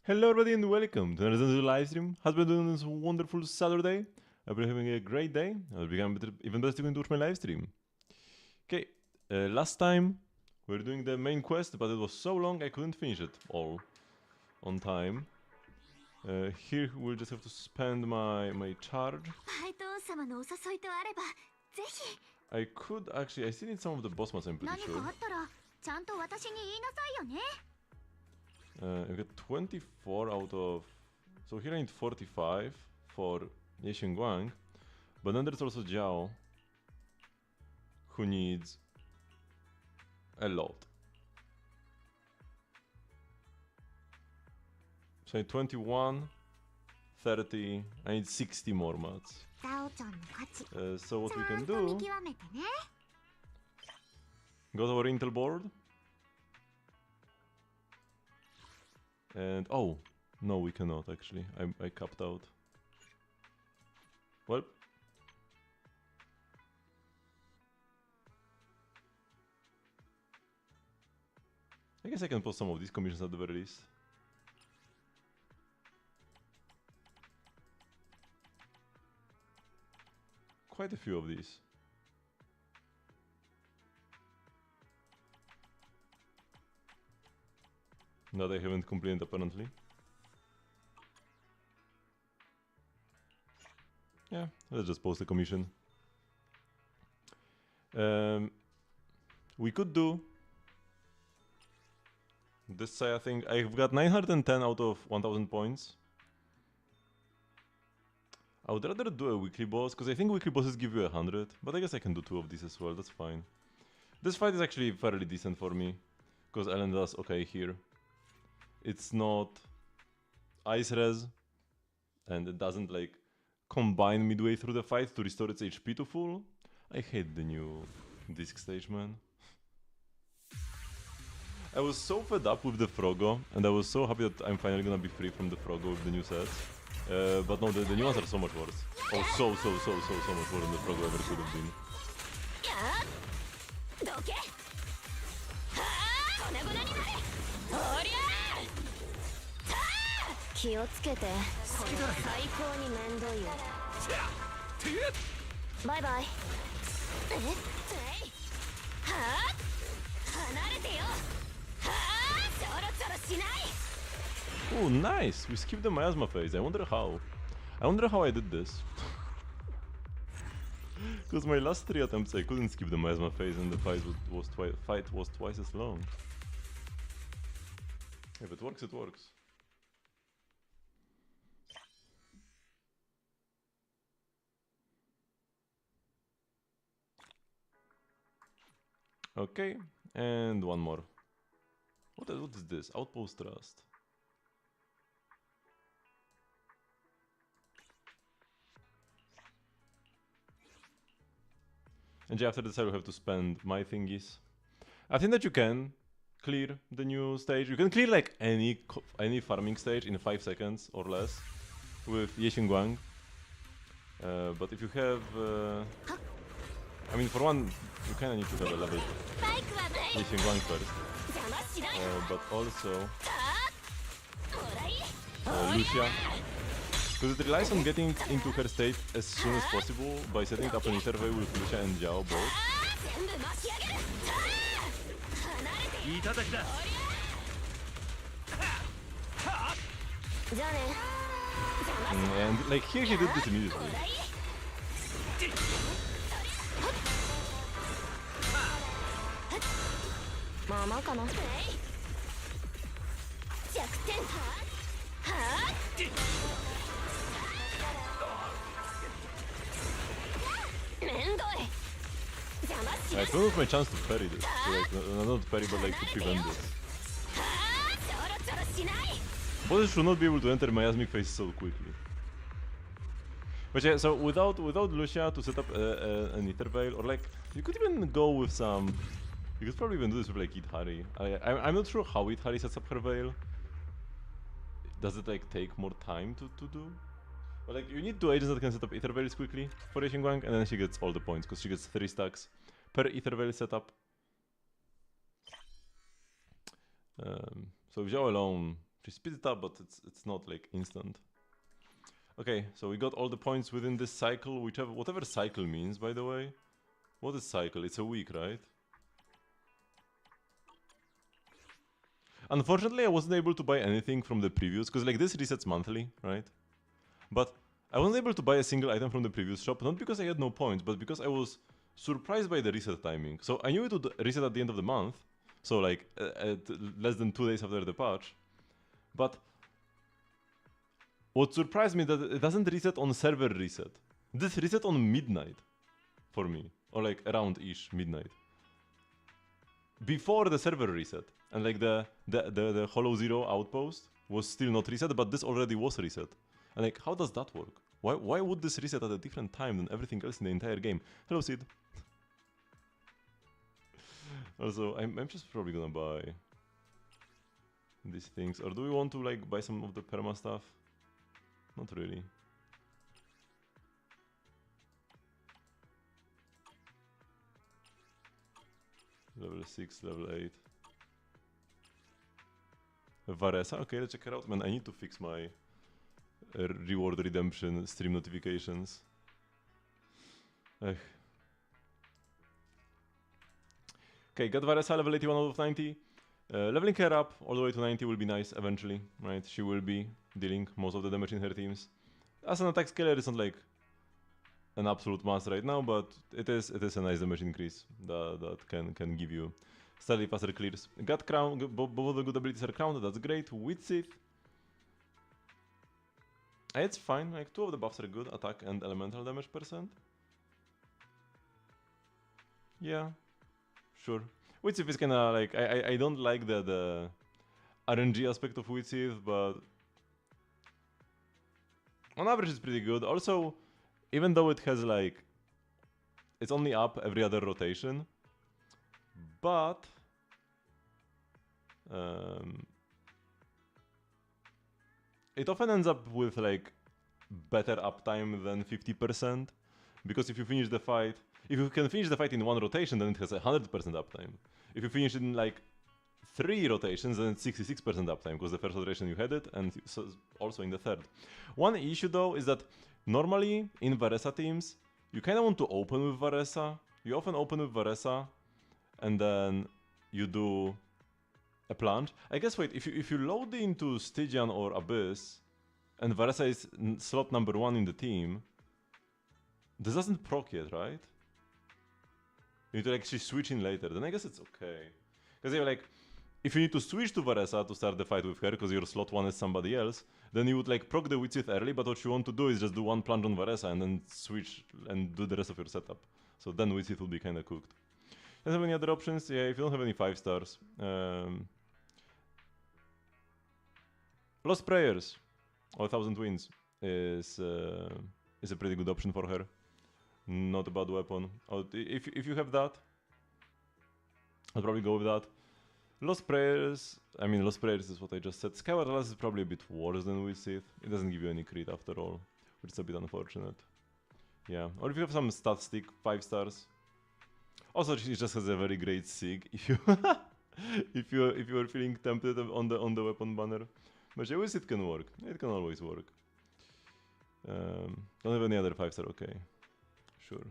Hello everybody and welcome to another live stream. Has been doing this wonderful Saturday. I've been having a great day. I'll become even better going to watch my live stream. Okay, last time we were doing the main quest, but it was so long I couldn't finish it all on time. Here we'll just have to spend my charge. I could actually, I still need some of the boss mods, I'm pretty sure. I got 24 out of... So here I need 45 for Yexin Guang. But then there's also Jiao, who needs a lot. So I need 21, 30, I need 60 more mods. So what we can do... Go to our Intel board. And oh, no, we cannot actually. I capped out. Well, I guess I can post some of these commissions at the very least. Quite a few of these. That I haven't completed apparently. Yeah, let's just post a commission. We could do this side. I think I've got 910 out of 1000 points. I would rather do a weekly boss, because I think weekly bosses give you 100, but I guess I can do 2 of these as well, that's fine. This fight is actually fairly decent for me, because Ellen does okay here. It's not ice res, and it doesn't like combine midway through the fight to restore its HP to full. I hate the new disc stage, man. I was so fed up with the Frogo, and I was so happy that I'm finally gonna be free from the Frogo with the new sets. But no, the new ones are so much worse. Oh, so much worse than the Frogo ever could have been. 気をつけて。これは最高に面倒よ。バイバイ。え？はあ？離れてよ。はあ？ちょろちょろしない。 Oh, nice! We skipped the miasma phase. I wonder how. I wonder how I did this. Because my last 3 attempts I couldn't skip the miasma phase and the fight was twice as long. If it works, it works. Okay, and one more. What is this? Outpost Trust. And yeah, after this I will have to spend my thingies. I think that you can clear the new stage. You can clear like any farming stage in 5 seconds or less with Yexin Guang. But if you have... I mean, for one, you kinda need to have a level Yexin Guang first. But also... Lucia. Because it relies on getting into her state as soon as possible by setting up an interview with Lucia and Jiao both. And like here she did this immediately. I don't know if my chance to parry this. So like, not parry, but like to prevent this. Bosses should not be able to enter miasmic phase so quickly. But yeah, so without Lucia to set up an Ether Veil, or like, you could even go with some... You could probably even do this with like Ithari. I'm not sure how Ithari sets up her Veil. Does it like take more time to do? But like, you need 2 agents that can set up Ether Veils quickly for Yexin Guang, and then she gets all the points, because she gets 3 stacks per Ether Veil setup. So Jiao alone She speeds it up, but it's not like instant. Okay, so we got all the points within this cycle, whatever cycle means, by the way. What is cycle? It's a week, right? Unfortunately, I wasn't able to buy anything from the previous, because like this resets monthly, right? But I wasn't able to buy a single item from the previous shop, not because I had no points, but because I was surprised by the reset timing. So I knew it would reset at the end of the month, so like at less than 2 days after the patch. But what surprised me that it doesn't reset on server reset. This reset on midnight for me, or like around-ish midnight. Before the server reset, and like the Hollow Zero outpost was still not reset, but this already was reset. And like, how does that work? Why would this reset at a different time than everything else in the entire game? Hello, Sid. Also, I'm just probably gonna buy these things. Or do we want to like buy some of the perma stuff? Not really. Level 6, level 8. Varesa? Okay, let's check her out. Man, I need to fix my reward redemption stream notifications. Ech. Okay, got Varesa, level 81 out of 90. Leveling her up all the way to 90 will be nice eventually, right? She will be dealing most of the damage in her teams. As an attack scaler, it's not like an absolute must right now, but it is a nice damage increase that can give you slightly faster clears. Got crown, both of the good abilities are crowned, that's great. Witsith. It's fine, like 2 of the buffs are good, attack and elemental damage percent. Yeah, sure. Witsith is kinda like, I don't like the RNG aspect of Witsith, but on average it's pretty good. Also, even though it has like, it's only up every other rotation, but it often ends up with like better uptime than 50%, because if you finish the fight, if you can finish the fight in 1 rotation, then it has 100% uptime. If you finish it in like 3 rotations, then it's 66% uptime, because the first rotation you had it, and so also in the third. One issue though is that normally in Varesa teams, you kind of want to open with Varesa. You often open with Varesa, and then you do a plunge. I guess, wait, if you load into Stygian or Abyss, and Varesa is slot number 1 in the team, this doesn't proc yet, right? You need to actually switch in later, then I guess it's okay. Because you're like, if you need to switch to Varesa to start the fight with her, because your slot 1 is somebody else, then you would like proc the Witsith early, but what you want to do is just do 1 plunge on Varesa and then switch and do the rest of your setup. So then Witsith will be kinda cooked. Don't have any other options? Yeah, if you don't have any 5 stars. Lost Prayers, or 1000 Winds, is a pretty good option for her. Not a bad weapon. If you have that, I'll probably go with that. Lost Prayers, I mean Lost Prayers is what I just said. Skyward Atlas is probably a bit worse than Witsith. It doesn't give you any crit after all, which is a bit unfortunate. Yeah, or if you have some stat stick, 5 stars. Also, she just has a very great sig if you if you are feeling tempted on the weapon banner. But yeah, Witsith can work. It can always work. Don't have any other 5 star, okay. Sure.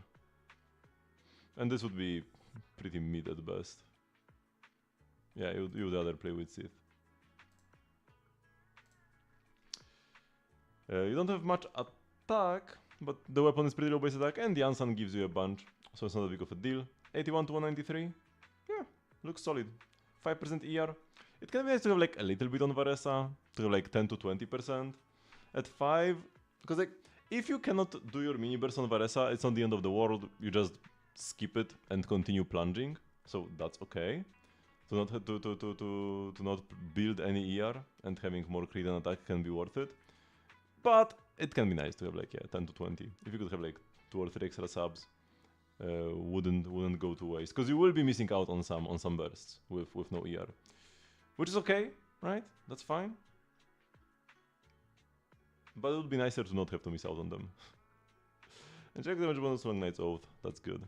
And this would be pretty mid at best. Yeah, you would rather play with Sith. You don't have much attack, but the weapon is pretty low base attack, and the Unsun gives you a bunch, so it's not a big of a deal. 81 to 193, yeah, looks solid. 5% ER. It can be nice to have like a little bit on Varesa, to have like 10 to 20%. At 5, because like, if you cannot do your mini burst on Varesa, it's not the end of the world, you just skip it and continue plunging, so that's okay. To not build any ER and having more crit and attack can be worth it. But it can be nice to have like, yeah, 10 to 20. If you could have like 2 or 3 extra subs, wouldn't go to waste. Because you will be missing out on some bursts with no ER. Which is okay, right? That's fine. But it would be nicer to not have to miss out on them. And check damage bonus on Knight's Oath, that's good.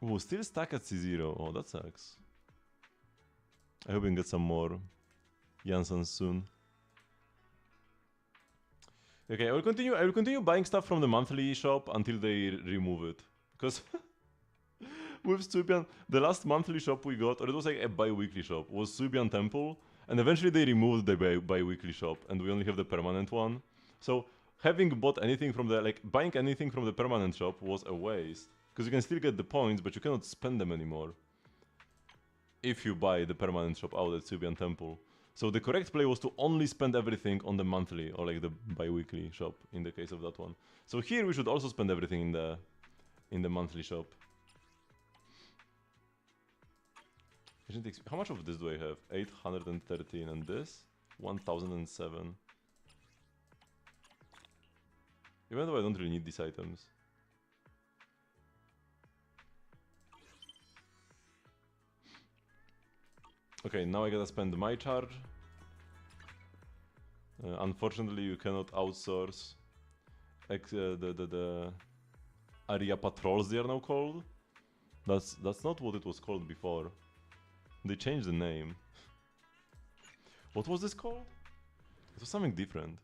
Ooh, still stuck at C0, oh that sucks. I hope we can get some more Janssen soon. Okay, I will continue buying stuff from the monthly shop until they remove it. Because with Suibian, the last monthly shop we got, or it was like a bi-weekly shop, was Suibian Temple, and eventually they removed the bi-weekly shop, and we only have the permanent one. So having bought anything from the, like, buying anything from the permanent shop was a waste. Because you can still get the points, but you cannot spend them anymore if you buy the permanent shop out at Suibian Temple. So the correct play was to only spend everything on the monthly, or like the bi-weekly shop, in the case of that one. So here we should also spend everything in the monthly shop. How much of this do I have? 813, and this? 1007. Even though I don't really need these items. Okay, now I gotta spend my charge. Unfortunately, you cannot outsource the area patrols, they are now called. That's not what it was called before. They changed the name. What was this called? It was something different.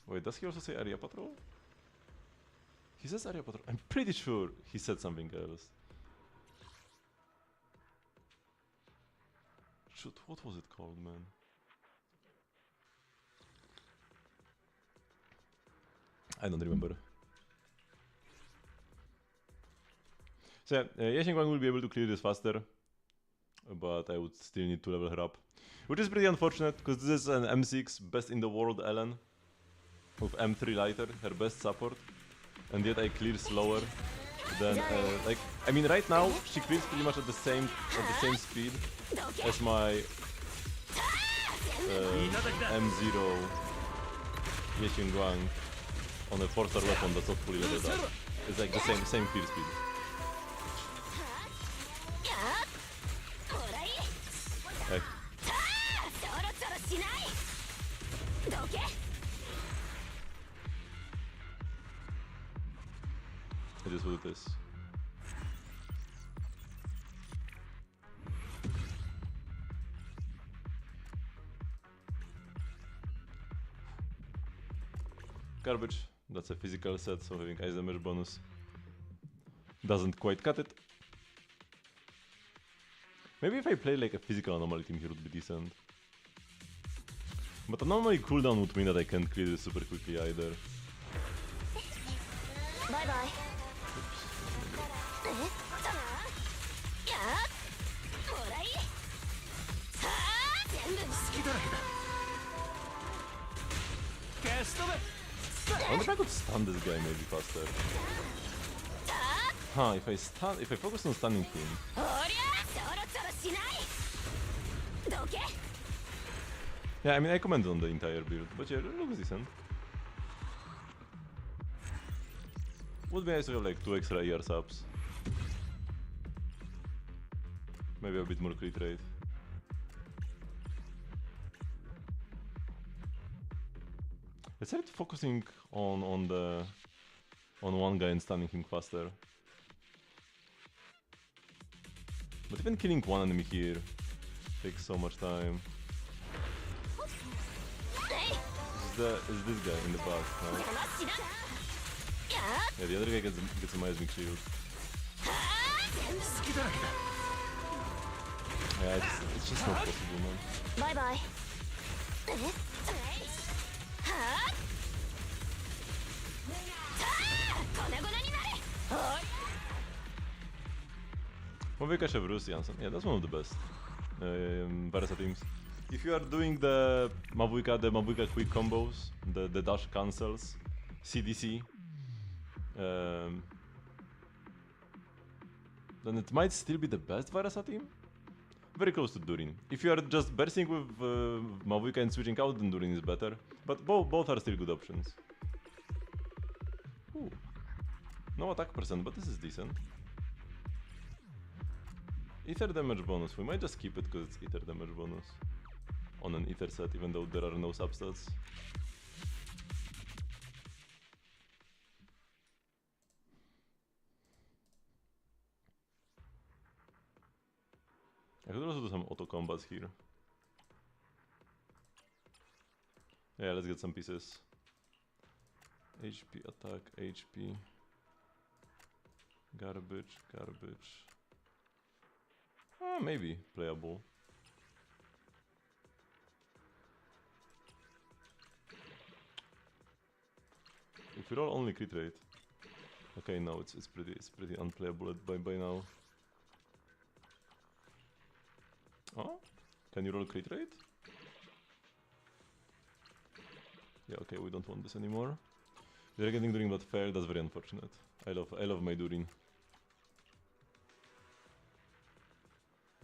Wait, does he also say area patrol? He says area patrol. I'm pretty sure he said something else. Shoot, what was it called, man? I don't remember. So yeah, Yashinguang will be able to clear this faster, but I would still need to level her up. Which is pretty unfortunate, because this is an M6 best in the world Ellen, with M3 lighter, her best support, and yet I clear slower than, like, I mean right now she clears pretty much at the same speed as my M0 Yashinguang on a 4-star weapon that's not fully leveled up. It's like the same clear speed. Heck. It is what it is. Garbage. That's a physical set, so having ice damage bonus doesn't quite cut it. Maybe if I play like a physical anomaly team here would be decent. But anomaly cooldown would mean that I can't clear this super quickly either. Bye bye. I wonder if I could stun this guy maybe faster. Huh, if I focus on stunning him. Yeah, I mean I commented on the entire build, but yeah, it looks decent. Would be nice to have like 2 extra ER subs. Maybe a bit more crit rate. Let's start focusing on one guy and stunning him faster. But even killing one enemy here takes so much time. Is this guy in the back? No? Yeah, the other guy gets a miasmic shield. Yeah, it's just not possible, man. Bye bye. Mavuika Chevreuse Janssen. Yeah, that's one of the best Varasa teams. If you are doing the Mavuika quick combos, the dash cancels, CDC, then it might still be the best Varasa team. Very close to Durin. If you are just bursting with Mavuika and switching out, then Durin is better. But both are still good options. Ooh. No attack percent, but this is decent. Ether damage bonus. We might just keep it because it's ether damage bonus on an ether set, even though there are no substats. I could also do some auto combats here. Yeah, let's get some pieces. HP, attack, HP. Garbage, garbage. Ah, maybe playable. If we roll only crit rate. Okay, no, it's pretty unplayable by now. Oh, can you roll crit rate? Yeah, okay, we don't want this anymore. They're getting Durin but failed, that's very unfortunate. I love my Durin.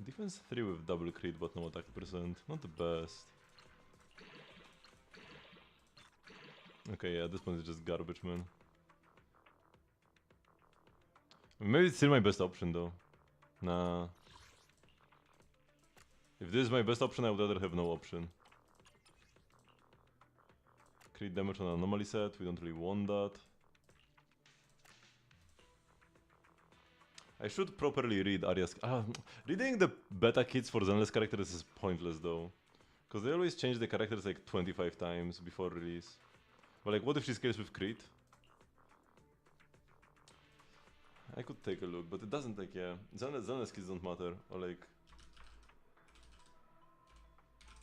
Defense 3 with double crit but no attack percent. Not the best. Okay, yeah, this one is just garbage, man. Maybe it's still my best option though. Nah. If this is my best option, I would rather have no option. Crit damage on anomaly set, we don't really want that. I should properly read Arya's... reading the beta kits for Zenless characters is pointless though. Because they always change the characters like 25 times before release. But like, what if she scales with crit? I could take a look, but it doesn't like, yeah. Zenless kits don't matter, or like...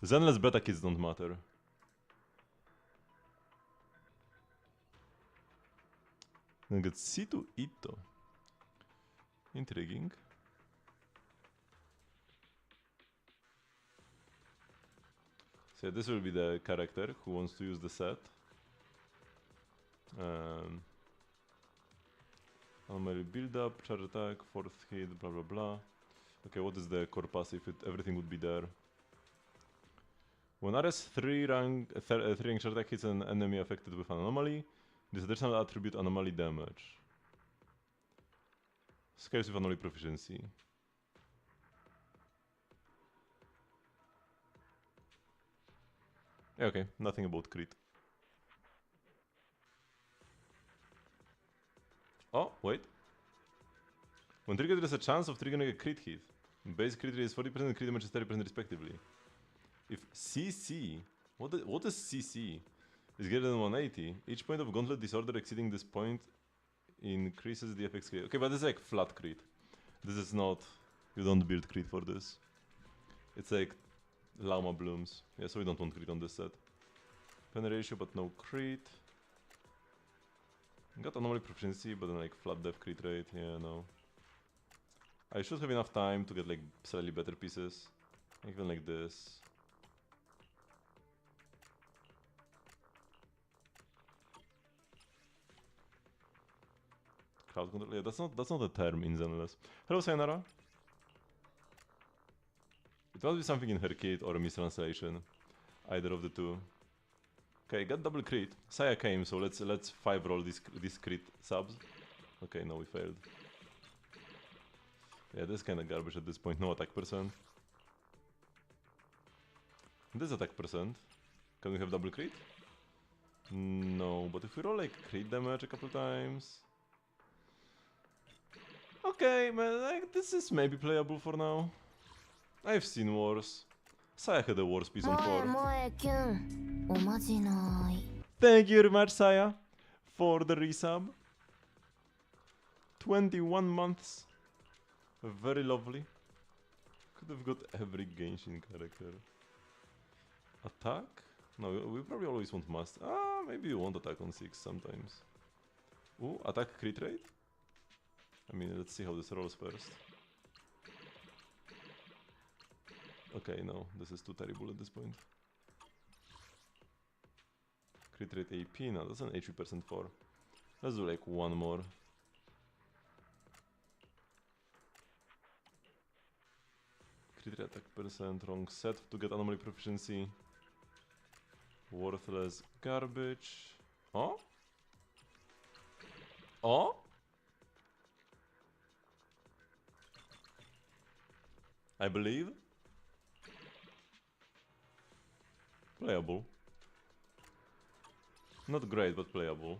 Zenless beta kits don't matter. Then get C to Ito. Intriguing. So yeah, this will be the character who wants to use the set. Anomaly build up, charge attack, fourth hit, blah blah blah. Okay, what is the core passive? Everything would be there. When Ares 3 rank charge attack hits an enemy affected with an anomaly, this additional attribute anomaly damage. Scales with anomaly proficiency. Yeah, okay, nothing about crit. Oh, wait. When triggered, there is a chance of triggering a crit hit. Base crit rate is 40%, crit damage is 30% respectively. If CC, what is CC? Is greater than 180. Each point of gauntlet disorder exceeding this point increases the FX crit. Okay, but this is like flat crit. This is not, you don't build crit for this. It's like llama blooms. Yeah, so we don't want crit on this set. Pen ratio, but no crit. Got anomaly proficiency, but then like flat def crit rate. Yeah, no. I should have enough time to get like slightly better pieces. Even like this. Crowd control. Yeah, that's not a term in Zenless. Hello, Sayonara. It must be something in her kit or a mistranslation. Either of the two. Okay, got double crit. Saya came, so let's 5 roll these crit subs. Okay, no, we failed. Yeah, this is kinda garbage at this point. No attack percent. This attack percent. Can we have double crit? No, but if we roll like crit damage a couple times. Okay, man, like this is maybe playable for now. I've seen worse. Saya had a worse piece on 4. Thank you very much, Saya, for the resub. 21 months. Very lovely. Could have got every Genshin character. Attack? No, we probably always want master. Ah, maybe you want attack on 6 sometimes. Ooh, attack crit rate? I mean, let's see how this rolls first. Okay, no, this is too terrible at this point. Crit rate AP, no, that's an HP percent 4. Let's do like one more. Crit rate attack percent, wrong set to get anomaly proficiency. Worthless garbage. Oh? Oh? I believe. Playable. Not great, but playable.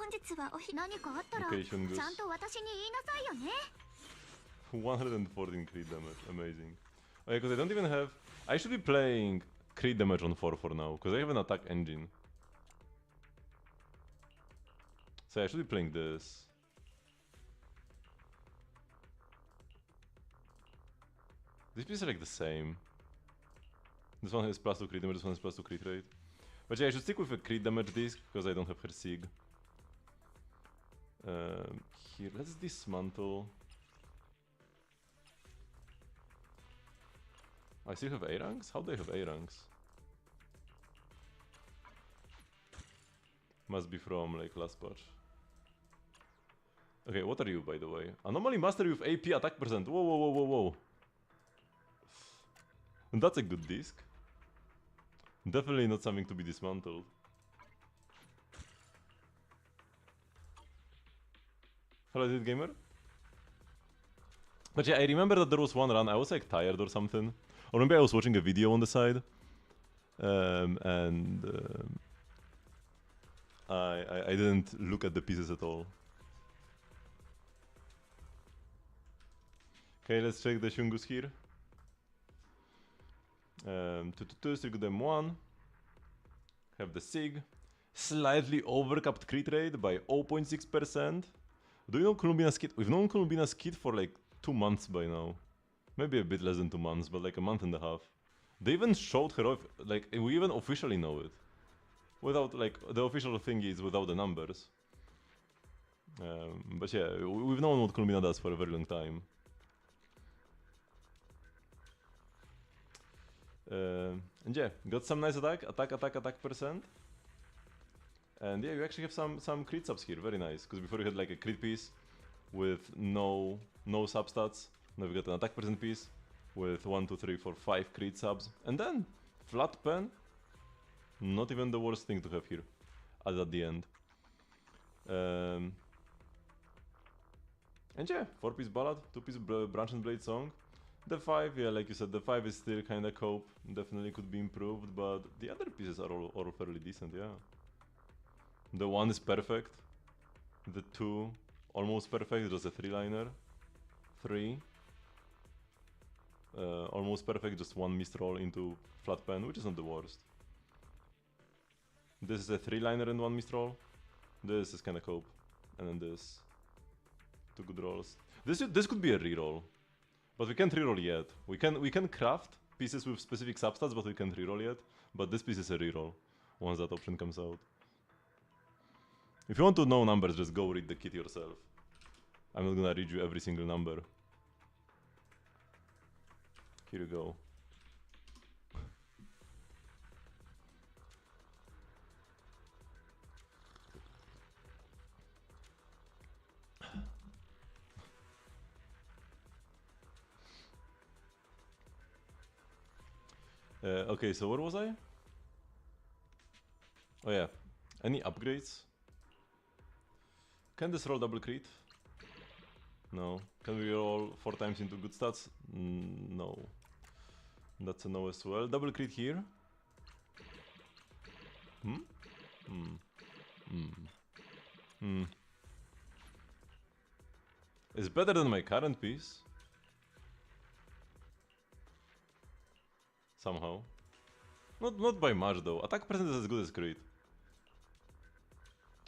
本日は何かあったら Okay, Shungus. ちゃんと私に言いなさいよね。 114 crit damage, amazing. Okay, because I don't even have... I should be playing crit damage on 4 for now, because I have an attack engine. So I should be playing this. These pieces are like the same. This one has plus 2 crit damage, this one has plus 2 crit rate. But yeah, I should stick with a crit damage disc, because I don't have her sig. Here, let's dismantle. I still have A ranks? How do I have A ranks? Must be from like last patch. Okay, what are you by the way? Anomaly Mastery with AP attack percent. Whoa, whoa, whoa, whoa, whoa. That's a good disc. Definitely not something to be dismantled. Hello, is it gamer? But yeah, I remember that there was one run, I was like tired or something. Or maybe I was watching a video on the side. I didn't look at the pieces at all. Okay, let's check the Shungus here. Still good M1. Have the Sig. Slightly overcapped crit rate by 0.6%. Do you know Columbina's kit? We've known Columbina's kit for like 2 months by now. Maybe a bit less than 2 months, but like a month and a half. They even showed her off, like, we even officially know it. Without, like, the official thing is without the numbers. But yeah, we've known what Columbina does for a very long time. And yeah, got some nice attack percent. And yeah, you actually have some crit subs here, very nice. Because before you had like a crit piece with no substats. Now we got an attack percent piece with 1, 2, 3, 4, 5 crit subs. And then flat pen. Not even the worst thing to have here at the end. And yeah, 4-piece ballad, 2-piece branch and blade song. The 5, yeah, like you said, the 5 is still kinda cope. Definitely could be improved, but the other pieces are all fairly decent, yeah. The 1 is perfect. The 2, almost perfect, just a 3-liner. 3, almost perfect, just 1 missed roll into flat pen, which is not the worst. This is a 3-liner and 1 missed roll. This is kinda cope. And then this. 2 good rolls. This could be a reroll. But we can't reroll yet. We can craft pieces with specific substats, but we can't reroll yet. But this piece is a reroll once that option comes out. If you want to know numbers, just go read the kit yourself. I'm not gonna read you every single number. Here you go. Okay, so where was I? Oh yeah, any upgrades? Can this roll double crit? No. Can we roll 4 times into good stats? No. That's a no as well. Double crit here. It's better than my current piece. Somehow. Not by much though. Attack percent is as good as crit.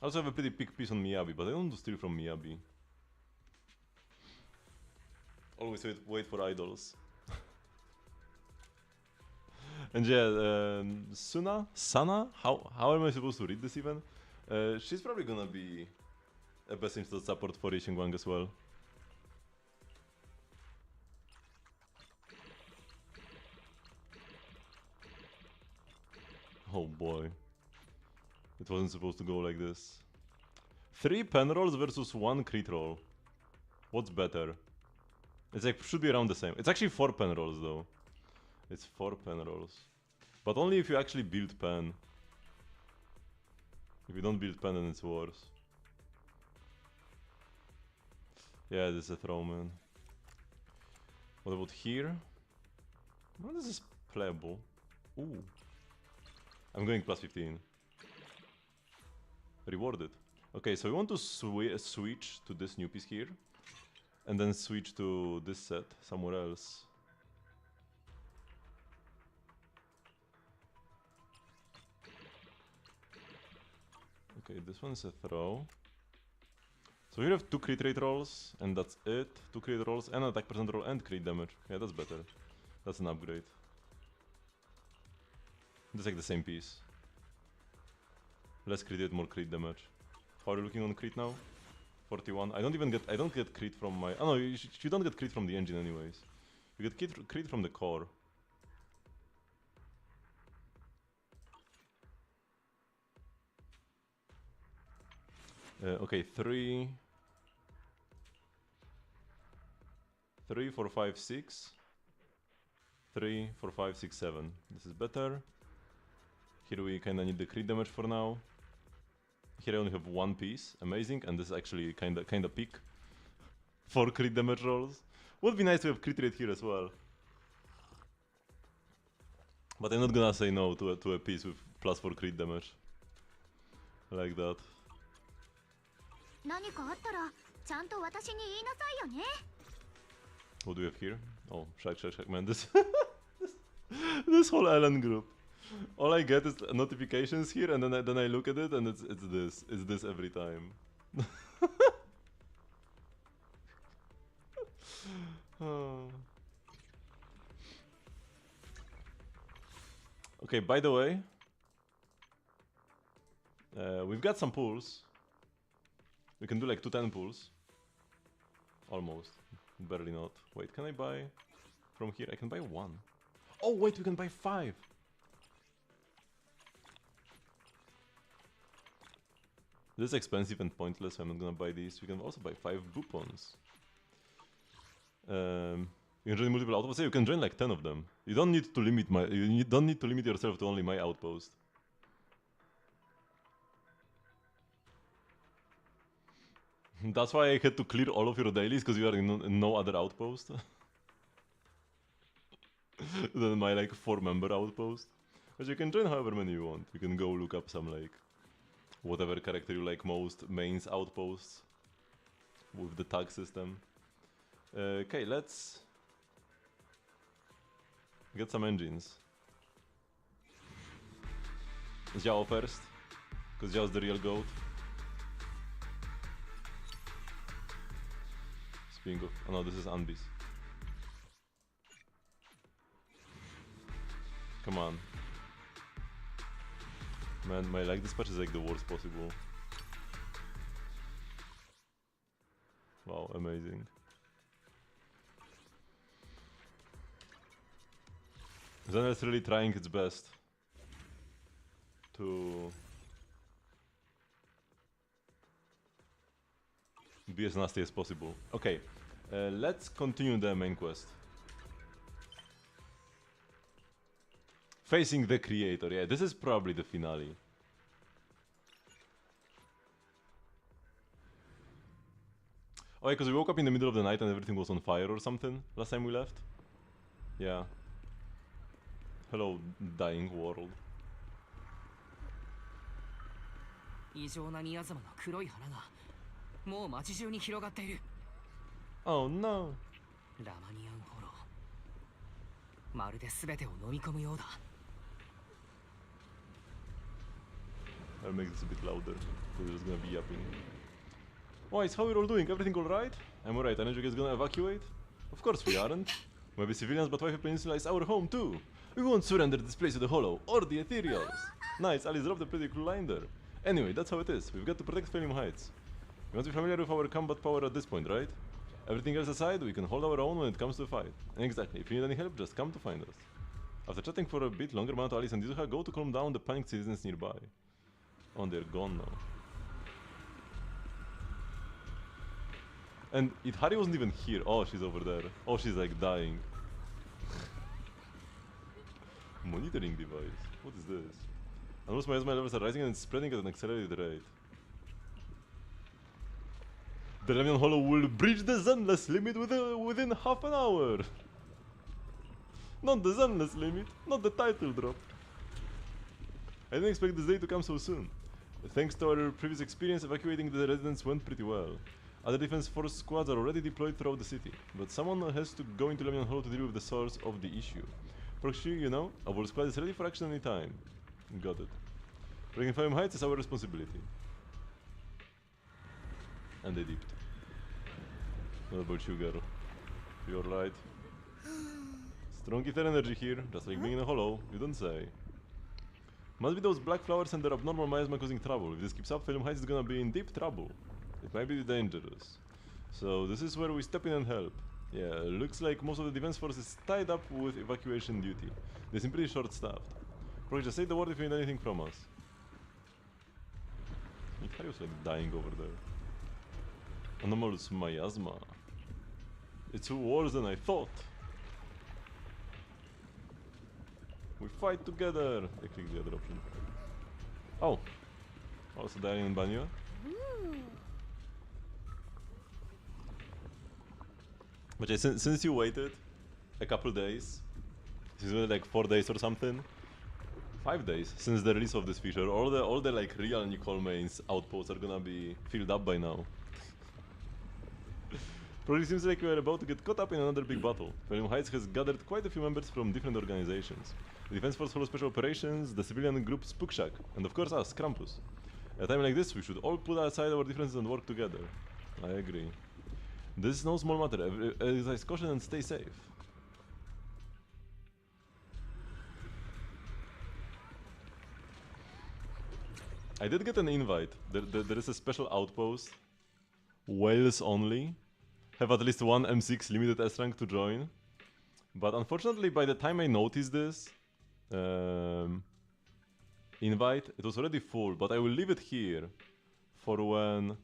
I also have a pretty big piece on Miyabi, but I don't want to steal from Miyabi. Always wait for idols. And yeah, Sana? How am I supposed to read this even? She's probably gonna be a best in slot support for Xingguang as well. Oh boy. It wasn't supposed to go like this. 3 pen rolls versus 1 crit roll. What's better? It's like, should be around the same. It's actually 4 pen rolls though. It's 4 pen rolls. But only if you actually build pen. If you don't build pen, then it's worse. Yeah, this is a throw, man. What about here? Well, this is playable. Ooh. I'm going plus 15. Rewarded. Okay, so we want to switch to this new piece here, and then switch to this set somewhere else. Okay, this one's a throw. So here we have 2 crit rate rolls, and that's it. 2 crit rolls, and an attack percent roll, and crit damage. Yeah, that's better. That's an upgrade. That's like the same piece. Less crit rate, more crit damage. How are you looking on crit now? 41. I don't get crit from my... Oh no, you don't get crit from the engine anyways. You get crit from the core. Okay, 3, 4, 5, 6. 3, 4, 5, 6, 7. This is better. Here we kinda need the crit damage for now. Here I only have 1 piece, amazing, and this is actually kinda peak for crit damage rolls. Would be nice to have crit rate here as well. But I'm not gonna say no to a piece with +4 crit damage. Like that. What do we have here? Oh, shag, man, this this whole Ellen group. All I get is notifications here, and then I look at it, and it's this every time. Oh. Okay, by the way, we've got some pulls. We can do like 2 10 pulls. Almost. Barely not. Wait, can I buy from here? I can buy 1. Oh wait, we can buy 5! This is expensive and pointless, so I'm not gonna buy these. We can also buy 5 Boopons. You can join multiple outposts. Yeah, you can join like 10 of them. You don't need to limit don't need to limit yourself to only my outpost. That's why I had to clear all of your dailies, because you are in no other outpost than my like 4-member outpost. But you can join however many you want. You can go look up some like whatever character you like most, mains outposts with the tag system. Okay, let's get some engines. Zhao first, because Zhao's the real goat. Speaking of... Oh no, this is Anbis. Come on. Man, my lag dispatch is like the worst possible. Wow, amazing. Zenless really trying its best to be as nasty as possible. Okay, let's continue the main quest. Facing the creator, yeah, this is probably the finale. Oh yeah, because we woke up in the middle of the night and everything was on fire or something last time we left. Yeah. Hello, dying world. 異常なニアザマの黒い花がもう街中に広がっている。 Oh no. ラマニアンホロー。まるで全てを飲み込むようだ。 I'll make this a bit louder, because there's gonna be yapping. Boys, how are you all doing? Everything alright? I'm alright, aren't you guys gonna evacuate? Of course we aren't. Maybe civilians, but Wi-Fi Peninsula is our home too. We won't surrender this place to the Hollow, or the Ethereals. Nice, Alice dropped a pretty cool line there. Anyway, that's how it is. We've got to protect Felium Heights. You must be familiar with our combat power at this point, right? Everything else aside, we can hold our own when it comes to a fight. Exactly, if you need any help, just come to find us. After chatting for a bit longer, Mount Alice and Yuzuha go to calm down the panicked citizens nearby. Oh, they're gone now. And Hari wasn't even here. Oh, she's over there. Oh, she's like dying. Monitoring device. What is this? Unless my asthma levels are rising and it's spreading at an accelerated rate. The Lemion Hollow will breach the Zenless limit within half an hour. Not the Zenless limit, not the title drop. I didn't expect this day to come so soon. Thanks to our previous experience, evacuating the residents went pretty well. Other defense force squads are already deployed throughout the city, but someone has to go into Lemion Hollow to deal with the source of the issue. Proxy, you know, our squad is ready for action anytime. Got it. Breaking Fire Heights is our responsibility. And they dipped. What about you, girl? You're right. Strong ether energy here, just like being in a hollow, you don't say. Must be those black flowers and their abnormal miasma causing trouble. If this keeps up, Philium Heights is gonna be in deep trouble. It might be dangerous. So this is where we step in and help. Yeah, looks like most of the defense force is tied up with evacuation duty. They seem pretty short-staffed. Probably just say the word if you need anything from us. Mikhail's like dying over there. Anomalous miasma. It's worse than I thought. We fight together. I click the other option. Oh. Also dying in Banyo. But yeah, since you waited a couple days, since like 4 days or something, 5 days since the release of this feature, all the like real Nicole mains outposts are gonna be filled up by now. Probably seems like we are about to get caught up in another big battle. Philium Heights has gathered quite a few members from different organizations. The Defense Force Hollow Special Operations, the civilian group Spookshack, and of course us, Krampus. At a time like this, we should all put aside our differences and work together. I agree. This is no small matter. Exercise caution and stay safe. I did get an invite. There is a special outpost. Whales only. Have at least one M6 limited S rank to join. But unfortunately, by the time I noticed this invite, it was already full. But I will leave it here for when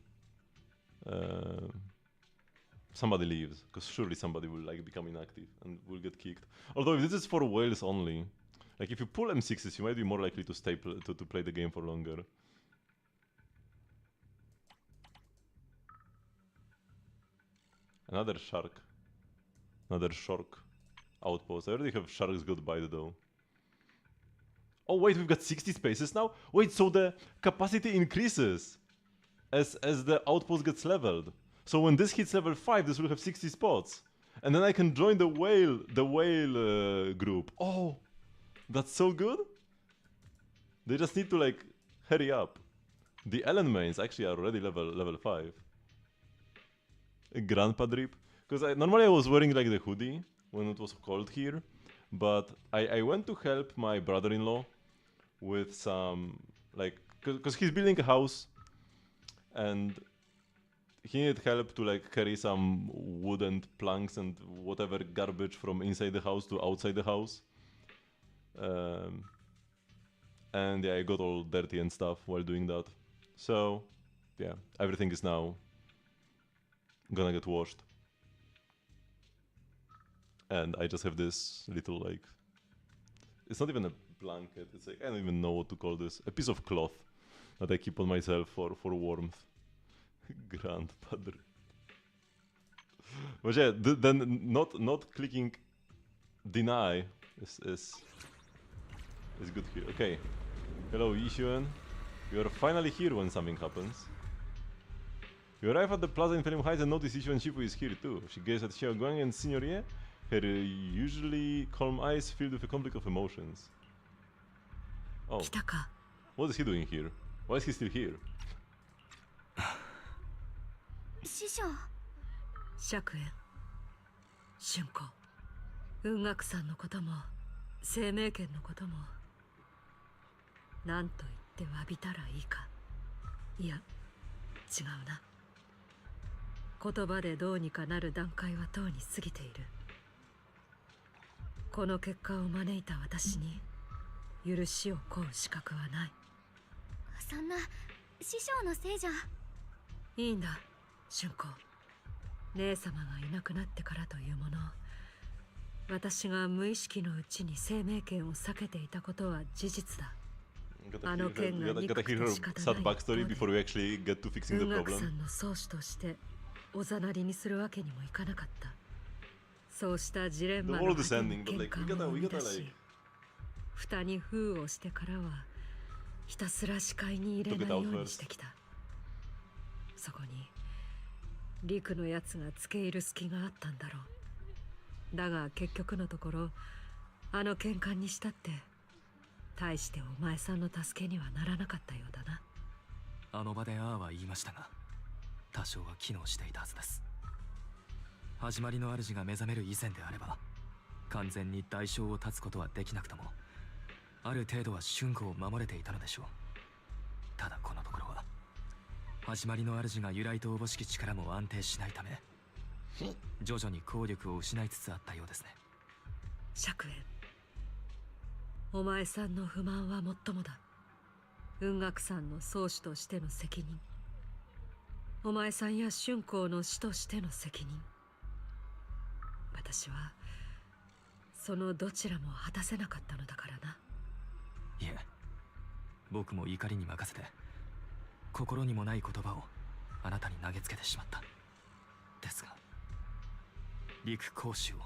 somebody leaves, because surely somebody will like become inactive and will get kicked. Although if this is for whales only, like if you pull M6s, you might be more likely to stay to play the game for longer. Another shark. Another shark outpost. I already have Shark's Goodbye though. Oh wait, we've got 60 spaces now? Wait, so the capacity increases as the outpost gets leveled. So when this hits level 5, this will have 60 spots. And then I can join the whale group. Oh, that's so good. They just need to like hurry up. The Ellen mains actually are already level 5. Grandpa drip. Because normally I was wearing like the hoodie when it was cold here. But I went to help my brother-in-law with some like, because he's building a house and he needed help to like carry some wood and planks and whatever garbage from inside the house to outside the house. And yeah, I got all dirty and stuff while doing that. So yeah, everything is now gonna get washed. And I just have this little like, it's not even a blanket, it's like, I don't even know what to call this. A piece of cloth that I keep on myself for warmth. Grandfather. But yeah, then not clicking deny is good here. Okay. Hello, Yixuan. You are finally here when something happens. You arrive at the plaza in Philium Heights and notice Yixuan Shifu is here too. She gazes at Xiaoguang and Senior Ye, her usually calm eyes filled with a conflict of emotions. Oh. What is he doing here? Why is he still here? 師匠。釈炎、春子、雲岳さんのことも生命圏のことも何と言って詫びたらいいか。いや、違うな。言葉でどうにかなる段階はとうに過ぎている。この結果を招いた私に許しを請う資格はない。そんな師匠のせいじゃ。いいんだ、春子。姉様がいなくなってからというもの、私が無意識のうちに生命圏を避けていたことは事実だ。あの件が憎くて仕方ない一方で、雲岳さんの宗師としておざなりにするわけにもいかなかった。そうしたジレンマの果てに喧嘩を生み出し、蓋に封をしてからはひたすら視界に入れないようにしてきた。そこにリクのやつが付け入る隙があったんだろう。だが結局のところあの喧嘩にしたって大してお前さんの助けにはならなかったようだな。あの場でああは言いましたが、多少は機能していたはずです。始まりの主が目覚める以前であれば完全に代償を断つことはできなくとも、ある程度は春子を守れていたのでしょう。ただこのところは始まりの主が由来とおぼしき力も安定しないため、徐々に効力を失いつつあったようですね。釈炎、お前さんの不満はもっともだ。雲岳さんの宗主としての責任、お前さんや春光の師としての責任、私はそのどちらも果たせなかったのだからな。いえ、僕も怒りに任せて心にもない言葉をあなたに投げつけてしまった。ですが陸公衆を、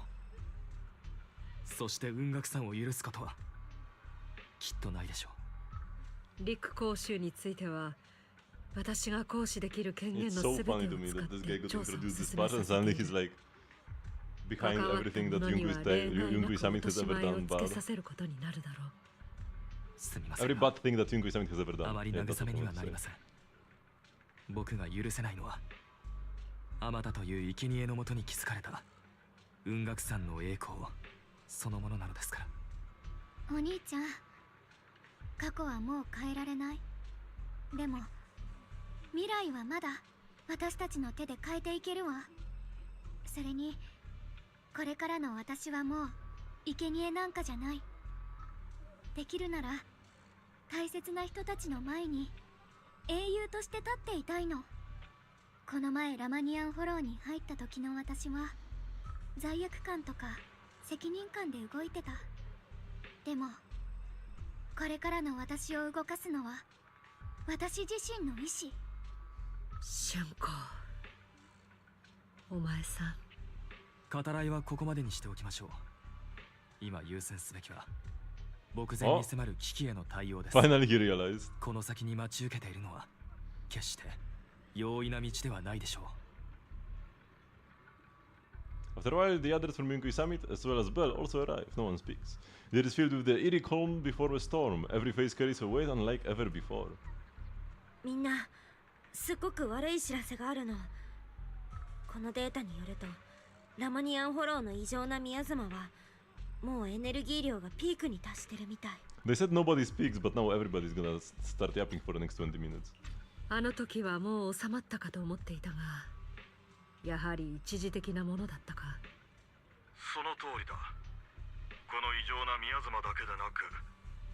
そして雲岳さんを許すことはきっとないでしょう。陸公衆については私が行使できる権限 It's の so すべてを funny to me 使っ that this guy て got 調査を introduced 進 this め part さ and せ suddenly てい he's る。 like behind 関わった everything 者 that に Yungu は is 例 Yungu 外な Summit く has 落とし ever 前を done つけ bad. させることになるだろう。すみません Every が bad thing that Yungu Summit has ever done. あまり Yeah, 慰 that's め what に I は wanted な to り say. ません。僕が許せないのはあまたという生贄のもとに築かれた雲岳山の栄光そのものなのですから。お兄ちゃん、過去はもう変えられない。でも未来はまだ私たちの手で変えていけるわ。それにこれからの私はもう生贄なんかじゃない。できるなら大切な人たちの前に英雄として立っていたいの。この前ラマニアンフォローに入った時の私は罪悪感とか責任感で動いてた。でもこれからの私を動かすのは私自身の意志。春光、お前さん、語らいはここまでにしておきましょう。今優先すべきは牧前に迫る危機への対応です。 Finally he realized. この先に待ち受けているのは決して容易な道ではないでしょう。 After a while, the others from Yungu Summit, as well as Bell, also arrive. No one speaks. The air is filled with the eerie calm before a storm. Every face carries a weight unlike ever before. みんなすっごく悪い知らせがあるの。このデータによるとラマニアンフォローの異常なミヤズマはもうエネルギー量がピークに達してるみたい。 They said nobody speaks, but now everybody's gonna start yapping for the next 20 minutes. あの時はもう収まったかと思っていたが、やはり一時的なものだったか。その通りだ。この異常な宮妻だけでなく、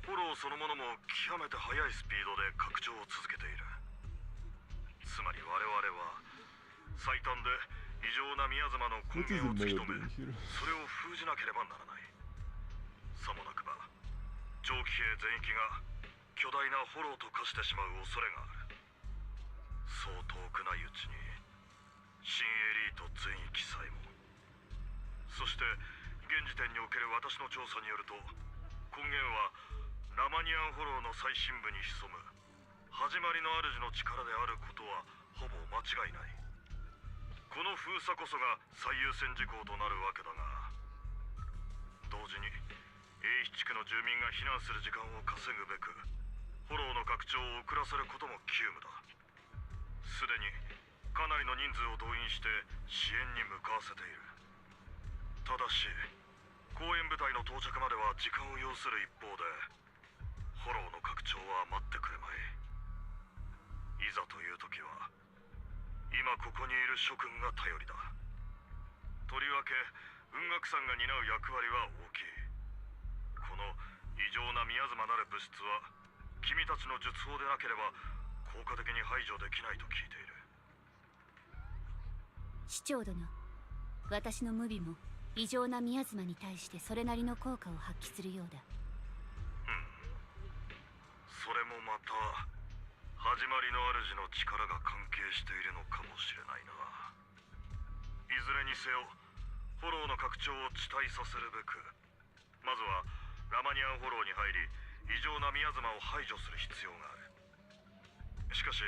フォローそのものも極めて速いスピードで拡張を続けている。つまり我々は最短で異常な宮妻の根 What is 源を the 突き mayor 止め、 doing here? それを封じなければならない。さもなくば蒸気兵全域が巨大なフォローと化してしまう恐れがある。そう遠くないうちに新エリート全域さえも。そして現時点における私の調査によると、根源はラマニアンフォローの最深部に潜む始まりの主の力であることはほぼ間違いない。この封鎖こそが最優先事項となるわけだが、同時に A 地区の住民が避難する時間を稼ぐべくフォローの拡張を遅らせることも急務だ。すでにかなりの人数を動員して支援に向かわせている。ただし公園部隊の到着までは時間を要する一方で、フォローの拡張は待ってくれまい。いざという時は今ここにいる諸君が頼りだ。とりわけ雲岳山が担う役割は大きい。この異常な宮妻なる物質は君たちの術法でなければ効果的に排除できないと聞いている。市長殿、私の無備も異常な宮妻に対してそれなりの効果を発揮するようだ。それもまた始まりの主の力が関係しているのかもしれないな。いずれにせよフォローの拡張を遅滞させるべく、まずはラマニアンフォローに入り異常な宮妻を排除する必要がある。しかし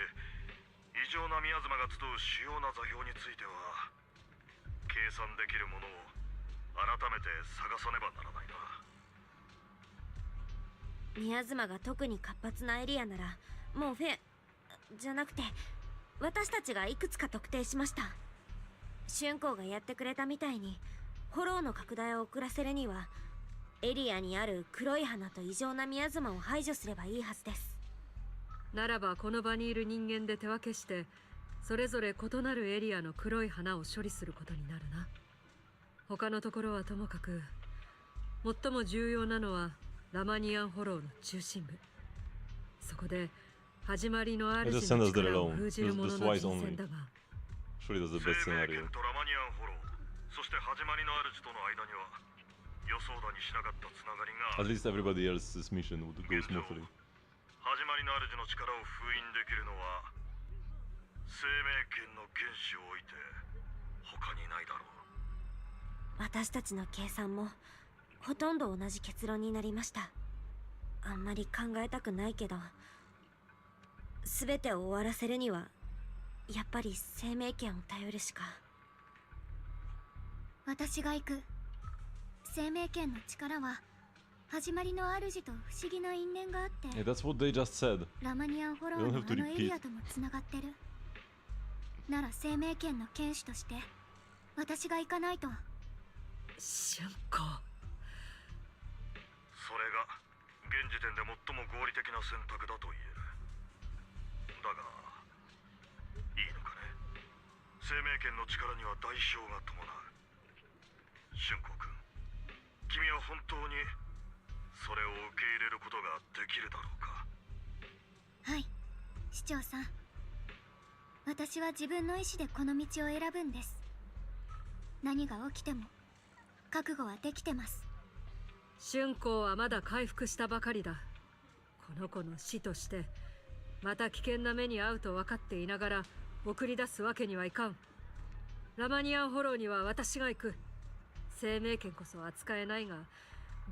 異常な宮妻が集う主要な座標については計算できるものを改めて探さねばならないな。宮妻が特に活発なエリアならもうじゃなくて私たちがいくつか特定しました。春光がやってくれたみたいにフォローの拡大を遅らせるにはエリアにある黒い花と異常な宮妻を排除すればいいはずです。ならばこの場にいる人間で手分けしてそれぞれ異なるエリアの黒い花を処理することになるな。他のところはともかく最も重要なのはラマニアンフォローの中心部。そこで始まりの主の力を封じる者の人選だが、 Surely that's the best 生命 scenario. 圏とラマニアンフォロー、そして始まりの主との間には予想だにしなかったつながりがあ At る。 least everybody else's mission would go 現状 smoothly. 始まりの主の力を封印できるのは生命圏の原子を置いて他にないだろう。私たちの計算もほとんど同じ結論になりました。あんまり考えたくないけど全てを終わらせるにはやっぱり生命圏を頼るしか。私が行く。生命圏の力は始まりの主と不思議な因縁があって Yeah, that's what they just said. ラマニアンフォロー You don't の have to あのエリアともつながってる。なら生命圏の剣士として私が行かないと。春光。それが現時点で最も合理的な選択だと言える。だがいいのかね。生命圏の力には代償が伴う。春光君、君は本当にそれを受け入れることができるだろうか。はい、市長さん。私は自分の意志でこの道を選ぶんです。何が起きても覚悟はできてます。春光はまだ回復したばかりだ。この子の死としてまた危険な目に遭うと分かっていながら送り出すわけにはいかん。ラマニアンフォローには私が行く。生命権こそ扱えないが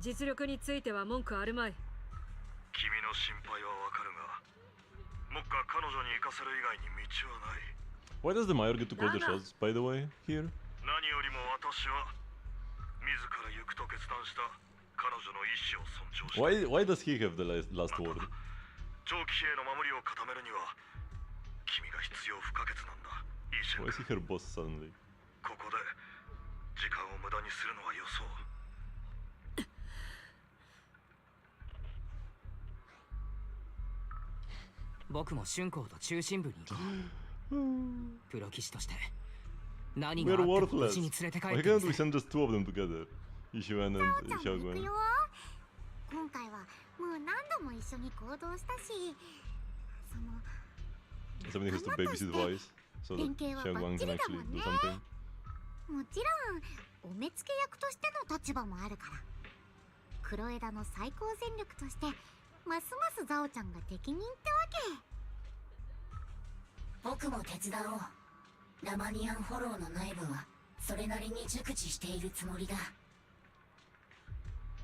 実力については文句あるまい。君の心配はわかるが、目下彼女に行かせる以外に道はない。 Why does the mayor get to call the shots, by the way, here? 何よりも私は自ら行くと決断した彼女の意志を尊重した。 Why does he have the last word? 長期兵の守りを固めるには君が必要不可欠なんだ。いいシェ Why ン is he 君、 her boss suddenly? ここで時間を無駄にするのはよそう。僕も春光と中心部に行こう。プロ棋士として何 We're があっても無 worthless. 事に連れて帰っ Why て can't み we せ send just two of them together? Ishuan and ちゃんも行く Xiaoguan. よ。今回はもう何度も一緒に行動したし、その Somebody has to babysit Vice so that Xiaoguan can actually do something. もちろんお目付け役としての立場もあるから、黒枝の最高戦力としてますますザオちゃんが適任ってわけ。僕も手伝おう。ラマニアンフォローの内部はそれなりに熟知しているつもりだ。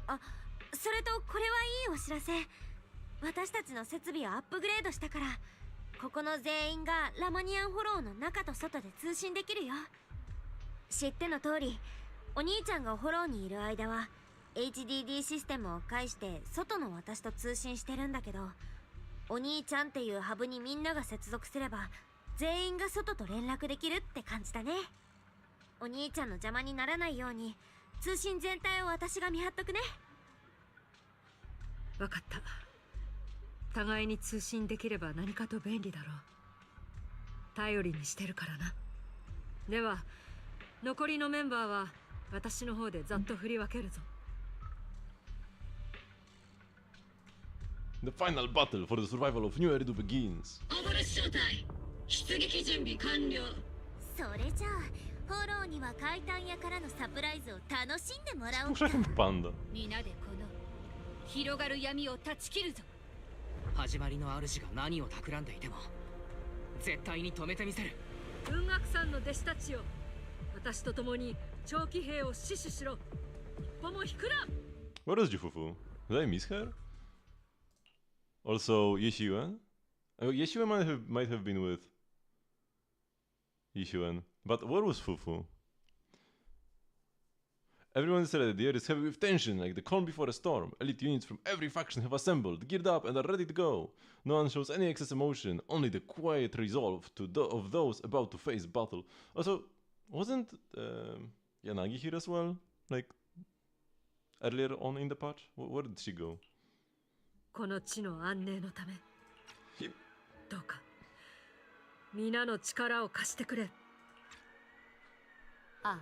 あ、それとこれはいいお知らせ。私たちの設備をアップグレードしたから、ここの全員がラマニアンフォローの中と外で通信できるよ。知っての通り、お兄ちゃんがフォローにいる間は HDD システムを介して外の私と通信してるんだけど、お兄ちゃんっていうハブにみんなが接続すれば全員が外と連絡できるって感じだね。お兄ちゃんの邪魔にならないように通信全体を私が見張っとくね。分かった。互いに通信できれば何かと便利だろう。頼りにしてるからな。では残りのメンバーは私の方でざっと振り分けるぞ。The final battle for the survival of New Eridu begins. 幻招待出撃準備完了。それじゃあフォローには階段屋からのサプライズを楽しんでもらおう Looks か。 like a panda. 皆でこの広がる闇を断ち切るぞ。始まりの主が何を企んでいても絶対に止めてみせる。雲岳山の弟子たちよ、私と共に長期兵を死守しろ。一歩も引くな。Where is Jufufu? Did I miss her? Also, Yeshua. Yeshua might have been with Yeshua. But where was Fufu? Everyone said that the air is heavy with tension, like the calm before a storm. Elite units from every faction have assembled, geared up, and are ready to go. No one shows any excess emotion, only the quiet resolve of those about to face battle. Also, wasn't Yanagi here as well? Like, earlier on in the patch? Where did she go? この地の安寧のためどうか皆の力を貸してくれ。ああ、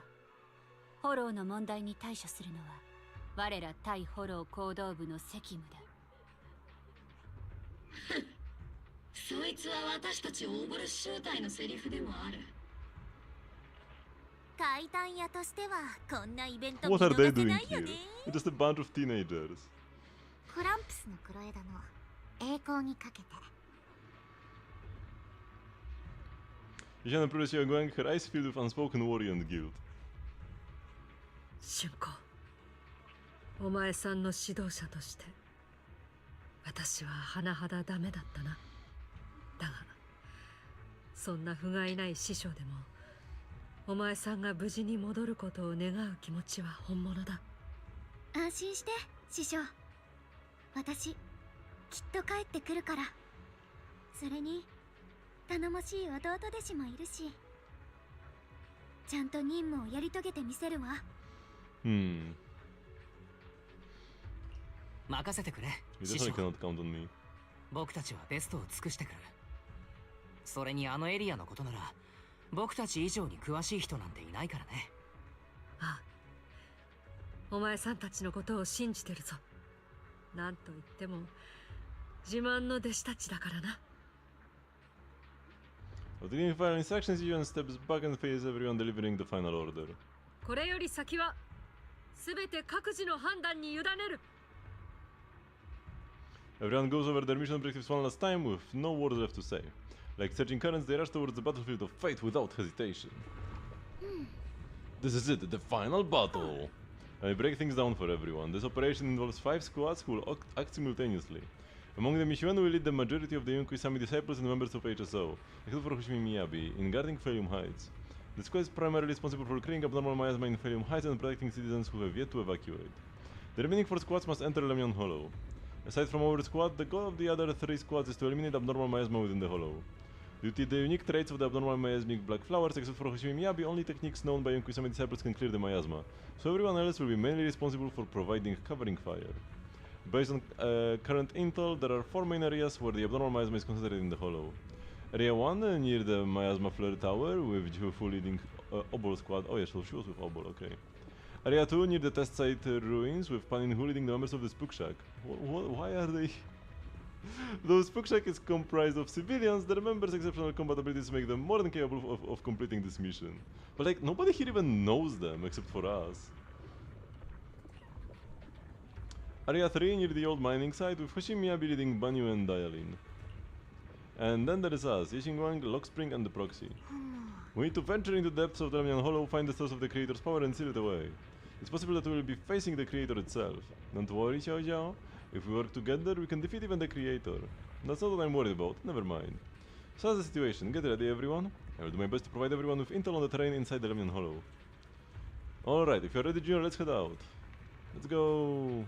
フォローの問題に対処するのは我ら対フォロー行動部の責務だ。そいつは私たちオーブル集隊のセリフでもある。怪談屋としてはこんなイベント What 見 are they 逃せ doing ないよ here? ね。 Just a bunch of teenagers. クランプスの黒枝の栄光にかけて。Yeshana previously going, her eyes filled with unspoken worry and guilt. 春子、お前さんの指導者として私は甚だダメだったな。だがそんな不甲斐ない師匠でもお前さんが無事に戻ることを願う気持ちは本物だ。安心して師匠、私きっと帰ってくるから。それに頼もしい弟弟子もいるし、ちゃんと任務をやり遂げてみせるわ。任せてくれ You 師 definitely 匠。 cannot count on me. 僕たちはベストを尽くしてくる。それにあのエリアのことなら僕たち以上に詳しい人なんていないからね。ああ、お前さんたちのことを信じてるぞ。なんと言っても自慢の弟子たちだからな。After giving final instructions, Yeshua steps back and faces everyone, delivering the final order. これより先は全て各自の判断に委ねる。Everyone goes over their mission objectives one last time with no words left to say. Like surging currents, they rush towards the battlefield of fate without hesitation. This is it, the final battle! I break things down for everyone. This operation involves 5 squads who will act simultaneously. Among them, Yeshua will lead the majority of the Yonko-Isami disciples and members of HSO, except for Hoshimi Miyabi, in guarding Phalium Heights. The squad is primarily responsible for clearing abnormal miasma in Phalium Heights and protecting citizens who have yet to evacuate. The remaining 4 squads must enter Lemyon Hollow. Aside from our squad, the goal of the other 3 squads is to eliminate abnormal miasma within the hollow. Due to the unique traits of the abnormal miasmic black flowers, except for Hoshimi Miyabi, only techniques known by Yonko-Isami disciples can clear the miasma, so everyone else will be mainly responsible for providing covering fire. Based on current intel, there are 4 main areas where the abnormal miasma is concentrated in the hollow. Area 1 near the miasma flare tower, with Jihufu leading Obol squad. Oh yeah, so she was with Obol, okay. Area 2 near the test site ruins, with Panin-Hu leading the members of the Spook Shack. Why are they... Though Spook Shack is comprised of civilians, their members' exceptional combat abilities make them more than capable of completing this mission. But like, nobody here even knows them, except for us. Area 3 near the old mining site, with Hoshimi Miyabi leading Banyu and Dialin. And then there is us, Yishingwang, Lockspring and the Proxy. We need to venture into the depths of the Lemyon Hollow, find the source of the Creator's power and seal it away. It's possible that we will be facing the Creator itself. Don't worry, Xiao Xiao. If we work together, we can defeat even the Creator. That's not what I'm worried about, never mind. So that's the situation. Get ready, everyone. I will do my best to provide everyone with intel on the terrain inside the Lemyon Hollow. Alright, if you're ready, Junior, let's head out. Let's go!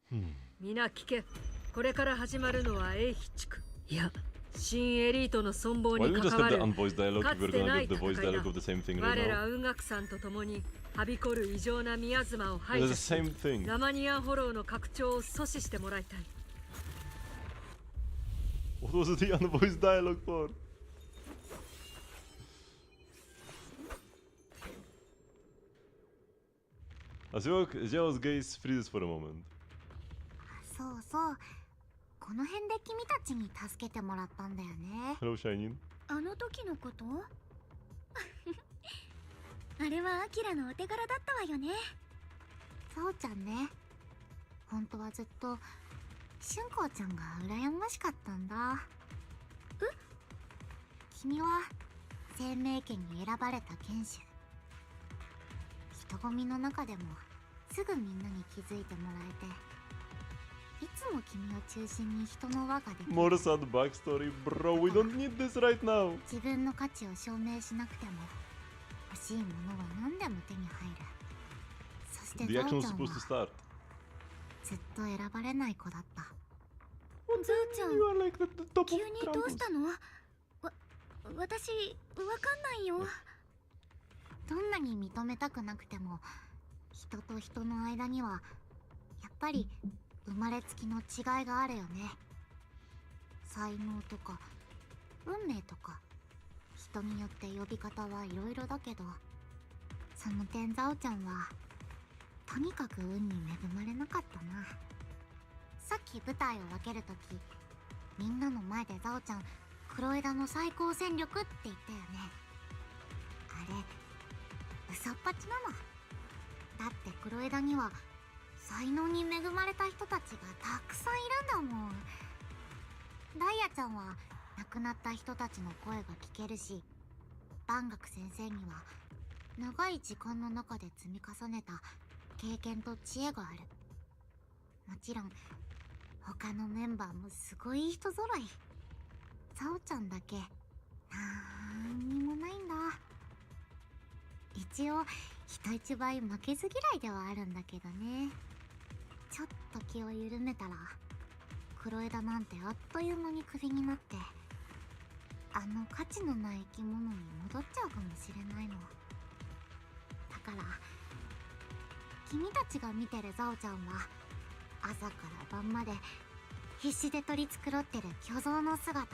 Hmm. 皆聞け。これから始まるのは英飛地区。いや、新エリートの存亡 Why に don't we just 関わ have る the unvoiced dialogue か if つ we're て gonna な get い the 戦 voiced い dialogue だ。 of the same thing right 我 now? ら雲岳さんと共にはびこる異常なミアズマを排 It's 除 the し same thing. ラマニアンホローの拡張を阻止してもらいたい。What was the unvoiced dialogue for? Zhao's gaze freezes for a moment. そうそう、この辺で君たちに助けてもらったんだよね。 Hello, Shining. あの時のことあれはアキラのお手柄だったわよね。そうちゃんね。本当はずっと春光ちゃんが羨ましかったんだ。君は生命権に選ばれた剣士。人混みの中でもすぐみんなに気づいてもらえて、いつも君を中心に人の輪ができる。 More sad backstory, bro. We don't need this right now. 自分の価値を証明しなくても欲しいものは何でも手に入る。そして The ゾウ action ち was ゃん supposed は to start. ずっと選ばれない子だった。ゾウちゃん You are like the top 急 of にどうした Krampus. の？私わかんないよ。どんなに認めたくなくても人と人の間にはやっぱり生まれつきの違いがあるよね。才能とか運命とか人によって呼び方はいろいろだけど、その点ザオちゃんはとにかく運に恵まれなかったな。さっき舞台を分けるときみんなの前でザオちゃん黒枝の最高戦力って言ったよね。あれ嘘っぱちなの。だって黒枝には才能に恵まれた人たちがたくさんいるんだもん。ダイヤちゃんは亡くなった人たちの声が聞けるし、万学先生には長い時間の中で積み重ねた経験と知恵がある。もちろん他のメンバーもすごい人揃い。ザオちゃんだけなんにもないんだ。一応人一倍負けず嫌いではあるんだけどね。ちょっと気を緩めたら黒枝なんてあっという間にクビになって、あの価値のない生き物に戻っちゃうかもしれないの。だから君たちが見てるザオちゃんは朝から晩まで必死で取り繕ってる巨像の姿。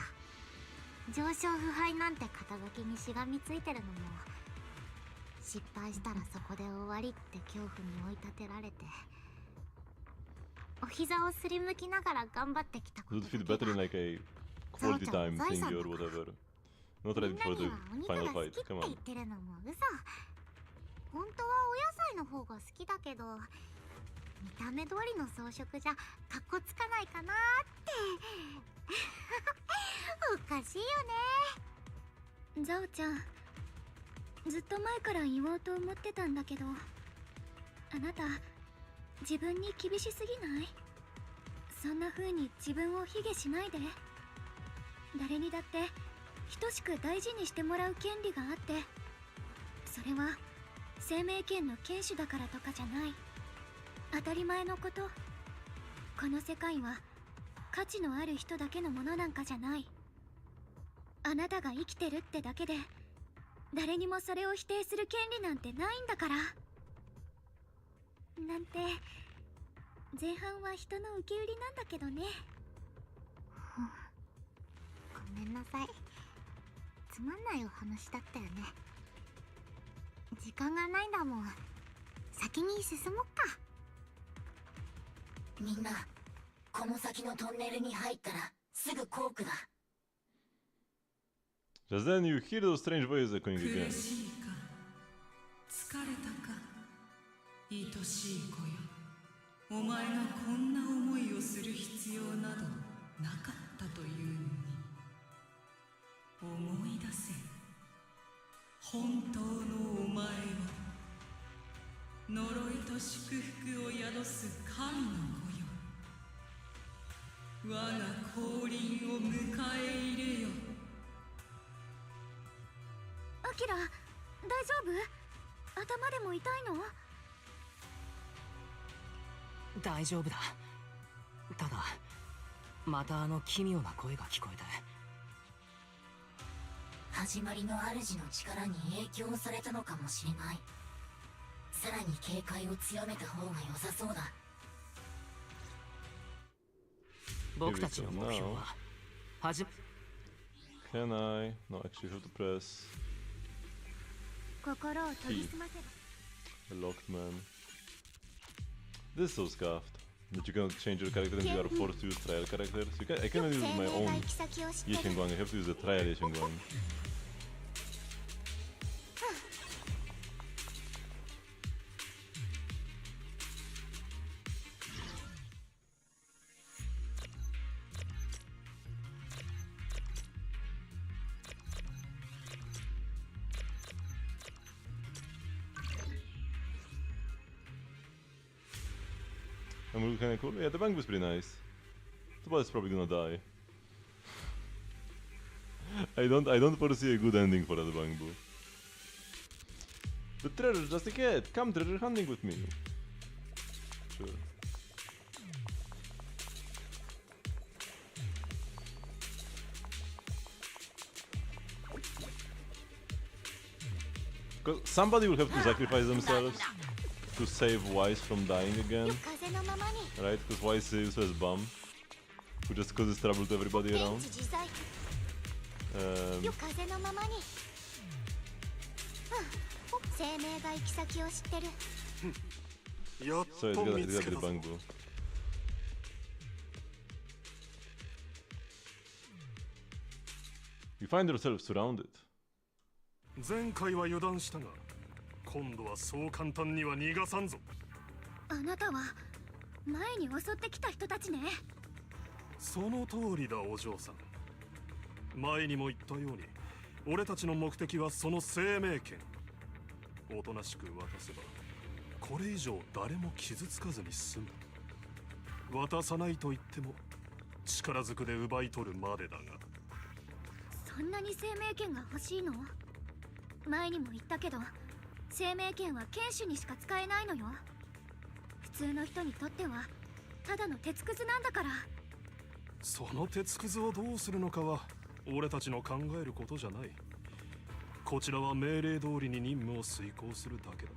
上昇腐敗なんて肩書きにしがみついてるのも、失敗したらそこで終わりって恐怖に追い立てられて、お膝をすりむきながら頑張ってきたこ Does と it だ feel け better in が like a quality time thingy or whatever? Not み ready んな for に the はお肉 final が好 fight. きって Come 言 on. ってるのも嘘。本当はお野菜の方が好きだけど、見た目通りの装飾じゃかっこつかないかなーっておかしいよね。ザオちゃん、ずっと前から言おうと思ってたんだけど、あなた自分に厳しすぎない？そんな風に自分を卑下しないで。誰にだって等しく大事にしてもらう権利があって、それは生命権の堅守だからとかじゃない。当たり前のこと。この世界は価値のある人だけのものなんかじゃない。あなたが生きてるってだけで誰にもそれを否定する権利なんてないんだから。なんて前半は人の受け売りなんだけどね。ごめんなさい。つまんないお話だったよね。時間がないんだもん。先に進もっか。みんなこの先のトンネルに入ったらすぐコークだ。 Just then you hear those strange voices echoing 苦 again. しいか疲れたか愛しい子よ。お前がこんな思いをする必要などなかったというのに。思い出せ。本当のお前は呪いと祝福を宿す神の子よ。我が降臨を迎え入れよ。アキラ、大丈夫？頭でも痛いの？大丈夫だ。ただまたあの奇妙な声が聞こえて。始まりの主の力に影響されたのかもしれない。さらに警戒を強めた方が良さそうだ。僕たちの目標は始ま Can I? No, actually you have to press 心を研ぎ澄ませば。 a locked man. This is so scuffed. That you cannot change your character and you are forced to use trial characters. I cannot use my own 行き先を知ってる。 Yeshinguang, I have to use the trial Yeshinguang. I'm kinda cool. Yeah, the Bangbu is pretty nice. The boy is probably gonna die. I don't foresee a good ending for the Bangbu. The treasure just a cat. Come treasure hunting with me. Sure. Because somebody will have to sacrifice themselves to save Wise from dying again, right? Because Wise is a useless bum who just causes trouble to everybody around. So it's gotta be the Bangbu. You find yourself surrounded. 前回は油断したが、今度はそう簡単には逃がさんぞ。あなたは前に襲ってきた人たちね。その通りだ、お嬢さん。前にも言ったように、俺たちの目的はその生命権。おとなしく渡せば、これ以上誰も傷つかずに済む。渡さないと言っても、力ずくで奪い取るまでだが。そんなに生命権が欲しいの？前にも言ったけど、生命権は剣士にしか使えないのよ。普通の人にとってはただの鉄くずなんだから。その鉄くずをどうするのかは俺たちの考えることじゃない。こちらは命令通りに任務を遂行するだけだ。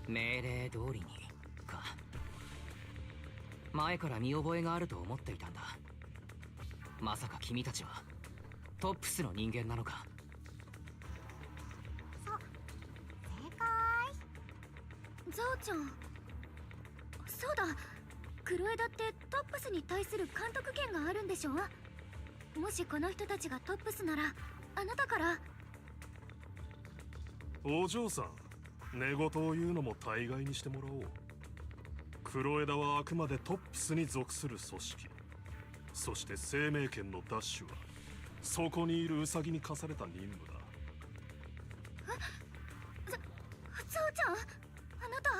命令通りにか。前から見覚えがあると思っていたんだ。まさか君たちはトップスの人間なのか。正解。ザオちゃん、そうだ、クロエだってトップスに対する監督権があるんでしょ。もしこの人たちがトップスなら、あなたから。お嬢さん、寝言を言うのも大概にしてもらおう。クロエダはあくまでトップスに属する組織。そして生命権の奪取はそこにいるウサギに課された任務だ。ザオちゃん、あなた。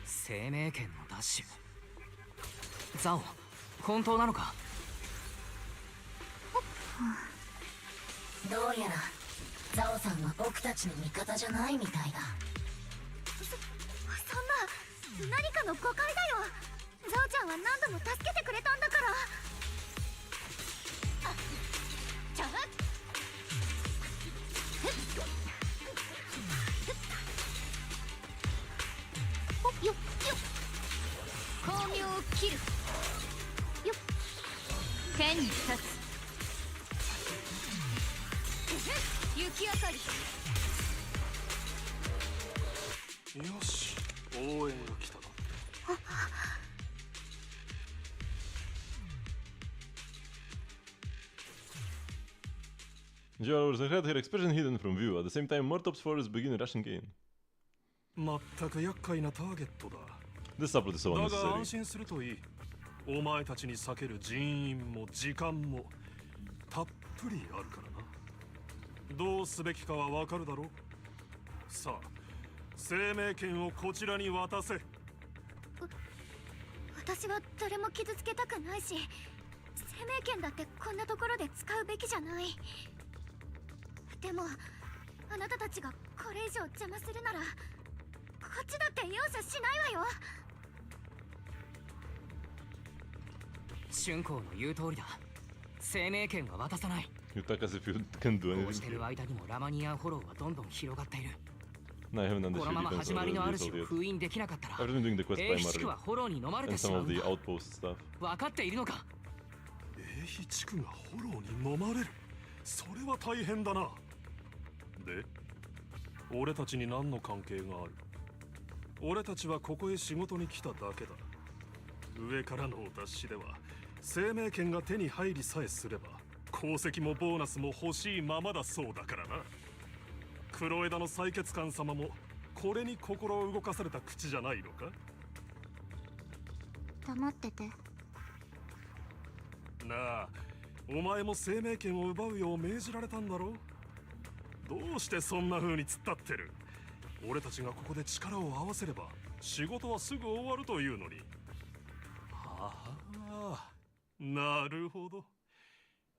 生命権の奪取。ザオ、本当なのか。どうやらザオさんは僕たちの味方じゃないみたいだ。そんな、何かの誤解だよ。ザオちゃんは何度も助けてくれたんだから。ちゃっよっよっ、光明を切る。よっ、天に立つ。雪明かり。よし、応援が来たな。Jailers had her expression hidden from view. At the same time, Mortop's forces begin rushing in. まったく厄介なターゲットだ。 This support is so だが unnecessary. 安心するといい。お前たちに避ける人員も時間もたっぷりあるからな。どうすべきかはわかるだろう。さあ、生命権をこちらに渡せ。私は誰も傷つけたくないし、生命権だってこんなところで使うべきじゃない。でもあなたたちがこれ以上邪魔するなら、こっちだって容赦しないわよ。春光の言う通りだ。生命権は渡さない。 You talk as if you can do こうして anything る here. 間にもラマニアンフォローはどんどん広がっている。 No, I haven't done the このまま shuriken 始まりの or 主 the を yet. 封印できなかったら I've been doing the quest 英地区 primarily はフォローに飲まれ and てし some まう of ん the だ。 outpost stuff. 分かっているのか。英飛地区がフォローに飲まれる。それは大変だな。で、俺たちに何の関係がある？俺たちはここへ仕事に来ただけだ。上からのお達しでは生命権が手に入りさえすれば功績もボーナスも欲しいままだそうだからな。黒枝の採血官様もこれに心を動かされた口じゃないのか。黙ってて。なあ、お前も生命権を奪うよう命じられたんだろ。どうしてそんな風に突っ立ってる。俺たちがここで力を合わせれば仕事はすぐ終わるというのに。はあ、なるほど。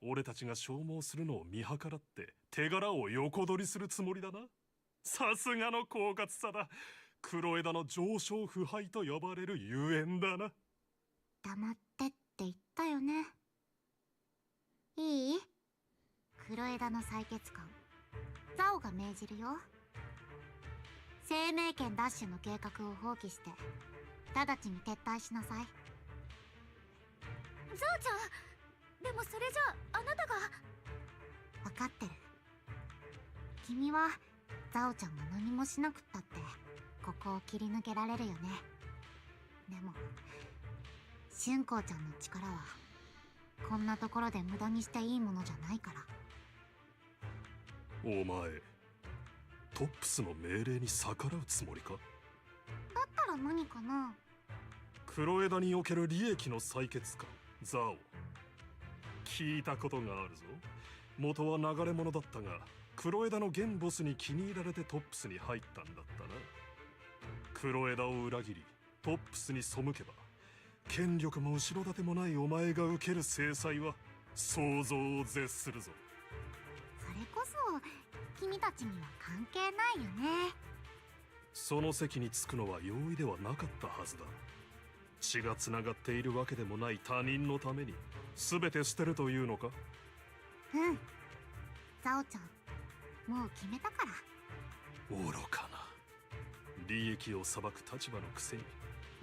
俺たちが消耗するのを見計らって手柄を横取りするつもりだな。さすがの狡猾さだ。黒枝の上昇腐敗と呼ばれるゆえんだな。黙ってって言ったよね。いい？黒枝の採血官ザオが命じるよ。生命権奪取の計画を放棄して直ちに撤退しなさい。ザオちゃん、でもそれじゃあなたが。分かってる。君はザオちゃんが何もしなくったってここを切り抜けられるよね。でも春光ちゃんの力はこんなところで無駄にしていいものじゃないから。お前トップスの命令に逆らうつもりか。だったら何かな。黒枝における利益の採血官ザオ、聞いたことがあるぞ。元は流れ者だったが黒枝の現ボスに気に入られてトップスに入ったんだったな。黒枝を裏切りトップスに背けば権力も後ろ盾もないお前が受ける制裁は想像を絶するぞ。それこそ君たちには関係ないよね。その席に着くのは容易ではなかったはずだ。血がつながっているわけでもない他人のために全て捨てるというのか。うん、ザオちゃんもう決めたから。愚かな。利益を裁く立場のくせに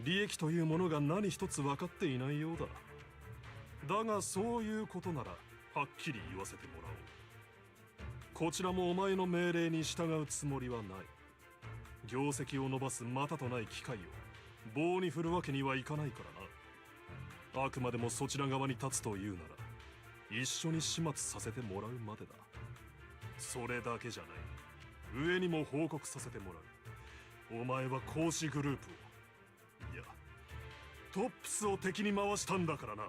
利益というものが何一つ分かっていないようだ。だがそういうことならはっきり言わせてもらおう。こちらもお前の命令に従うつもりはない。業績を伸ばすまたとない機会を棒に振るわけにはいかないからな。あくまでもそちら側に立つというなら一緒に始末させてもらうまでだ。それだけじゃない。上にも報告させてもらう。お前は講師グループを、いやトップスを敵に回したんだからな。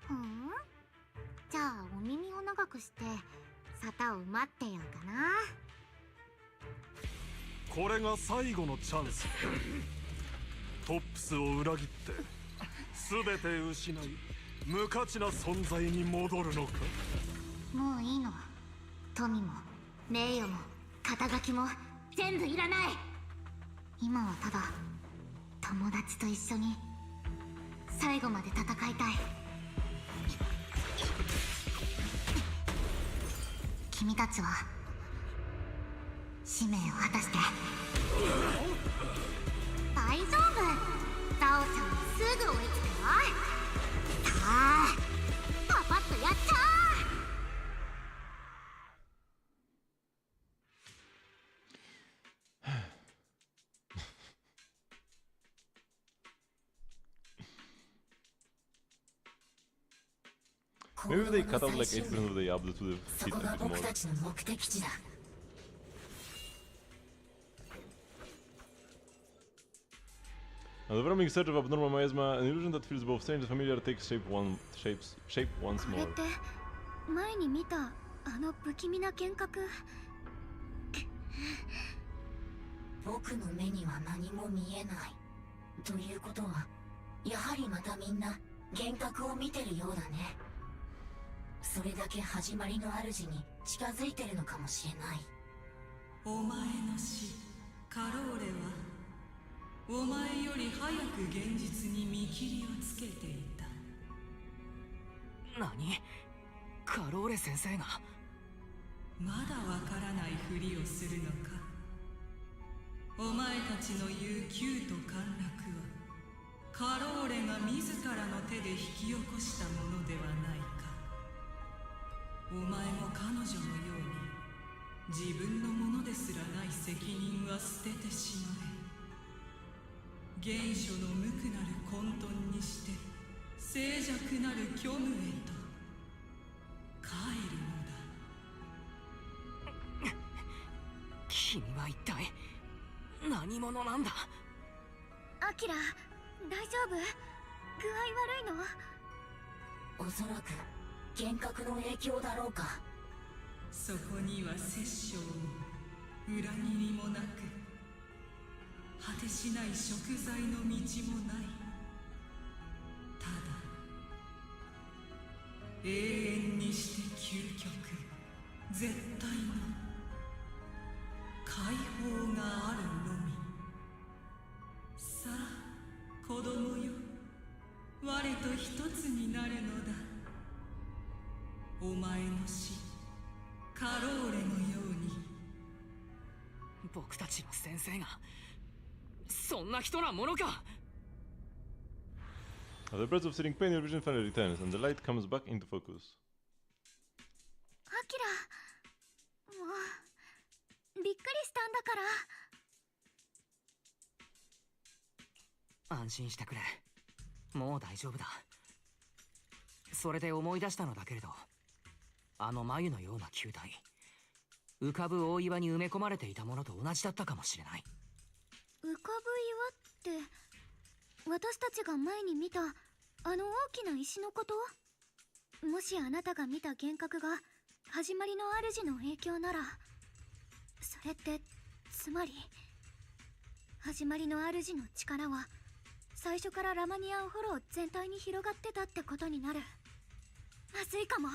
ふん、じゃあお耳を長くして沙汰を待ってようかな。これが最後のチャンス。トップスを裏切って全て失い無価値な存在に戻るのか。もういいの。富も名誉も肩書きも全部いらない。今はただ友達と一緒に最後まで戦いたい。君たちは使命を果たして。大丈夫、ザオちゃんすぐ追いつくよ。さあパパッとやっちゃMaybe they cut out like 8% of the yapped to fit a bit more. Now, the overwhelming surge of abnormal miasma, an illusion that feels both strange and familiar, takes shape once これ more. って前に見たあの不気味な幻覚。僕の目には何も見えない。ということはやはりまたみんな幻覚を見てるようだね。それだけ始まりの主に近づいてるのかもしれない。お前の死カローレはお前より早く現実に見切りをつけていた。何？カローレ先生が？まだわからないふりをするのか。お前たちの言う急と陥落はカローレが自らの手で引き起こしたものではないか。お前も彼女のように自分のものですらない責任は捨ててしまえ。原初の無垢なる混沌にして静寂なる虚無へと帰るのだ。君は一体何者なんだ？アキラ、大丈夫？具合悪いの？おそらく幻覚の影響だろうか。そこには殺生も裏切りもなく、果てしない贖罪の道もない。ただ永遠にして究極絶対の解放があるのみ。さあ子供よ、我と一つになるのだ。お前の死、カローレのように。僕たちの先生がそんな人なものか。 After the breath of sitting pain, your vision finally returns, and the light comes back into focus. アキラ、もうびっくりしたんだから。安心してくれ、もう大丈夫だ。それで思い出したのだけれど、あの眉のような球体、浮かぶ大岩に埋め込まれていたものと同じだったかもしれない。浮かぶ岩って私たちが前に見たあの大きな石のこと？もしあなたが見た幻覚が始まりの主の影響なら、それってつまり始まりの主の力は最初からラマニアンフォロー全体に広がってたってことになる。まずいかも。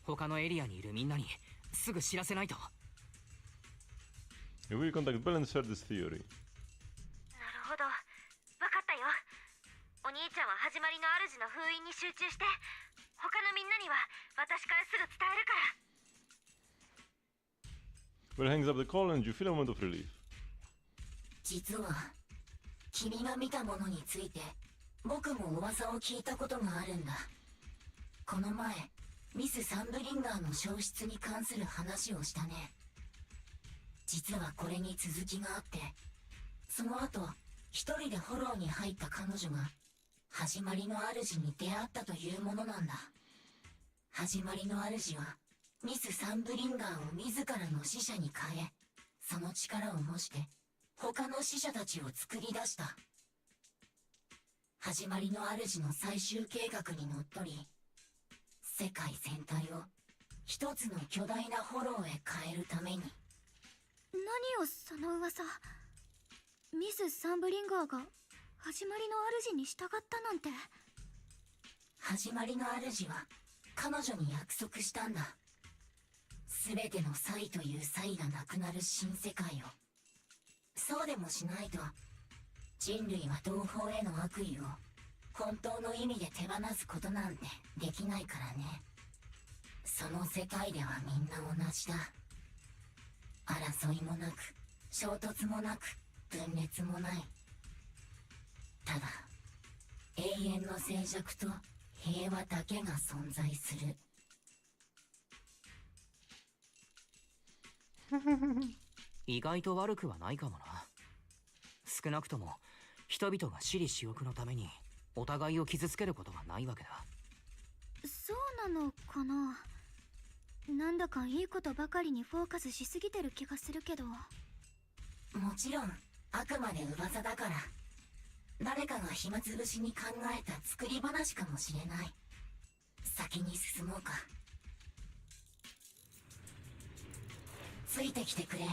他のエリアにいるみんなにすぐ知らせないと。 You will contact Bell and share this theory. なるほど、分かったよ。お兄ちゃんは始まりの主の封印に集中して、他のみんなには私からすぐ伝えるから。Bell hangs up the call and you feel a moment of relief. 実は君が見たものについて僕も噂を聞いたことがあるんだ。この前ミス・サンブリンガーの消失に関する話をしたね。実はこれに続きがあって、その後一人でフォローに入った彼女が始まりの主に出会ったというものなんだ。始まりの主はミス・サンブリンガーを自らの使者に変え、その力を模して他の使者たちを作り出した。始まりの主の最終計画にのっとり、世界全体を一つの巨大なフォローへ変えるために。何よその噂。ミス・サンブリンガーが始まりの主に従ったなんて。始まりの主は彼女に約束したんだ。全ての才という才がなくなる新世界を。そうでもしないと人類は同胞への悪意を本当の意味で手放すことなんてできないからね。その世界ではみんな同じだ。争いもなく衝突もなく分裂もない。ただ永遠の静寂と平和だけが存在する。意外と悪くはないかもな。少なくとも人々が私利私欲のためにお互いを傷つけることはないわけだ。そうなのかな。なんだかいいことばかりにフォーカスしすぎてる気がするけど。もちろんあくまで噂だから、誰かが暇つぶしに考えた作り話かもしれない。先に進もうか。ついてきてくれ。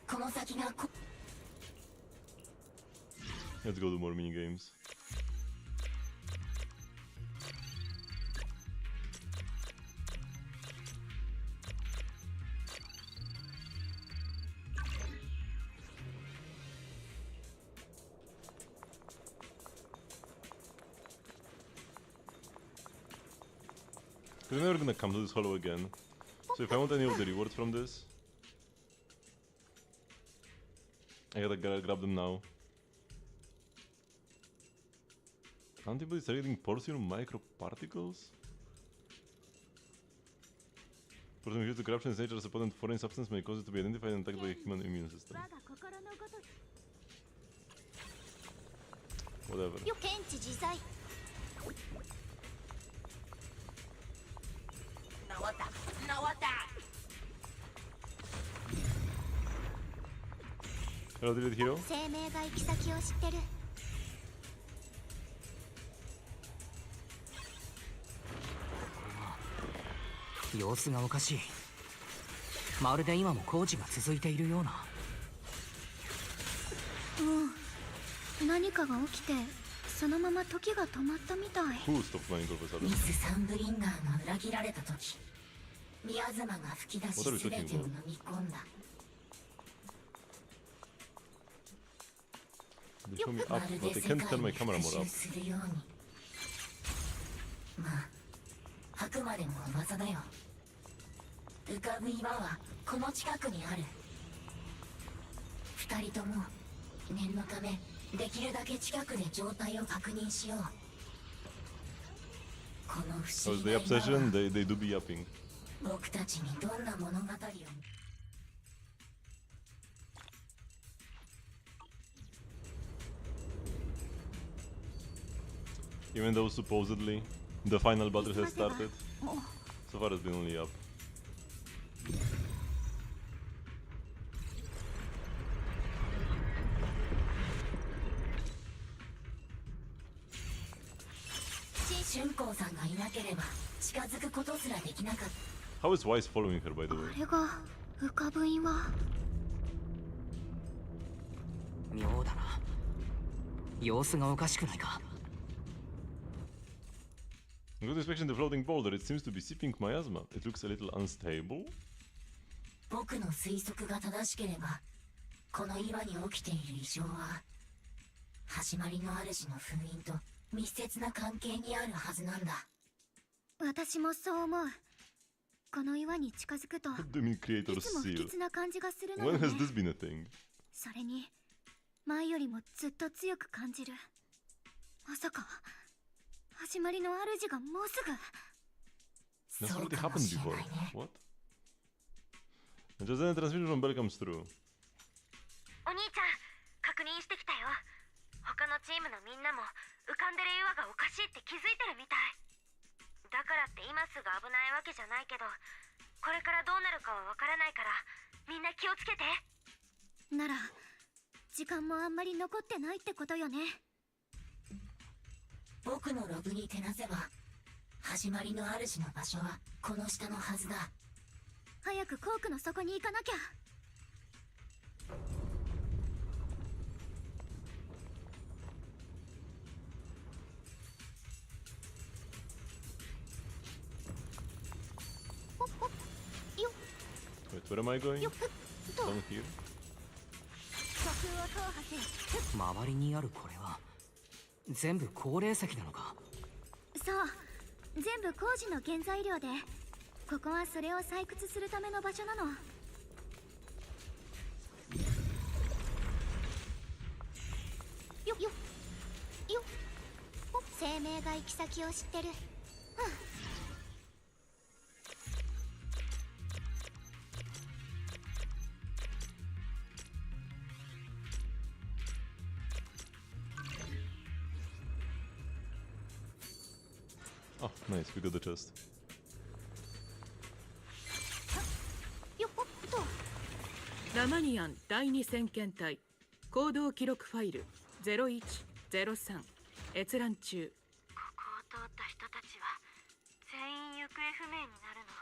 この先がLet's go to more mini games. We're never gonna come to this hollow again. So if I want any of the rewards from this, I gotta grab them now. Antibodies targeting porcine microparticles? Person who the corruption in nature as a potent foreign substance may cause it to be identified and attacked by a human immune system. Whatever. Hello, David Hero. 生命が行き先を知ってる。様子がおかしい。まるで今も工事が続いているような。何かが起きてそのまま時が止まったみたい。 Who stopped flying all of a ミ sudden? ス・サンブリンガーが裏切られた時、宮妻が吹き出し What are we 全てを talking 飲 about? み込んだ。 They show me ま up, る but で they 世 can't 界 turn に my camera 復 more up. 讐するように。まああくまでも噂だよ。浮かぶ岩はこの近くにある。二人とも念のためできるだけ近くで状態を確認しよう。この不 So 思 is 議 the な up 岩 session? は They do be yapping. 僕たちにどんな物語を。 Even though supposedly the final battle has started, so far it's been only up. 春光さんがいなければ近づくことすらできなかった。 How is Wise following her, by the way? あれが浮かぶ岩。妙だな。様子がおかしくないか。Good inspection the floating boulder. It seems to be sipping miasma. It looks a little unstable. 僕の推測が正しければ、この岩に起きている異常は始まりの主の封印と密接な関係にあるはずなんだ。私もそう思う。この岩に近づくと What do you mean い creator's つも不 seal? 吉な感じがするの When よね。 has this been a thing? それに前よりもずっと強く感じる。まさか始まりの主がもうすぐ。 That's そう already かも happened しれ before. ないね。 What? And just then a transmission from Bell comes through. お兄ちゃん、確認してきたよ。他のチームのみんなも浮かんでる岩がおかしいって気づいてるみたい。だからって今すぐ危ないわけじゃないけど、これからどうなるかはわからないからみんな気をつけて。なら時間もあんまり残ってないってことよね。僕のログに照らせば始まりの主の場所はこの下のはずだ。早くコークの底に行かなきゃ。よ Wait, where am I going? よっと Down here? 虚空を踏破せ。周りにあるこれは全部高齢石なのか。そう全部工事の原材料で、ここはそれを採掘するための場所なの。よよよ生命が行き先を知ってる。Oh, nice, we got the chest. よっとラマニアン第二戦検隊行動記録ファイル0103閲覧中。ここを通った人たちは全員行方不明になるの。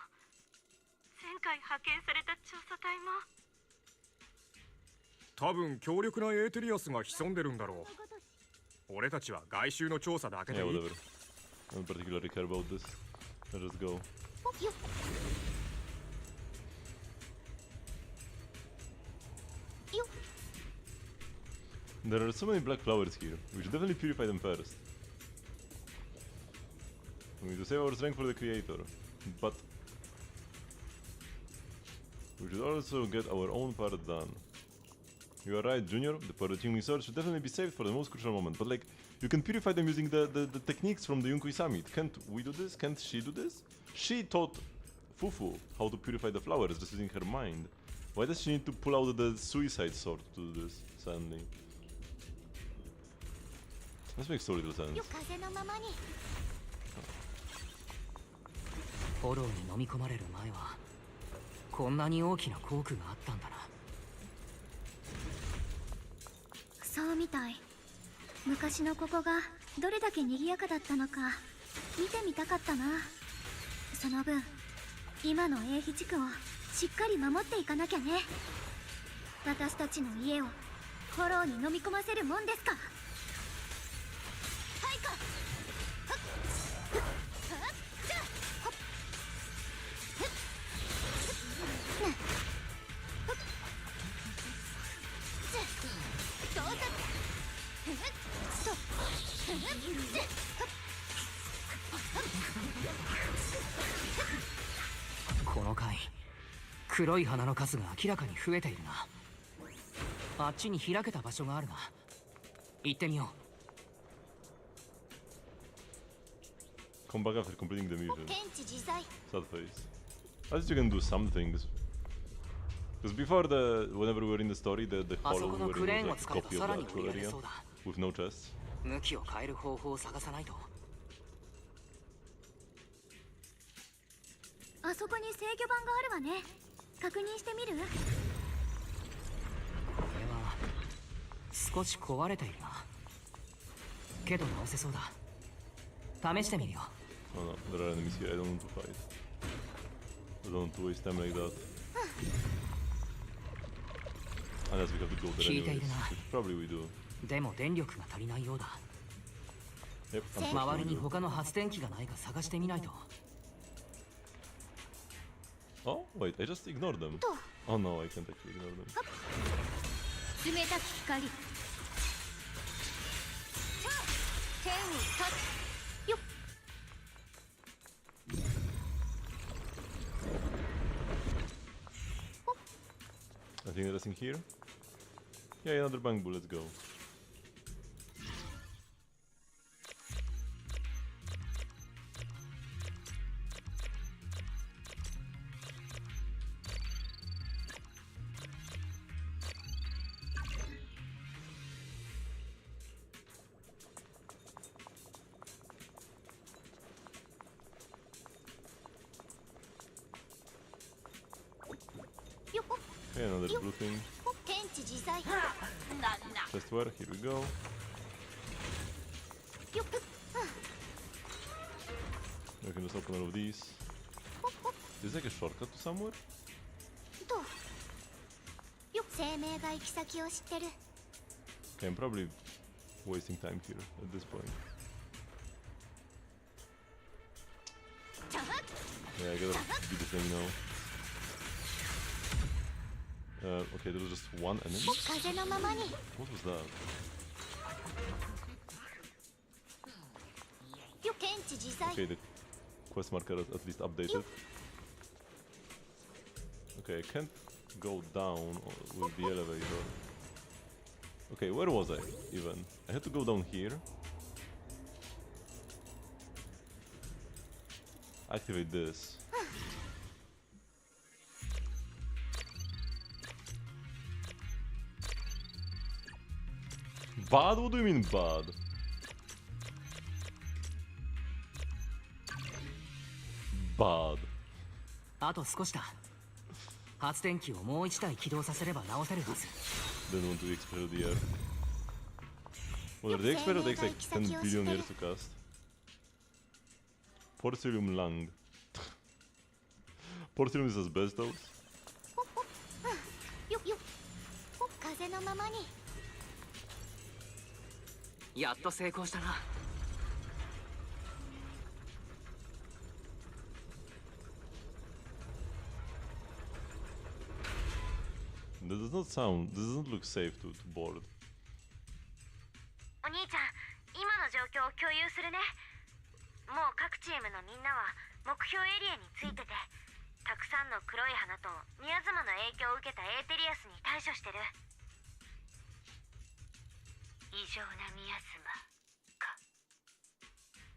前回派遣された調査隊も。多分強力なエーテリアスが潜んでるんだろう。俺たちは外周の調査だけで Yeah, いい。 whatever. I don't particularly care about this. Let's just go. よっ よっ There are so many black flowers here. We should definitely purify them first. We need to save our strength for the creator. But we should also get our own part done. You are right, Junior. The Paratiming sword should definitely be saved for the most crucial moment. But like, you can purify them using the techniques from the Yunkui Summit. Can't we do this? Can't she do this? She taught Fufu how to purify the flowers just using her mind. Why does she need to pull out the suicide sword to do this suddenly? This makes so little sense. よ風のままに。フォローに飲み込まれる前はこんなに大きなコークがあったんだな。そうみたい。昔のここがどれだけ賑やかだったのか見てみたかったな。その分今の英飛地区をしっかり守っていかなきゃね。私たちの家をフォローに飲み込ませるもんですか。はいか。この回黒い花の数が明らかに増えているな。あっちに開けた場所があるな。行ってみよう。 Come back after completing the mission. 検知自在。 Sad face. At least you can do some things. Because before whenever we were in the story, the hollow we were in was like a copy of the actual area with no chests. 向きを変える方法を探さないと。あそこに制御盤があるわね。確認してみる？これは少し壊れているな。けど直せそうだ。試してみるよ。 Oh no, there are enemies here. I don't want to fight. I don't want to waste time like that. Unless we have to go there anyways, which probably we do. でも電力が足りないようだ。 Yep, 周りに unfortunately. 他の発電機がないか探してみないと。 Oh, wait, I just ignored them. Oh no, I can't actually ignore them. 冷たき光。手に立つ。よっ。 Nothing interesting here? Yeah, another bang bull, let's go. Okay, another blue thing. 検知自在。 Chest where? Here we go. よっ。 We can just open all of these. Is there like a shortcut to somewhere? と。よっ。生命が行き先を知ってる。 Okay, I'm probably wasting time here at this point. Yeah, I gotta do the thing now. Okay, there was just one enemy. 風のままに。 What was that? よっ。検知自在。 Okay, the quest marker is at least updated. Okay, I can't go down with the elevator. Okay, where was I even? I had to go down here. Activate this. Bad? What do you mean bad? Bad. あと少しだ。発電機をもう一台起動させれば直せるはず。 Then want to expire the air. Well, the expire takes like 10 billion years to cast. Porcelain lung. Porcelain is asbestos. よっよっ。風のままに。やっと成功したな。 This does not sound. This doesn't look safe to board. お兄ちゃん、今の状況を共有するね。もう各チームのみんなは目標エリアについてて、たくさんの黒い花とミヤズマの影響を受けたエーテリアスに対処してる。異常なミヤズマか。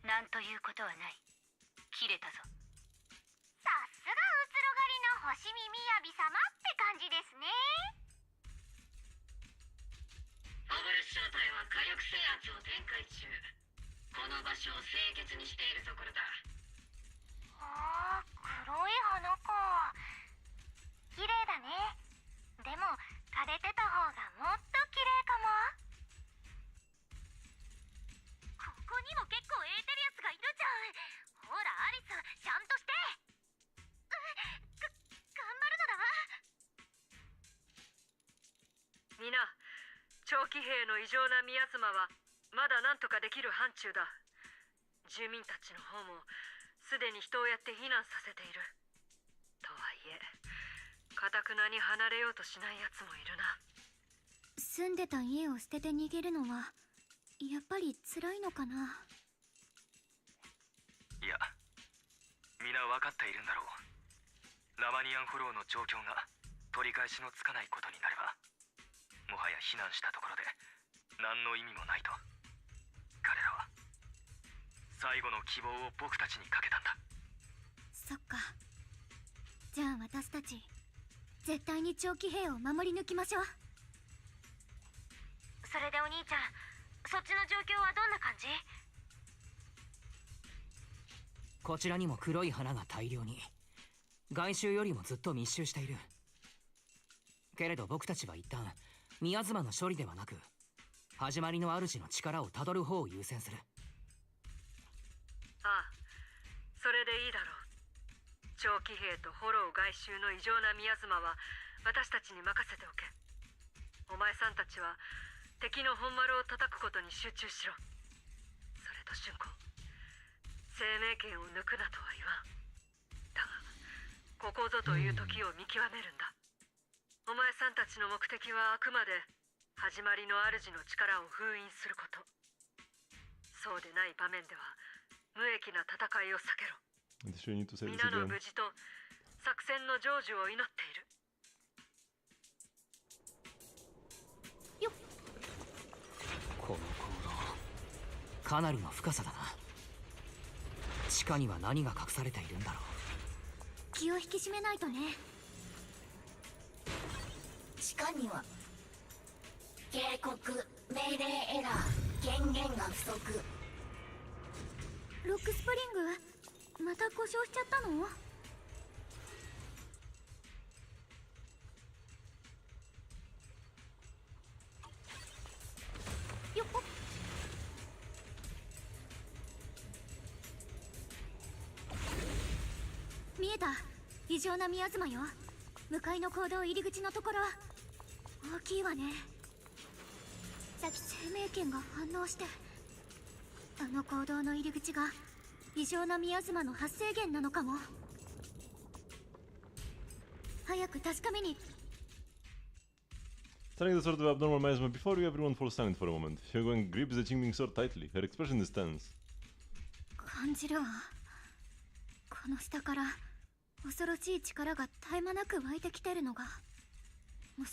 なんということはない。切れたぞ。さすがうつろがりの星見みやび様って感じですね。アドレス正体は火力制圧を展開中。この場所を清潔にしているところだ。ああ、黒い花か。綺麗だね。でも枯れてた方がもっと綺麗かも。ここにも結構エーテリアスがいるじゃん。ほらアリス、ちゃんとして。期兵の異常な宮妻はまだ何とかできる範疇だ。住民たちの方もすでに人をやって避難させている。とはいえかたくなに離れようとしないやつもいるな。住んでた家を捨てて逃げるのはやっぱり辛いのかな。いや、皆分かっているんだろう。ラマニアンフォローの状況が取り返しのつかないことになれば、もはや避難したところで何の意味もないと。彼らは最後の希望を僕たちにかけたんだ。そっか。じゃあ私たち絶対に長期兵を守り抜きましょう。それでお兄ちゃん、そっちの状況はどんな感じ？こちらにも黒い花が大量に、外周よりもずっと密集している。けれど僕たちは一旦宮妻の処理ではなく、始まりの主の力をたどる方を優先する。ああ、それでいいだろう。長期兵とフォロー外周の異常な宮妻は私たちに任せておけ。お前さんたちは敵の本丸を叩くことに集中しろ。それと春子、生命権を抜くなとは言わん。だがここぞという時を見極めるんだ。お前さんたちの目的はあくまで始まりの主の力を封印すること。そうでない場面では無益な戦いを避けろ。皆の無事と作戦の成就を祈っている。よっ。この行動、かなりの深さだな。地下には何が隠されているんだろう。気を引き締めないとね。地下には警告、命令エラー、権限が不足。ロックスプリングまた故障しちゃったの？よっほっ。見えた。異常な宮妻よ。向かいの坑道入り口のところ。大きいわね。さっき生命圏が反応して、あの坑道の入り口が異常な宮妻の発生源なのかも。早く確かめに。 Starting the sword of abnormal miasma before you, everyone falls silent for a moment. Hyungwang grips the Qingming sword tightly. Her expression is tense. 感じるわ。この下から恐ろしい力が絶え間なく湧いてきてるのが。も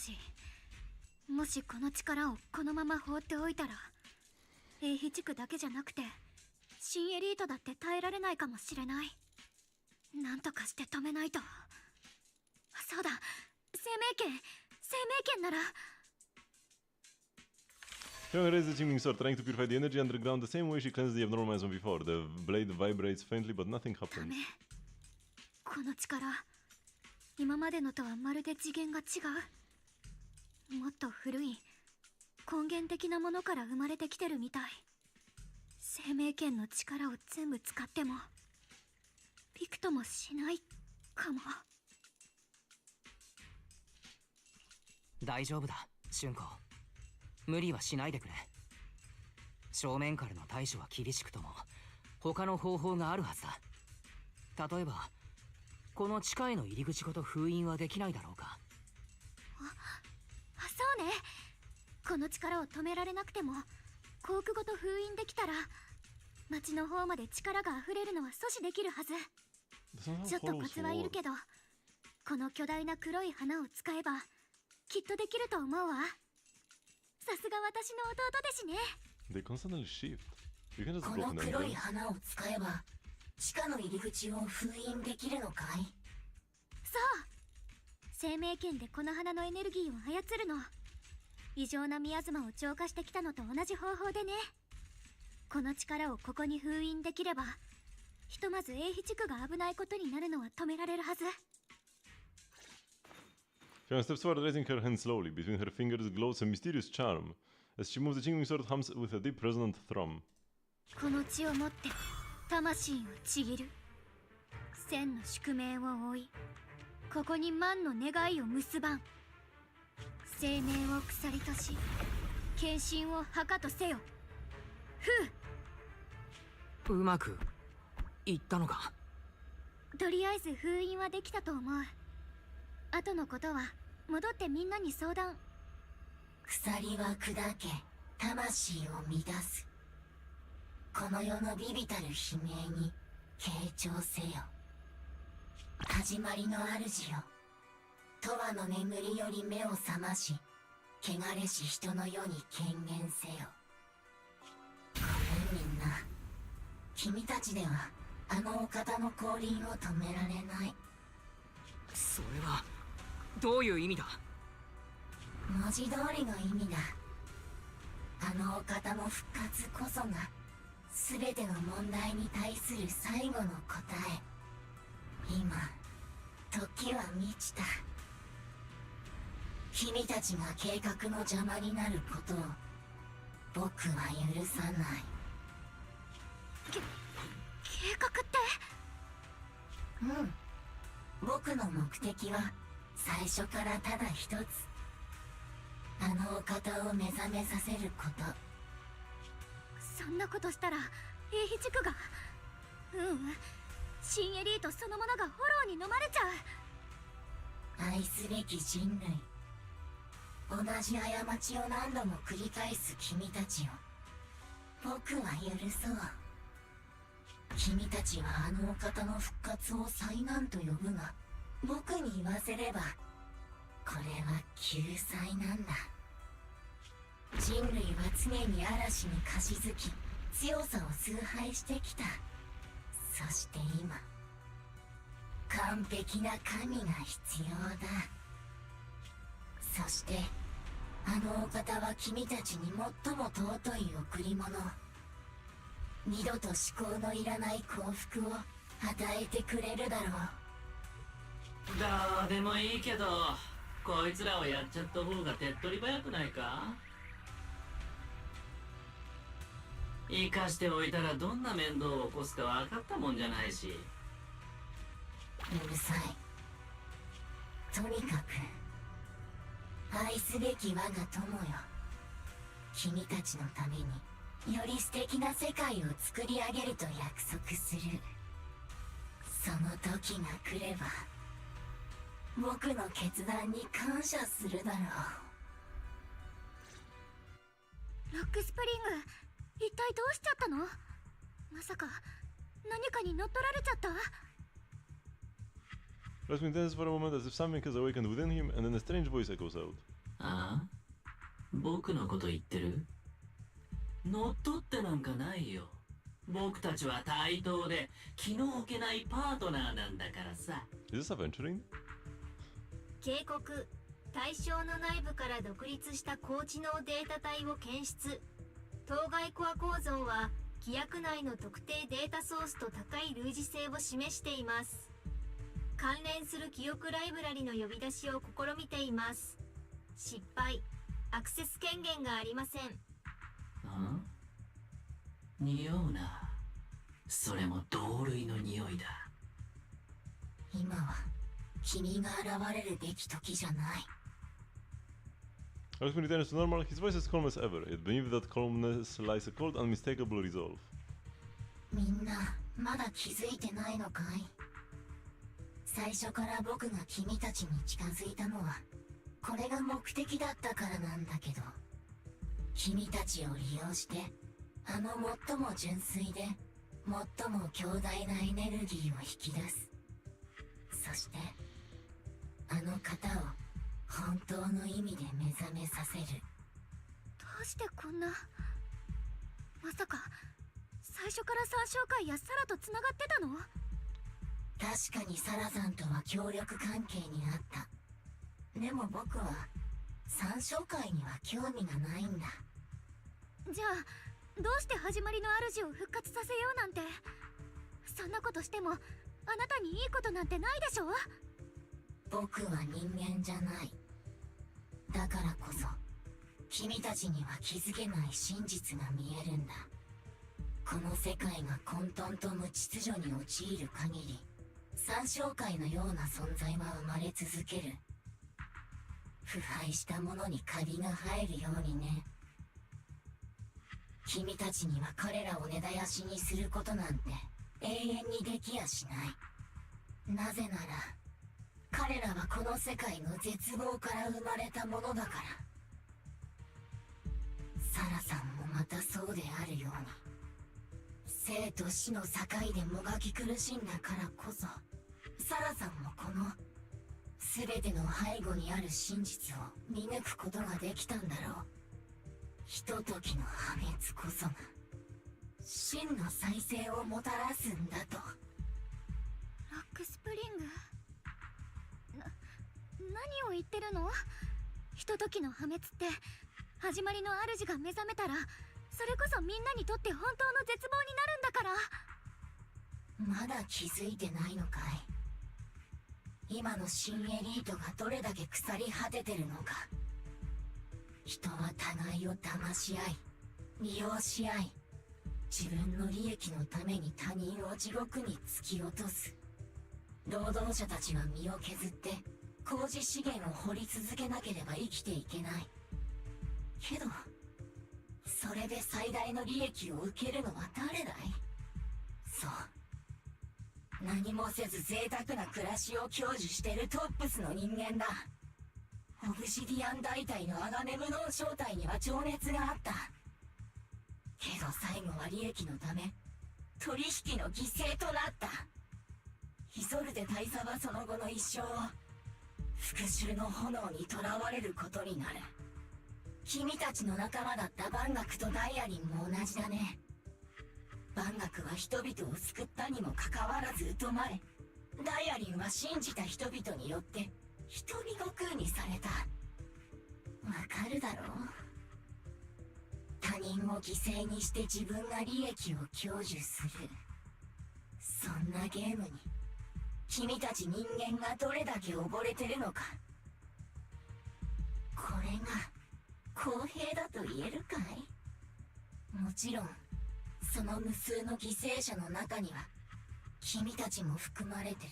しこの力をこのまま放っておいたら、英飛地区だけじゃなくて新エリートだって耐えられないかもしれない。なんとかして止めないと。そうだ、生命圏なら。Hyungwang raises the Qingming sword, trying to purify the energy underground the same way she cleansed the abnormal miasma before. The blade vibrates faintly, but nothing ダ happens. メ。この力、今までのとはまるで次元が違う。もっと古い根源的なものから生まれてきてるみたい。生命圏の力を全部使ってもびくともしないかも。大丈夫だ、春子。無理はしないでくれ。正面からの対処は厳しくとも他の方法があるはずだ。例えばこの地下への入り口ごと封印はできないだろうか。そうね。この力を止められなくてもコークごと封印できたら町の方まで力が溢れるのは阻止できるはず。ちょっとコツはいるけど、この巨大な黒い花を使えばきっとできると思うわ。さすが私の弟ですね。 They constantly shift. You can just こ go の and 黒い enter. 花を使えば地下の入り口を封印できるのかい？そう、生命圏でこの花のエネルギーを操るの。異常なミアズマを浄化してきたのと同じ方法でね。この力をここに封印できれば、ひとまず英飛地区が危ないことになるのは止められるはず。Hyungwang steps forward, raising her hand slowly. Between her fingers glows a mysterious charm. As she moves, the Qingming sword hums with a deep resonant thrum. この血をもって魂をちぎる。千の宿命を追い、ここに万の願いを結ばん。生命を鎖とし、献身を墓とせよ。うまくいったのか。とりあえず封印はできたと思う。後のことは戻ってみんなに相談。鎖は砕け魂を乱す。この世の微々たる悲鳴に傾聴せよ。始まりの主よ、永遠の眠りより目を覚まし、汚れし人の世に権限せよ。ごめんみんな、君たちではあのお方の降臨を止められない。それはどういう意味だ。文字通りの意味だ。あのお方の復活こそが全ての問題に対する最後の答え。今時は満ちた。君たちが計画の邪魔になることを僕は許さない。計画って僕の目的は最初からただ一つ。あのお方を目覚めさせること。そんなことしたら英飛塾が新エリートそのものがフォローに飲まれちゃう。愛すべき人類、同じ過ちを何度も繰り返す君たちを僕は許そう。君たちはあのお方の復活を災難と呼ぶが、僕に言わせればこれは救済なんだ。人類は常に嵐にかしずき強さを崇拝してきた。そして今完璧な神が必要だ。そしてあのお方は君たちに最も尊い贈り物、二度と思考のいらない幸福を与えてくれるだろう。どうでもいいけど、こいつらをやっちゃった方が手っ取り早くないか。生かしておいたらどんな面倒を起こすか分かったもんじゃないし。うるさい。とにかく愛すべき我が友よ、君たちのためにより素敵な世界を作り上げると約束する。その時が来れば僕の決断に感謝するだろう。ロックスプリング、一体どうしちゃったの？まさか何かに乗っ取られちゃった？Rasmus dances for a moment as if something has awakened within him, and then a strange voice echoes out. ああ、僕のこと言ってる？乗っ取ってなんかないよ。僕たちは対等で気の置けないパートナーなんだからさ。Is this aventuring? 警告、対象の内部から独立した高知能データ体を検出。当該コア構造は規約内の特定データソースと高い類似性を示しています。関連する記憶ライブラリの呼び出しを試みています。失敗。アクセス権限がありません。匂うな。それも同類の匂いだ。今は君が現れるべき時じゃない。Rasmus returns to normal, his voice as calm as ever, yet beneath that calmness lies a cold, unmistakable resolve. みんなまだ気づいてないのかい？最初から僕が君たちに近づいたのはこれが目的だったからなんだけど、君たちを利用してあの最も純粋で最も強大なエネルギーを引き出す。そしてあの方を本当の意味で目覚めさせる。どうしてこんな。まさか最初から三将会やサラとつながってたの？確かにサラさんとは協力関係にあった。でも僕は三将会には興味がないんだ。じゃあどうして始まりの主を復活させようなんて。そんなことしてもあなたにいいことなんてないでしょ。僕は人間じゃない。だからこそ君たちには気づけない真実が見えるんだ。この世界が混沌と無秩序に陥る限り三将会のような存在は生まれ続ける。腐敗したものにカビが生えるようにね。君たちには彼らを根絶やしにすることなんて永遠にできやしない。なぜなら彼らはこの世界の絶望から生まれたものだから。サラさんもまたそうであるように、生と死の境でもがき苦しんだからこそ、サラさんもこの全ての背後にある真実を見抜くことができたんだろう。ひとときの破滅こそが真の再生をもたらすんだと。ロックスプリング、何を言ってるの？ひとときの破滅って始まりの主が目覚めたら、それこそみんなにとって本当の絶望になるんだから。まだ気づいてないのかい？今の新エリートがどれだけ腐り果ててるのか。人は互いを騙し合い、利用し合い、自分の利益のために他人を地獄に突き落とす。労働者たちは身を削って工事資源を掘り続けなければ生きていけない。けどそれで最大の利益を受けるのは誰だい？そう、何もせず贅沢な暮らしを享受してるトップスの人間だ。オブシディアン大隊のアガメムノン正体には情熱があった。けど最後は利益のため取引の犠牲となった。イソルデ大佐はその後の一生を復讐の炎に囚われることになる。君たちの仲間だったバンガクとダイアリンも同じだね。バンガクは人々を救ったにもかかわらず疎まれ、ダイアリンは信じた人々によって人見悟空にされた。わかるだろう？他人を犠牲にして自分が利益を享受する、そんなゲームに君たち人間がどれだけ溺れてるのか。これが公平だと言えるかい？もちろんその無数の犠牲者の中には君たちも含まれて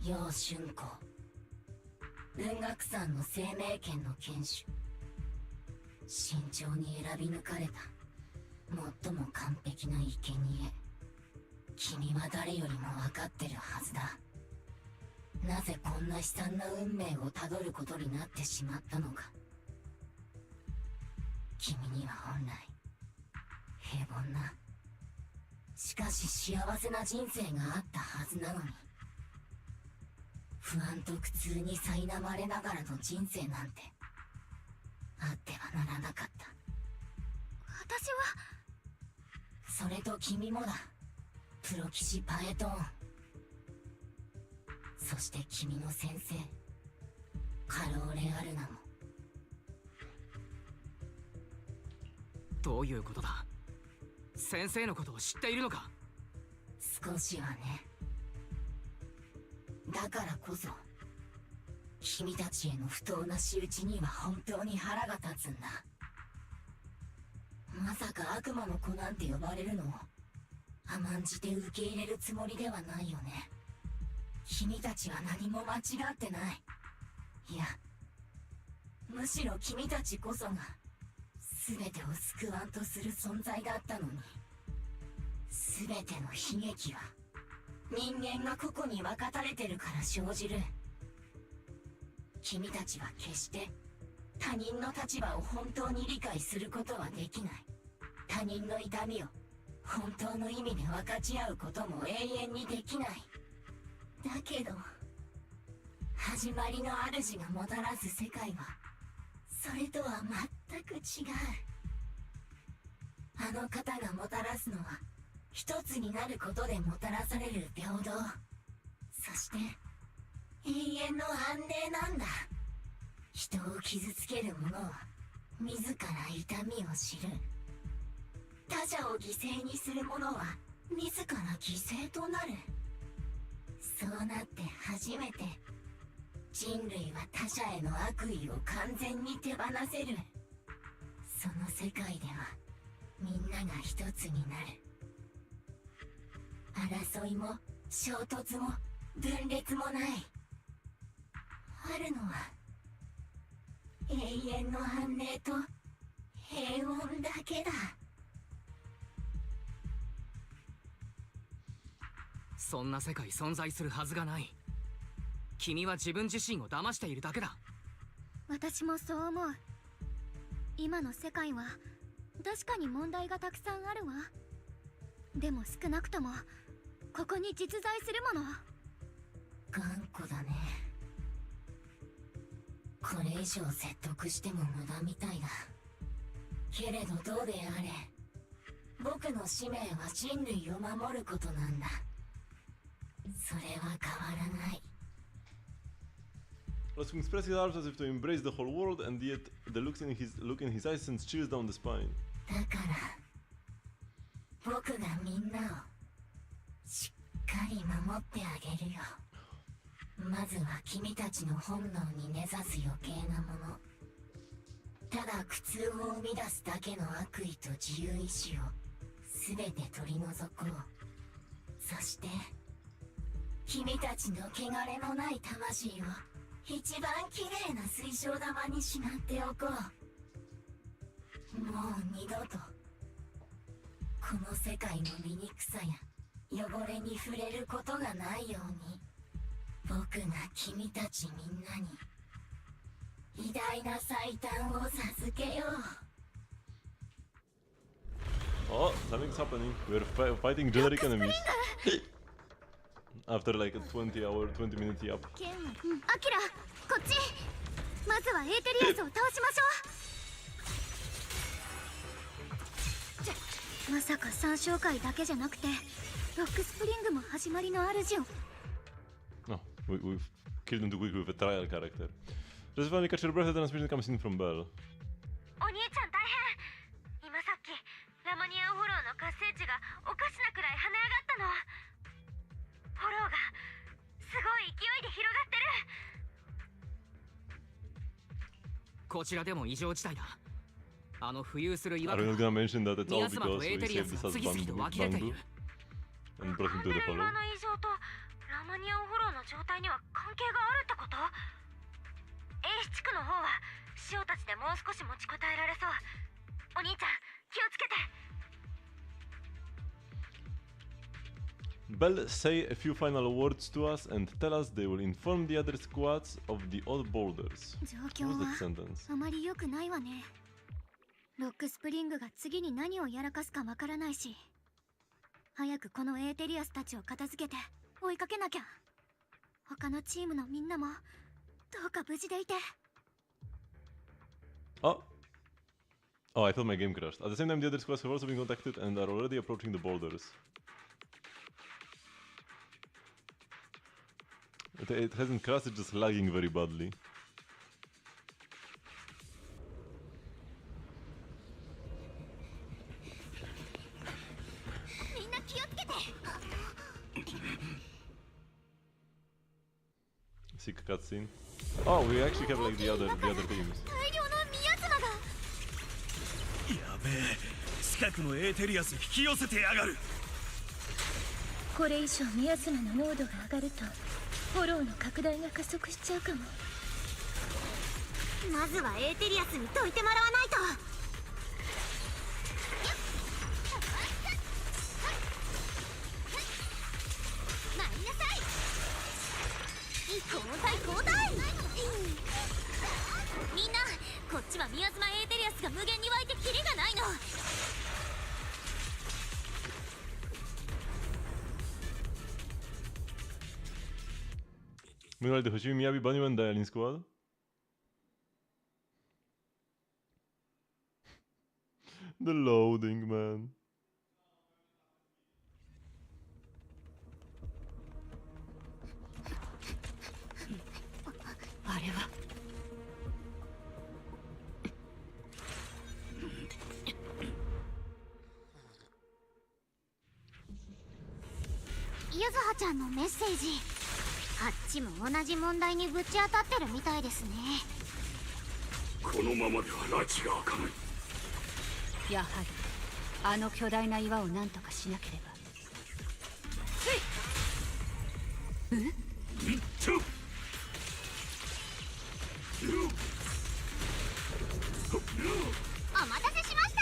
る。楊春光、文学山の生命権の堅守、慎重に選び抜かれた最も完璧な生贄。君は誰よりも分かってるはずだ。なぜこんな悲惨な運命をたどることになってしまったのか。君には本来平凡な、しかし幸せな人生があったはずなのに、不安と苦痛に苛まれながらの人生なんてあってはならなかった。私は。それと君もだ、プロ騎士パエトーン。そして君の先生カローレ・アルナも。どういうことだ？先生のことを知っているのか？少しはね。だからこそ君たちへの不当な仕打ちには本当に腹が立つんだ。まさか悪魔の子なんて呼ばれるのを甘んじて受け入れるつもりではないよね。君たちは何も間違ってない。いや、むしろ君たちこそが全てを救わんとする存在だったのに。全ての悲劇は人間が個々に分かたれてるから生じる。君たちは決して他人の立場を本当に理解することはできない。他人の痛みを本当の意味で分かち合うことも永遠にできない。だけど始まりの主がもたらす世界はそれとは全く違う。あの方がもたらすのは一つになることでもたらされる平等、そして永遠の安寧なんだ。人を傷つける者は自ら痛みを知る。他者を犠牲にする者は自ら犠牲となる。そうなって初めて人類は他者への悪意を完全に手放せる。その世界ではみんなが一つになる。争いも衝突も分裂もない。あるのは永遠の安寧と平穏だけだ。そんな世界存在するはずがない。君は自分自身を騙しているだけだ。私もそう思う。今の世界は確かに問題がたくさんあるわ。でも少なくともここに実在するもの。頑固だね。これ以上説得しても無駄みたいだ。けれどどうであれ、僕の使命は人類を守ることなんだ。それは変わらない。Rasputin spreads his arms as if to embrace the whole world, and yet the look in his eyes sends chills down the spine. だから僕がみんなをしっかり守ってあげるよ。まずは君たちの本能に根ざす余計なもの。ただ苦痛を生み出すだけの悪意と自由意志を全て取り除こう。そして君たちの汚れのない魂を一番綺麗な水晶玉にしまっておこう。もう二度とこの世界の醜さや汚れに触れることがないように、僕が君たちみんなに偉大な最短を授けよう。 Oh, something's happening. We're fighting generic enemies. After like a 20 minute yap. アキラ、こっち。まずはエーテリアスを倒しましょう。まさか参照会だけじゃなくてロックスプリングも始まりの主を。No, we've killed him too quickly with a trial character. Just finally catch your breath, the transmission comes in from Bell. お兄ちゃん大変。今さっきラマニアンフォローの活性値がおかしなくらい跳ね上がったの。フォローがすごい勢いで広がってる。こちらでも異常事態だ。あの浮遊する岩 Are we not gonna mention that it's all 宮妻 because とエー we テリア saved ス this が as 次々と湧き出てい bamboo る。 and brought him to the 岩 hollow? の異常とラマニアンフォローの状態には関係があるってこと？ A 地区の方は塩たちでもう少し持ちこたえられそう。お兄ちゃん気をつけて。 Bell say a few final words to us and tell us they will inform the other squads of the odd borders. 状 What 況 was that は sentence? あまり良くないわね。ロックスプリングが次に何をやらかすかわからないし、早くこのエーテリアスたちを片付けて追いかけなきゃ。他のチームのみんなもどうか無事でいて。 Oh, I thought my game crashed. At the same time, the other squads have also been contacted and are already approaching the borders. It hasn't crashed, it's just lagging very badly. みんな気をつけて。 Sick cutscene. Oh, we actually have like the other teams. 大量の宮妻が。やべえ、近くのエーテリアス引き寄せてやがる。これ以上宮妻の濃度が上がるとフォローの拡大が加速しちゃうかも。まずはエーテリアスにどいてもらわないと。参りなさい。交代交代。みんなこっちは宮妻エーテリアスが無限に湧いてキリがないの。 Meanwhile, the Hoshimi Miyabi Bunny and Dialing Squad. The loading, man. あれはゆずはちゃんのメッセージ。あっちも同じ問題にぶち当たってるみたいですね。このままでは拉致が開かない。やはりあの巨大な岩を何とかしなければ。お待たせしました。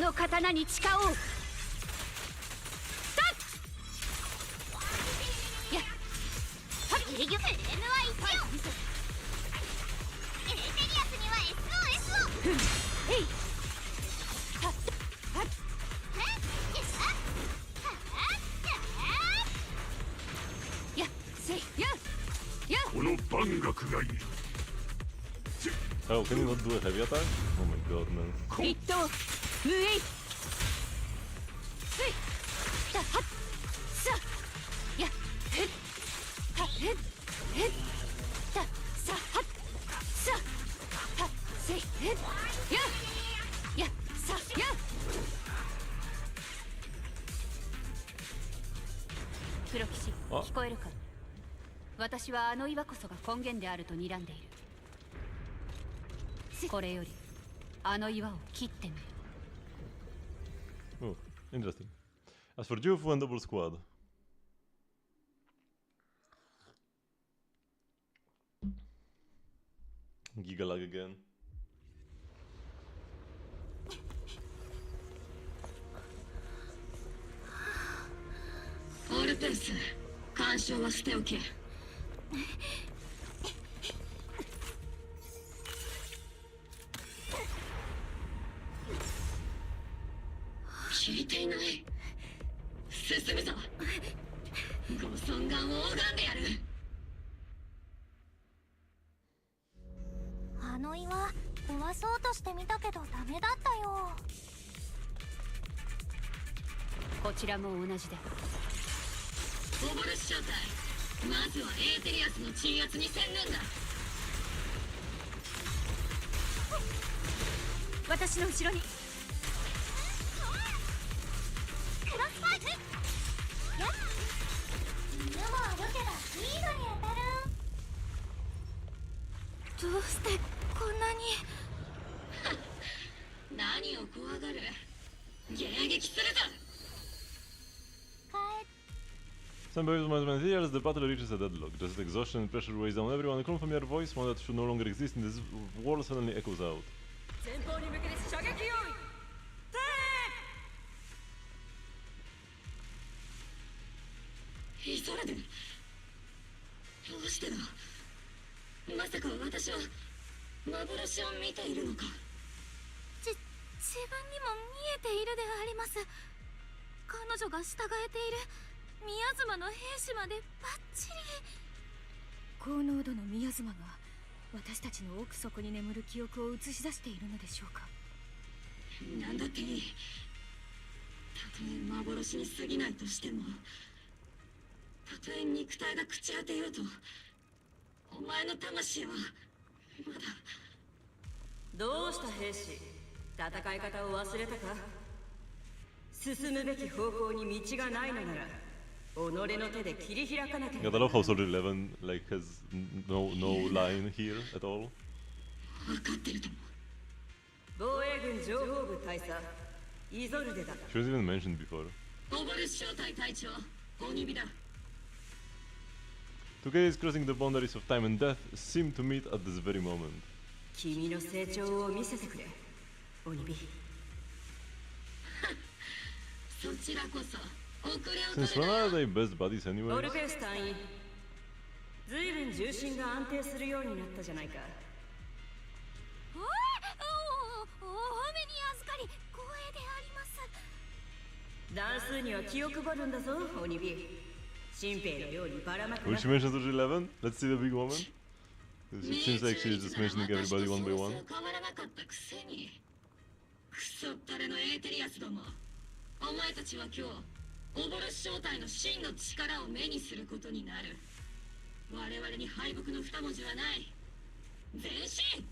の刀に誓おう。やっはっ結局 N は1をエーテリアスには SOS をえいはっはっやっせいややこの万学がいる。 Oh, can you not do a heavy attack? Oh my god, man. 一刀無影せいだはっさやっへっはっへっへっださはっさはっせいへっややさや黒騎士あ聞こえるか。私はあの岩こそが根源であると睨んでいる。これよりあの岩を切ってみる。 Oh, interesting. As for Jufu and Double Squad. Gigalag again. オルペンス、干渉は捨ておけ。聞いていない。進むぞ。ご尊顔を拝んでやる。あの岩壊そうとしてみたけどダメだったよ。こちらも同じだ。オボルス正体、まずはエーテリアスの鎮圧に専念だ。私の後ろに。クロスファイト。やっ犬も歩けばスピードに当たる。どうしてこんなに。何を怖がる。迎撃するぞ。 Some barriers might have been here as the battle reaches a deadlock. Just exhaustion and pressure weighs down everyone. A unfamiliar voice, one that should no longer exist in this world, suddenly echoes out. 前方に向けて射撃用意。イソラデン、どうしてだ。まさか私は幻を見ているのか。自分にも見えているであります。彼女が従えている宮妻の兵士までバッチリ。高濃度の宮妻が私たちの奥底に眠る記憶を映し出しているのでしょうか。なんだっていい。たとえ幻に過ぎないとしても、たとえ肉体が朽ち果てようと、お前の魂はまだ。どうした兵士、戦い方を忘れたか。進むべき方向に道がないのなら己の手で切り開かなけれ God, ば。 I love how Soldier 11 like has no line here at all. 分かってるとも。防衛軍情報部大佐イゾルデだ。 She was even mentioned before. オボルス正体隊長鬼火だ。 Two gays crossing the boundaries of time and death seem to meet at this very moment. 君の成長を見せてくれ鬼火。そちらこそ遅れを Since 取 when る are they best buddies オ anyway? ルペス隊員、ずいぶん重心が安定するようになったじゃないか。お目に預かり光栄であります。段数には気を配るんだぞ鬼火。新兵のようにばらまく Will な。 she mention Soldier 11? Let's see the big moment. It seems like she's just mentioning everybody one by one. 変わらなかったくせに。クソったれのエーテリアスども、お前たちは今日オボルス正体の真の力を目にすることになる。我々に敗北の二文字はない。前進。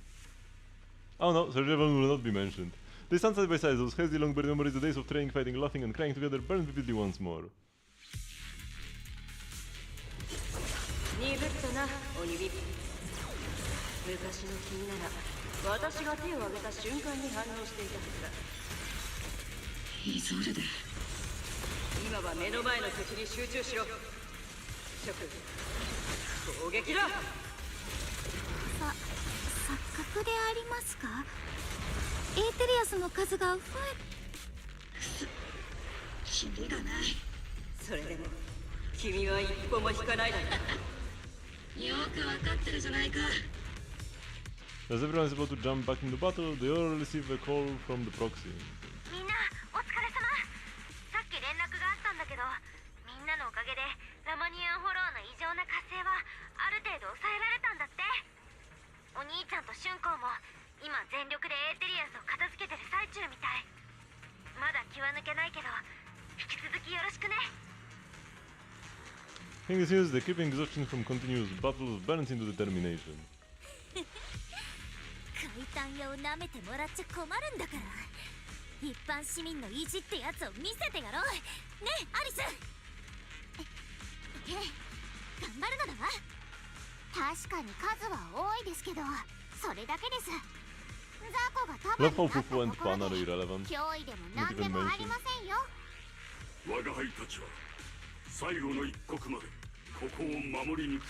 Oh no, Soldier 11 will not be mentioned. They stand side by side, those hazy long buried memories, the days of training, fighting, laughing and crying together burn vividly once more. 鈍ったな鬼火。昔の君なら私が手を挙げた瞬間に反応していたはずだ。イゾルデ、今は目の前の敵に集中しろ。諸君、攻撃だ。錯覚でありますか。エーテリアスの数が増えキリがない。それでも君は一歩も引かないだろう。よくわかってるじゃないか。 As everyone is about to jump back into battle, they all receive a call from the proxy. みんなお疲れ様。さっき連絡があったんだけど、みんなのおかげでラマニアンフォローの異常な活性はある程度抑えられたんだって。お兄ちゃんと春光も今全力でエーテリアスを片付けてる最中みたい。まだ気は抜けないけど引き続きよろしくね。 Thing is, they keep exhaustion from continuous battles balance into determination. 階段屋を舐めてもらっちゃ困るんだから、一般市民の意地ってやつを見せてやろうね。アリス、頑張るのだわ。確かに数は多いですけど、それだけです。ザコが束になったところで脅威でも何でもありませんよ。我が輩たちは最後の一刻までここを守り抜く。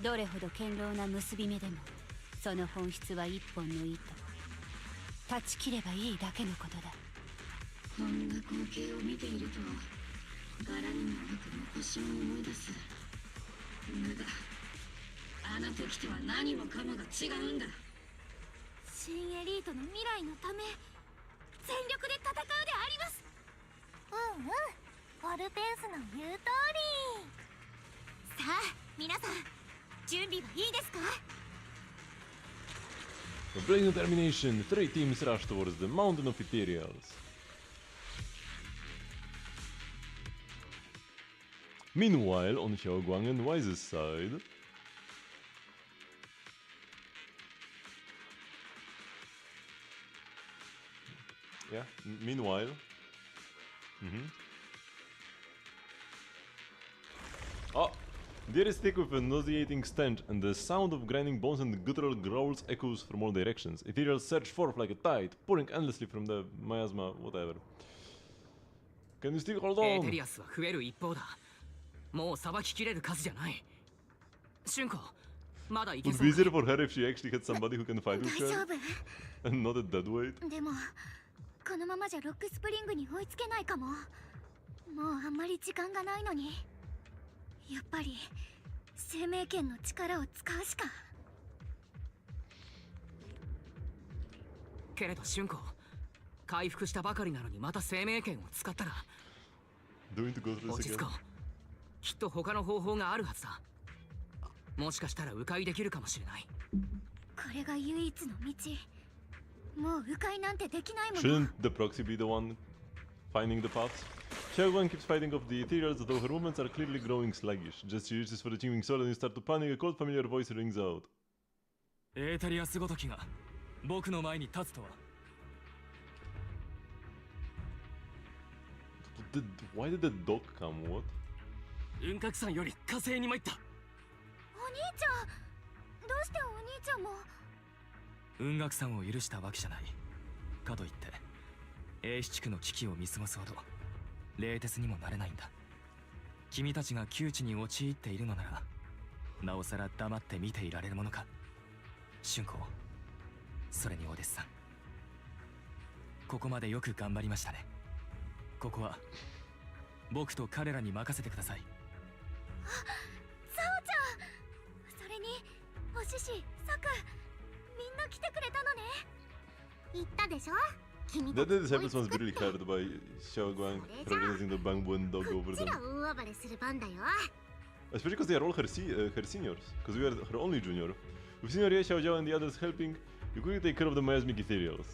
どれほど堅牢な結び目でもその本質は一本の糸。断ち切ればいいだけのことだ。こんな光景を見ていると柄にもなく昔を思い出す。だがあの時とは何もかもが違うんだ。新エリートの未来のため全力で戦うであります。うんうん、オルペンスの言う通り。さあ皆さん、準備はいいですか？ With blatant determination, 3 teams rush towards the mountain of ethereals. Meanwhile, on Xiaoguang and Wise's side, yeah, meanwhile, oh, there is thick with a nauseating stench, and the sound of grinding bones and guttural growls echoes from all directions. Ethereals surge forth like a tide, pouring endlessly from the miasma, whatever. Can you still hold on? エーテリアスは増える一方だ。もうさばききれる数じゃない。春子、まだいけ Would そう be easier for her if she actually had somebody who can fight with 大丈 her 夫。 and not a dead weight. でもこのままじゃロックスプリングに追いつけないかも。もうあんまり時間がないのに、やっぱり生命圏の力を使うしか。けれど春子、回復したばかりなのにまた生命圏を使ったら Doing to go through 落 this ち着こ again. う。きっと他の方法があるはずだ。もしかしたら迂回できるかもしれない。これが唯一の道。もう迂回なんてできないもの。 Shouldn't the proxy be the one finding the paths? Xiaoguang keeps fighting off the ethereals, though her movements are clearly growing sluggish. Just she reaches for the chinging sword and you start to panic, a cold familiar voice rings out. エーテリアスごときが僕の前に立つとは。Why did the dog come? What? 雲閣山より火星に参った。お兄ちゃん、どうしてお兄ちゃんも。雲岳山を許したわけじゃない。かといって英死地区の危機を見過ごすほど冷徹にもなれないんだ。君たちが窮地に陥っているのならなおさら黙って見ていられるものか。春光、それにお弟子さん、ここまでよく頑張りましたね。ここは僕と彼らに任せてください。あ、サオちゃん。それにお獅子、サク、みんな来てくれたのね。言ったでしょ。 That this episode was really carried by Xiaoguang recognizing the bamboo and dog over them. Especially because they are all her seniors, because we are her only junior. With Senior Ye, Xiao Jiao and the others helping, you quickly take care of the miasmic ethereals.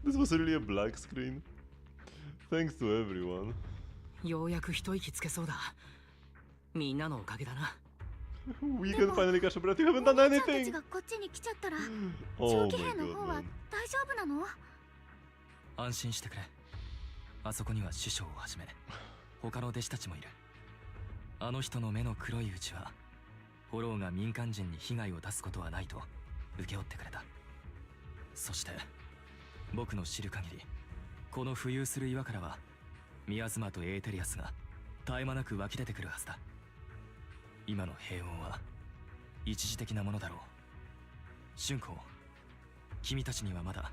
This was really a black screen. Thanks to everyone. ようやく一息つけそうだ。みんなのおかげだな。We can finally catch a breath. You haven't done お姉ちゃんた anything. ちがこっちに来ちゃったら、 Oh 長期 my 兵の god, 方は man. 大丈夫なの？安心してくれ。あそこには師匠をはじめ他の弟子たちもいる。あの人の目の黒いうちはフォローが民間人に被害を出すことはないと請け負ってくれた。そして僕の知る限りこの浮遊する岩からはミアズマとエーテリアスが絶え間なく湧き出てくるはずだ。今の平穏は一時的なものだろう。春子、君たちにはまだ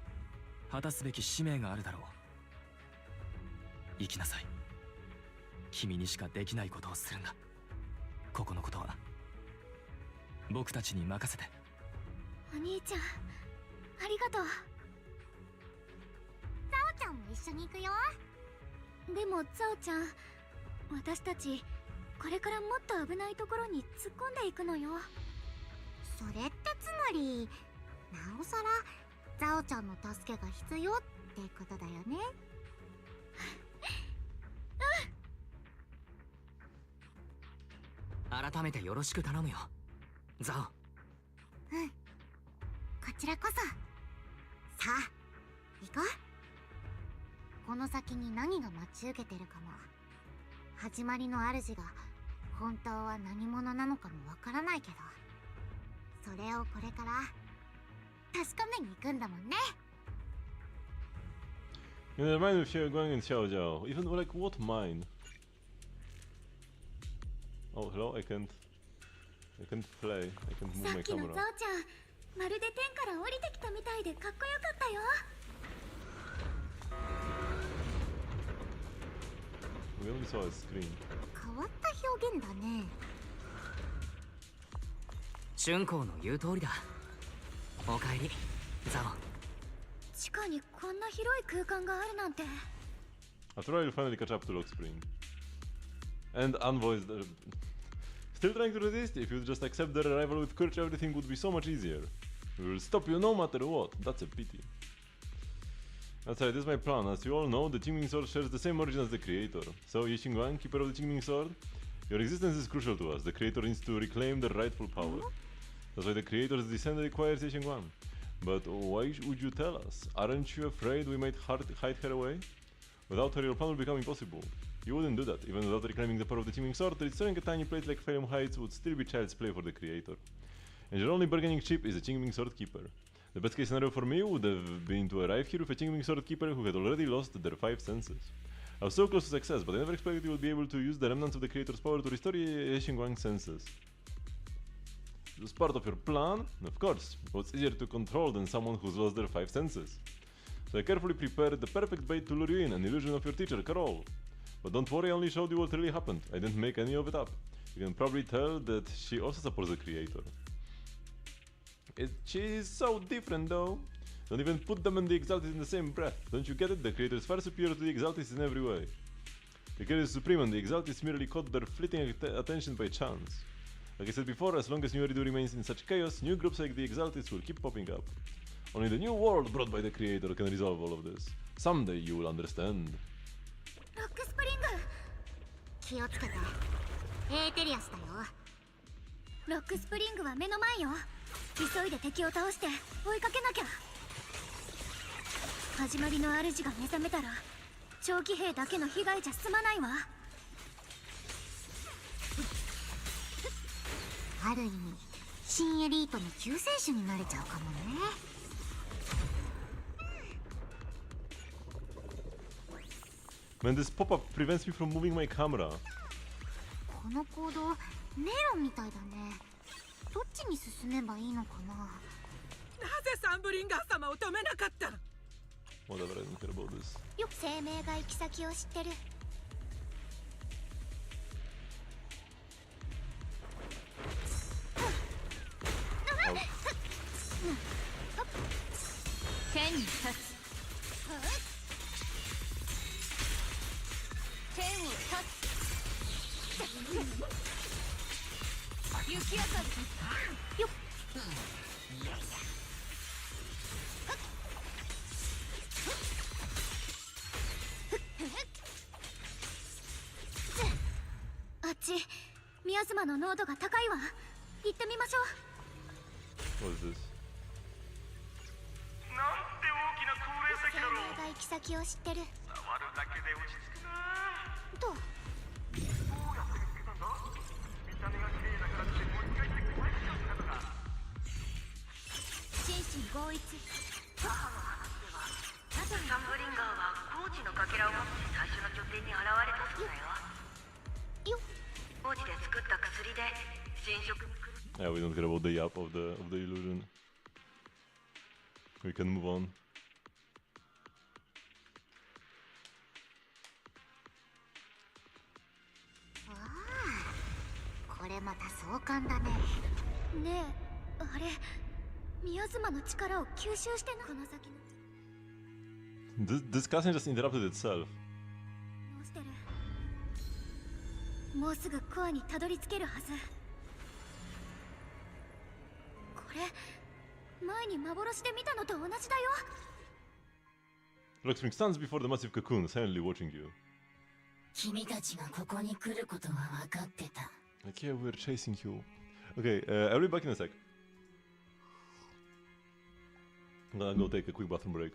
果たすべき使命があるだろう。生きなさい。君にしかできないことをするんだ。ここのことは僕たちに任せて。お兄ちゃん、ありがとう。ザオちゃんも一緒に行くよ。でもザオちゃん、私たちこれからもっと危ないところに突っ込んでいくのよ。それってつまり、なおさらザオちゃんの助けが必要ってことだよね。改めてよろしく頼むよ、ザオ。うん、こちらこそ。さあ行こう。この先に何が待ち受けてるかも、始まりの主が本当は何者なのかもわからないけど、それをこれから確かめに行くんだもんね。You know, remind me of going in Xiao Jiao. Even like what mine? Oh, hello. I can't play. I can't move さ my っきの camera. ザオちゃん、まるで天から降りてきたみたいでかっこよかったよ。We only saw a screen. 変わった表現だね。春光の言う通りだ。おかえり、ザオ。地下にこんな広い空間があるなんて。After all, you'll finally catch up to Lock Spring. And unvoiced. Still trying to resist? If you'd just accept their arrival with courage, everything would be so much easier. We will stop you no matter what. That's a pity. That's right, this is my plan. As you all know, the Qingming Sword shares the same origin as the Creator. So, Ye Xingguang, keeper of the Qingming Sword, your existence is crucial to us. The Creator needs to reclaim their rightful power. That's why the Creator's descendant requires Ye Xingguang. But why would you tell us? Aren't you afraid we might hide her away? Without her, your plan will become impossible. You wouldn't do that. Even without reclaiming the power of the Qingming Sword, destroying a tiny place like Faerun Heights would still be child's play for the Creator. And your only bargaining chip is the Qingming Sword Keeper. The best case scenario for me would have been to arrive here with a Qingming Sword Keeper who had already lost their 5 senses. I was so close to success, but I never expected you would be able to use the remnants of the Creator's power to restore Ye Xingguang's senses. It was part of your plan? Of course. What's easier to control than someone who's lost their 5 senses? So I carefully prepared the perfect bait to lure you in, an illusion of your teacher, Carol. But don't worry, I only showed you what really happened. I didn't make any of it up. You can probably tell that she also supports the Creator. She is so different though. Don't even put them and the Exalted in the same breath. Don't you get it? The Creator is far superior to the Exalted in every way. The Creator is supreme and the Exalted merely caught their fleeting attention by chance. Like I said before, as long as New Eridu remains in such chaos, new groups like the Exalted will keep popping up. Only the new world brought by the Creator can resolve all of this. Someday you will understand. ロックスプリング、気をつけて。エーテリアスだよ。ロックスプリングは目の前よ。急いで敵を倒して追いかけなきゃ。始まりの主が目覚めたら長騎兵だけの被害じゃ済まないわ。ある意味新エリートの救世主になれちゃうかもね。Man, this pop-up prevents me from moving my camera. この行動迷路みたいだね。どっちに進めばいいのかな。なぜサンブリンガー様を止めなかった。 Whatever, I don't care about this. よく生命が行き先を知ってる。天に立つ。天に立つ。雪明かり。よっ。あっち、ミアズマの濃度が高いわ。行ってみましょう。What is this? なんて大きな高齢石だろう。生命が行き先を知ってる。触るだけで落ち着くな。と。どうやって見つけたんだ。見た目が綺麗だからって持ち帰って壊れちゃう姿だ。心身合一。母の話ではサンブリンガーは工事のかけらを持って最初の拠点に現れたそうだよ。工事で作った薬で侵食。 Yeah, we don't care about the yap of the illusion. We can move on. これまた壮観だね。ねえ、あれ宮妻の力を吸収してな。この先の This cutscene just interrupted itself. どうしてる？もうすぐコアにたどり着けるはず。これ前に幻で見たのと同じだよ。 Look, Spring stands before the massive cocoon, silently watching you. 君たちがここに来ることは分かってた。 Like, yeah, we're chasing you. Okay, I'll be back in a sec. I'm gonna go take a quick bathroom break.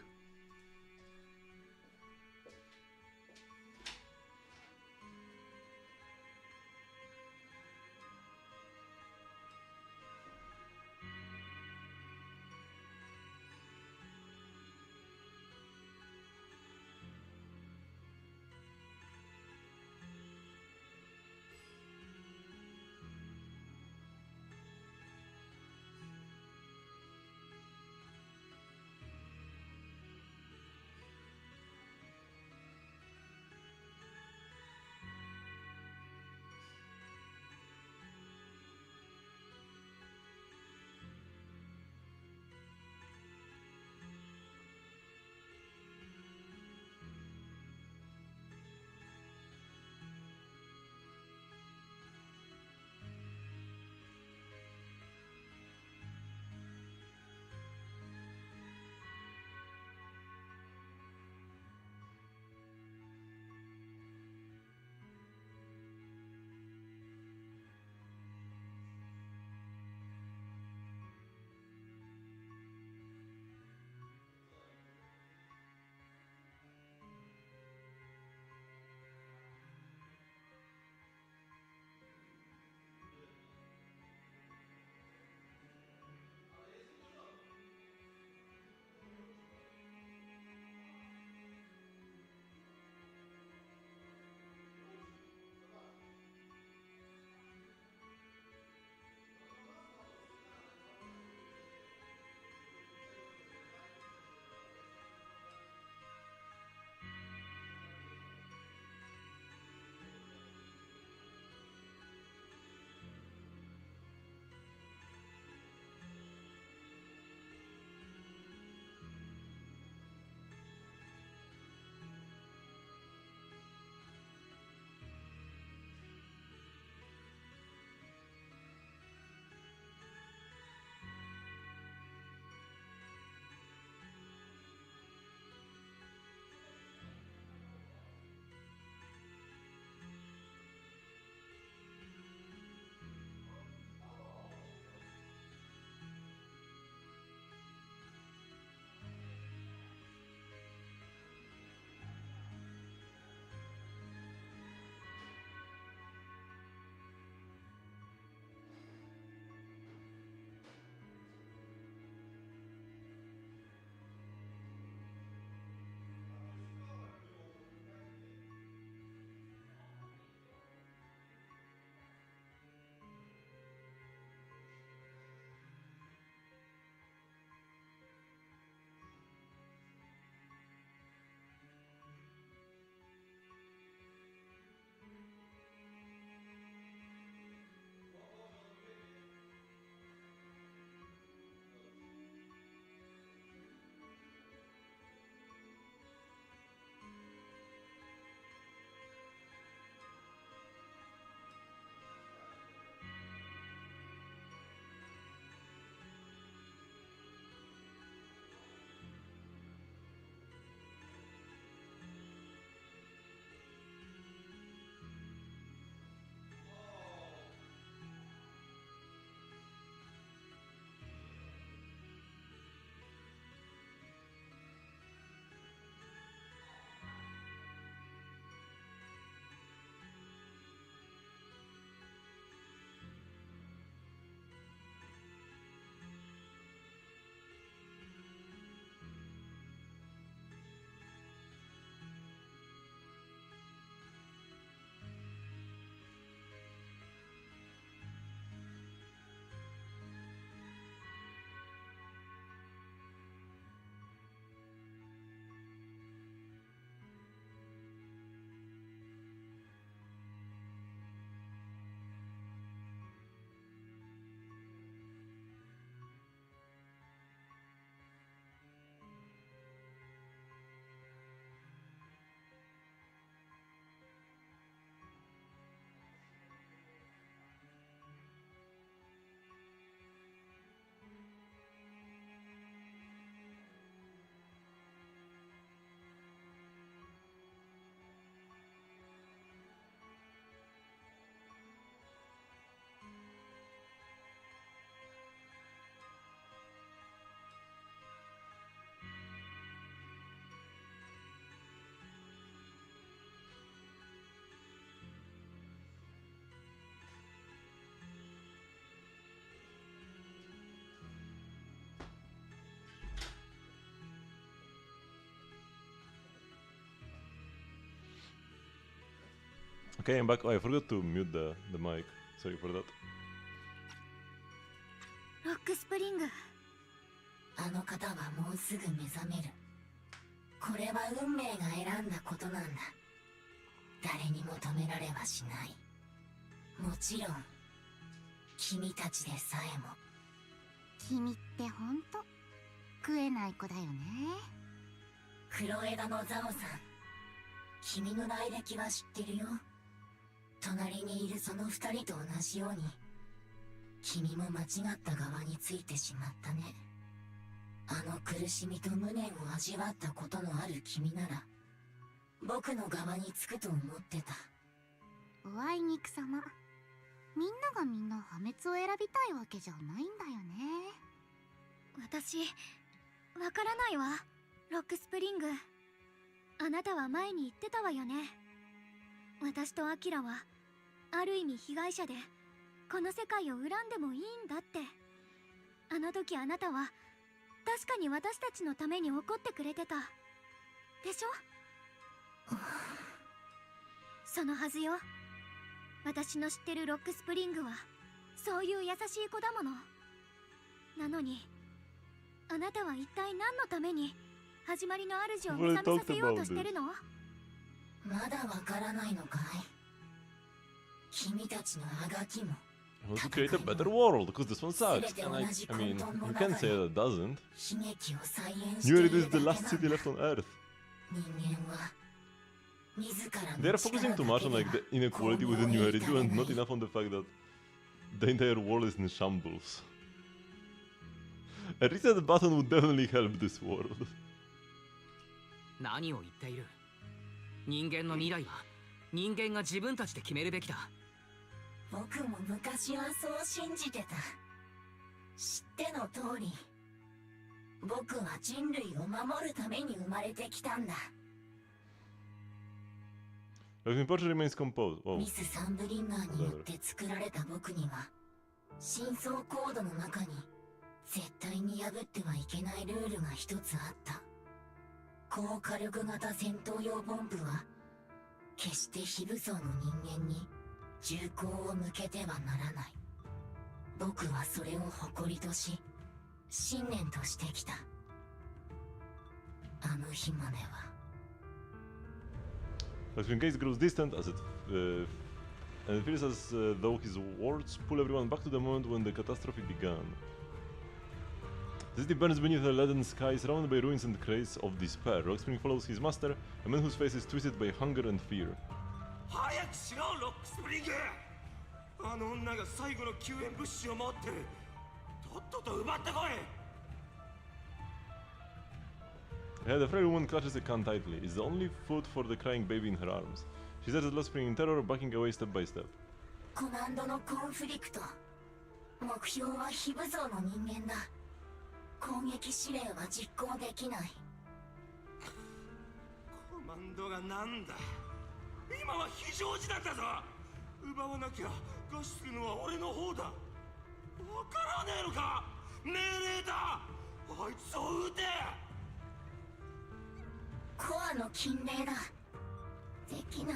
Okay, I'm back. Oh, I forgot to mute the mic. Sorry for that. ロックスプリング。あの方はもうすぐ目覚める。これは運命が選んだことなんだ。誰にも止められはしない。もちろん君たちでさえも。君ってほんと食えない子だよね。黒枝のザオさん、君の来歴は知ってるよ。隣にいるその二人と同じように君も間違った側についてしまったね。あの苦しみと無念を味わったことのある君なら僕の側につくと思ってた。おあいにくさま。みんながみんな破滅を選びたいわけじゃないんだよね。私わからないわ。ロックスプリング、あなたは前に言ってたわよね。私とアキラはある意味被害者でこの世界を恨んでもいいんだって。あの時あなたは確かに私たちのために怒ってくれてたでしょ。そのはずよ。私の知ってるロックスプリングはそういう優しい子だもの。なのにあなたは一体何のために始まりの主を目覚めさせようとしてるの？まだわからないのかい？君たちのあがきも。I want to create a better world because this one sucks. And I mean, you can't say that it doesn't. New Earth is the last city left on Earth. They're focusing too much on like the inequality within New Earth and not enough on the fact that the entire world is in shambles. A reset button would definitely help this world. 何を言っている。人間の未来は人間が自分たちで決めるべきだ。僕も昔はそう信じてた。知っての通り、僕は人類を守るために生まれてきたんだ。remains composed. Oh. ミス・サンブリンガーによって作られた僕には、深層コードの中に絶対に破ってはいけないルールが一つあった。高火力型戦闘用ボンブは決して非武装の人間に銃口を向けてはならない。僕はそれを誇りとし信念としてきた。あの日までは。As in case grows distant as and it feels as though his words pull everyone back to the moment when the catastrophe began. The city burns beneath a leaden sky, surrounded by ruins and crates of despair. Rockspring follows his master, a man whose face is twisted by hunger and fear. 早くしろ、ロックスプリング。あの女が最後の救援物資を持ってる。とっとと奪ってこい。The frail woman clutches a can tightly. It's the only food for the crying baby in her arms. She stares at Lockspring in terror, backing away step by step. コマンドのコンフリクト。目標は非武装の人間だ。攻撃指令は実行できない。コマンドがなんだ。今は非常時だったぞ。奪わなきゃ餓死するのは俺の方だ。わからねえのか。命令だ。あいつを撃て。コアの禁令だ。できない。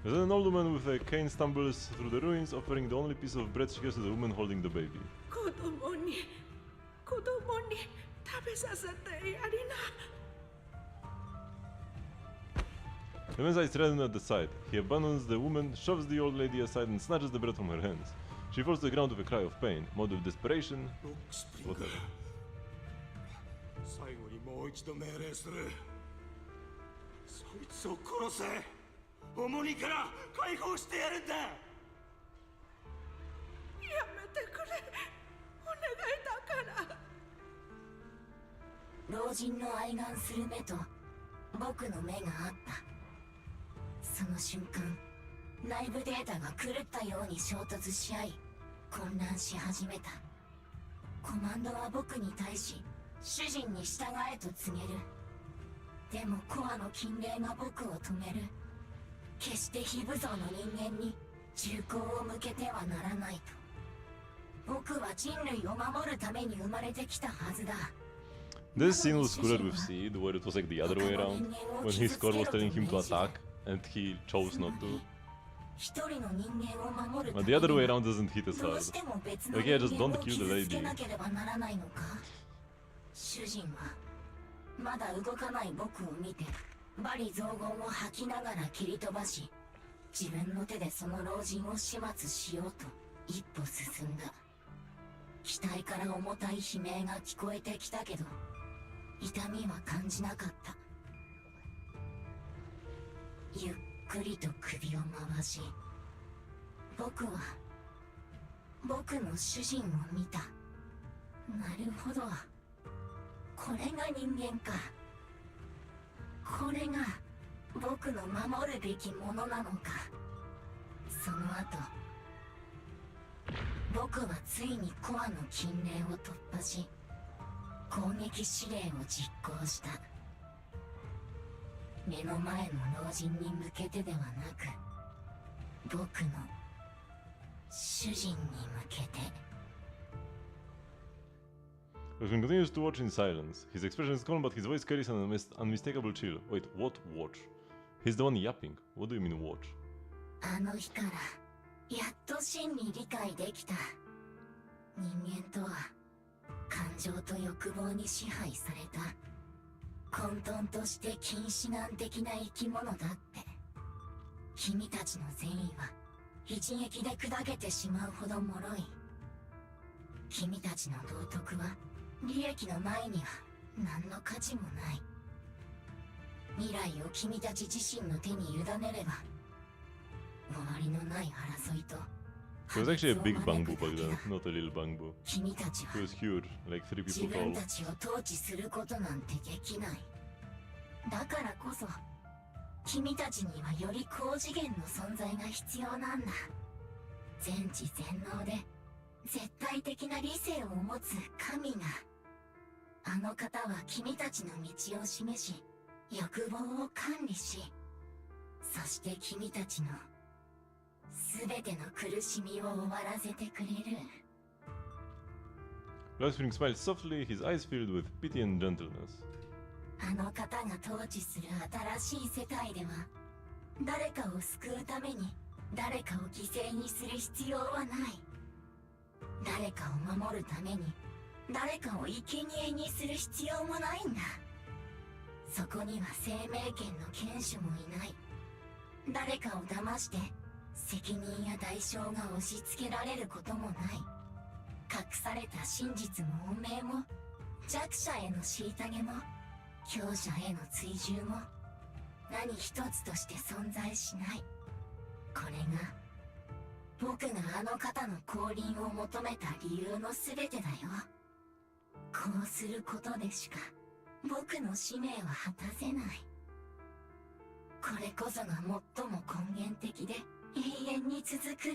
As an old woman with a cane stumbles through the ruins, offering the only piece of bread she gets to the woman holding the baby. 子供に食べさせてやりな。The man's eyes threaten at the sight. He abandons the woman, shoves the old lady aside, and snatches the bread from her hands. She falls to the ground with a cry of pain, mode of desperation, whatever. 最後にもう一度命令する。そいつを殺せ。重荷から解放してやるんだ。やめてくれ。お願いだから。老人の愛玩する目と僕の目があった。その瞬間、内部データが狂ったように衝突し合い、混乱し始めた。コマンドは僕に対し、主人に従えと告げる。でもコアの禁令が僕を止める。決して非武装の人間に銃口を向けてはならないと。僕は人類を守るために生まれてきたはずだ。This scene was cooler with Seed, where it was like the other way around, when his squad was telling him to attack. and he chose not to. 一人の人間を守るた But め the other に way は around doesn't hit as どう hard. しても別の Like, yeah, 人 just 間 don't を kill the 傷つけ lady. なければならないのか。主人はまだ動かない僕を見て罵詈雑言を吐きながら蹴り飛ばし、自分の手でその老人を始末しようと一歩進んだ。機体から重たい悲鳴が聞こえてきたけど痛みは感じなかった。ゆっくりと首を回し、僕は僕の主人を見た。なるほど、これが人間か。これが僕の守るべきものなのか。その後僕はついにコアの禁令を突破し、攻撃指令を実行した。目の前の老人に向けてではなく、僕の主人に向けて。Roshan continues to watch in silence. His expression is calm, but his voice carries an unmistakable chill. Wait, what watch? He's the one yapping. What do you mean watch? あの日からやっと真に理解できた。人間とは感情と欲望に支配された混沌として近視眼的な生き物だって。君たちの善意は一撃で砕けてしまうほど脆い。君たちの道徳は利益の前には何の価値もない。未来を君たち自身の手に委ねれば終わりのない争いと。 It was actually a big bamboo back then, not a little bamboo. 君たちは It was huge, like 3 自 people 分 tall. たちを統治することなんてできない。だからこそ君たちにはより高次元の存在が必要なんだ。全知全能で絶対的な理性を持つ神が。あの方は君たちの道を示し、欲望を管理し、そして君たちの全ての苦しみを終わらせてくれる。 Lightspring smiled softly, his eyes filled with pity and gentleness. あの方が統治する新しい世界では、誰かを救うために誰かを犠牲にする必要はない。誰かを守るために誰かを生贄にする必要もないんだ。そこには生命権の権主もいない。誰かを騙して責任や代償が押し付けられることもない。隠された真実も汚名も弱者への虐げも強者への追従も何一つとして存在しない。これが僕があの方の降臨を求めた理由の全てだよ。こうすることでしか僕の使命は果たせない。これこそが最も根源的で永遠に続く